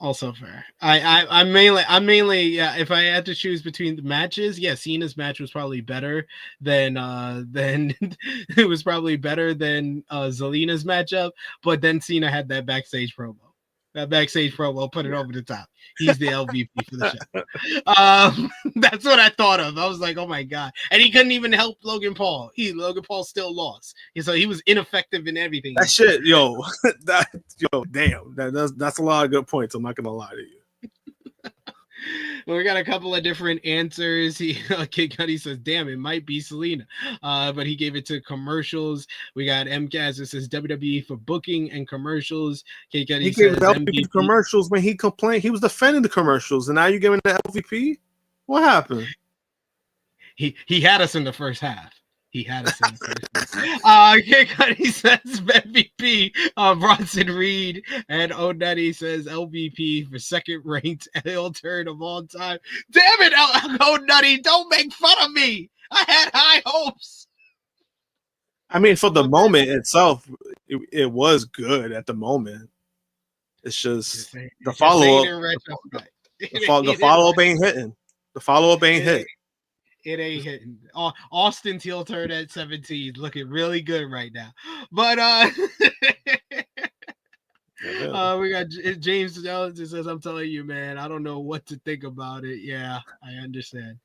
I'm mainly if I had to choose between the matches, Cena's match was probably better than it was probably better than Zelina's matchup, but then Cena had that backstage promo. That backstage promo put it over the top. He's the LVP for the show. That's what I thought of. I was like, oh my god. And he couldn't even help Logan Paul. Logan Paul still lost. So he was ineffective in everything. That shit, damn. That's a lot of good points. I'm not gonna lie to you. Well, we got a couple of different answers. Kid Cudi says, damn, it might be Zelina. But he gave it to commercials. We got MCAS that says WWE for booking and commercials. Kid Cudi says MVP. Commercials when he complained. He was defending the commercials, and now you're giving the LVP? What happened? He had us in the first half. He had us in the first half. Kid Cudi says MVP, Bronson Reed, and O'Nutty says LVP for second ranked heel turn of all time. Damn it, O'Nutty, don't make fun of me. I had high hopes. I mean, for the moment itself, it was good at the moment. It's just the follow-up. The follow-up ain't hitting. The follow-up ain't hit. It ain't hitting. Austin's heel turn at 17, looking really good right now. But we got James Jones who says, I'm telling you, man, I don't know what to think about it. Yeah, I understand.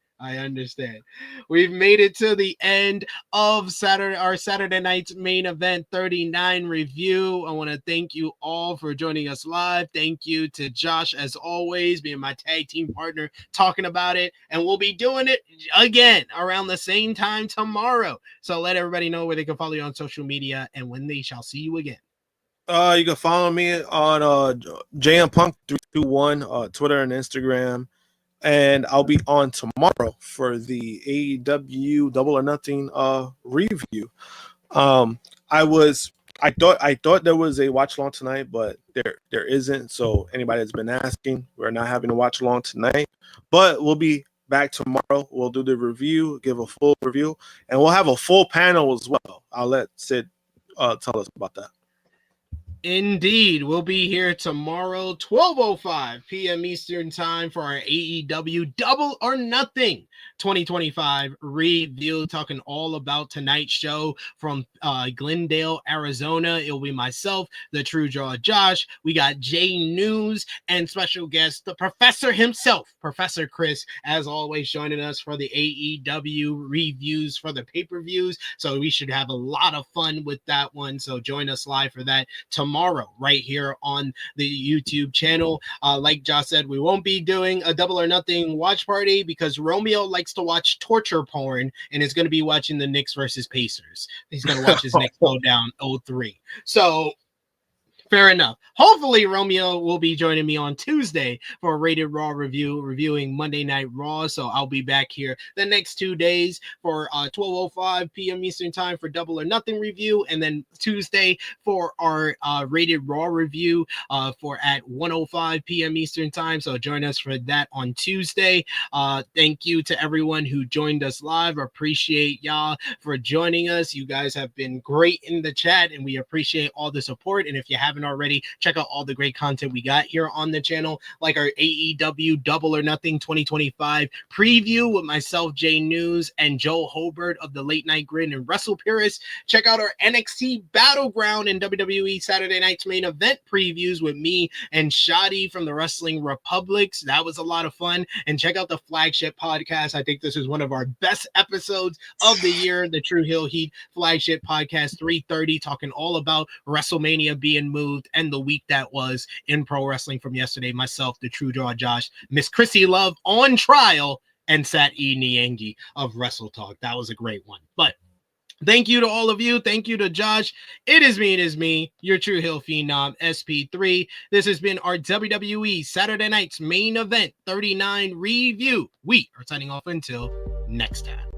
We've made it to the end of our Saturday night's main event 39 review. I want to thank you all for joining us live. Thank you to Josh, as always, being my tag team partner, talking about it. And we'll be doing it again around the same time tomorrow. So let everybody know where they can follow you on social media and when they shall see you again. You can follow me on JMPunk321, Twitter and Instagram. And I'll be on tomorrow for the AEW Double or Nothing review. I thought there was a watch along tonight, but there isn't. So anybody that's been asking, we're not having a watch along tonight, but we'll be back tomorrow. We'll do the review, give a full review, and we'll have a full panel as well. I'll let Sid tell us about that. Indeed, we'll be here tomorrow, 12:05 p.m. Eastern Time for our AEW Double or Nothing 2025 review, talking all about tonight's show from Glendale, Arizona. It'll be myself, the True Draw Josh. We got Jay News and special guest, the Professor himself, Professor Chris, as always, joining us for the AEW reviews for the pay-per-views. So we should have a lot of fun with that one. So join us live for that tomorrow right here on the YouTube channel. Like Josh said, we won't be doing a Double or Nothing watch party because Romeo likes to watch torture porn and is going to be watching the Knicks versus Pacers. He's going to watch his Knicks go down 0-3. So fair enough. Hopefully Romeo will be joining me on Tuesday for a Rated Raw review, reviewing Monday Night Raw. So I'll be back here the next 2 days for 12:05 p.m. Eastern Time for Double or Nothing review, and then Tuesday for our Rated Raw review for at 1:05 p.m. Eastern Time. So join us for that on Tuesday. Thank you to everyone who joined us live. Appreciate y'all for joining us. You guys have been great in the chat, and we appreciate all the support. And if you haven't haven't already, check out all the great content we got here on the channel, like our AEW Double or Nothing 2025 preview with myself, Jay News, and Joe Hobart of the Late Night Grid and Wrestle Purist. Check out our NXT Battleground and WWE Saturday Night's Main Event previews with me and Shadi from the Wrestling Republics. That was a lot of fun. And check out the flagship podcast. I think this is one of our best episodes of the year, the True Heel Heat flagship podcast 330, talking all about WrestleMania being moved and the week that was in pro wrestling from yesterday. Myself, the True Draw Josh, Miss Chrissy Love on trial, and Sat E. Niengi of Wrestle Talk. That was a great one. But thank you to all of you. Thank you to Josh. It is me, your True Heel Phenom, SP3. This has been our WWE Saturday Night's Main Event 39 review. We are signing off until next time.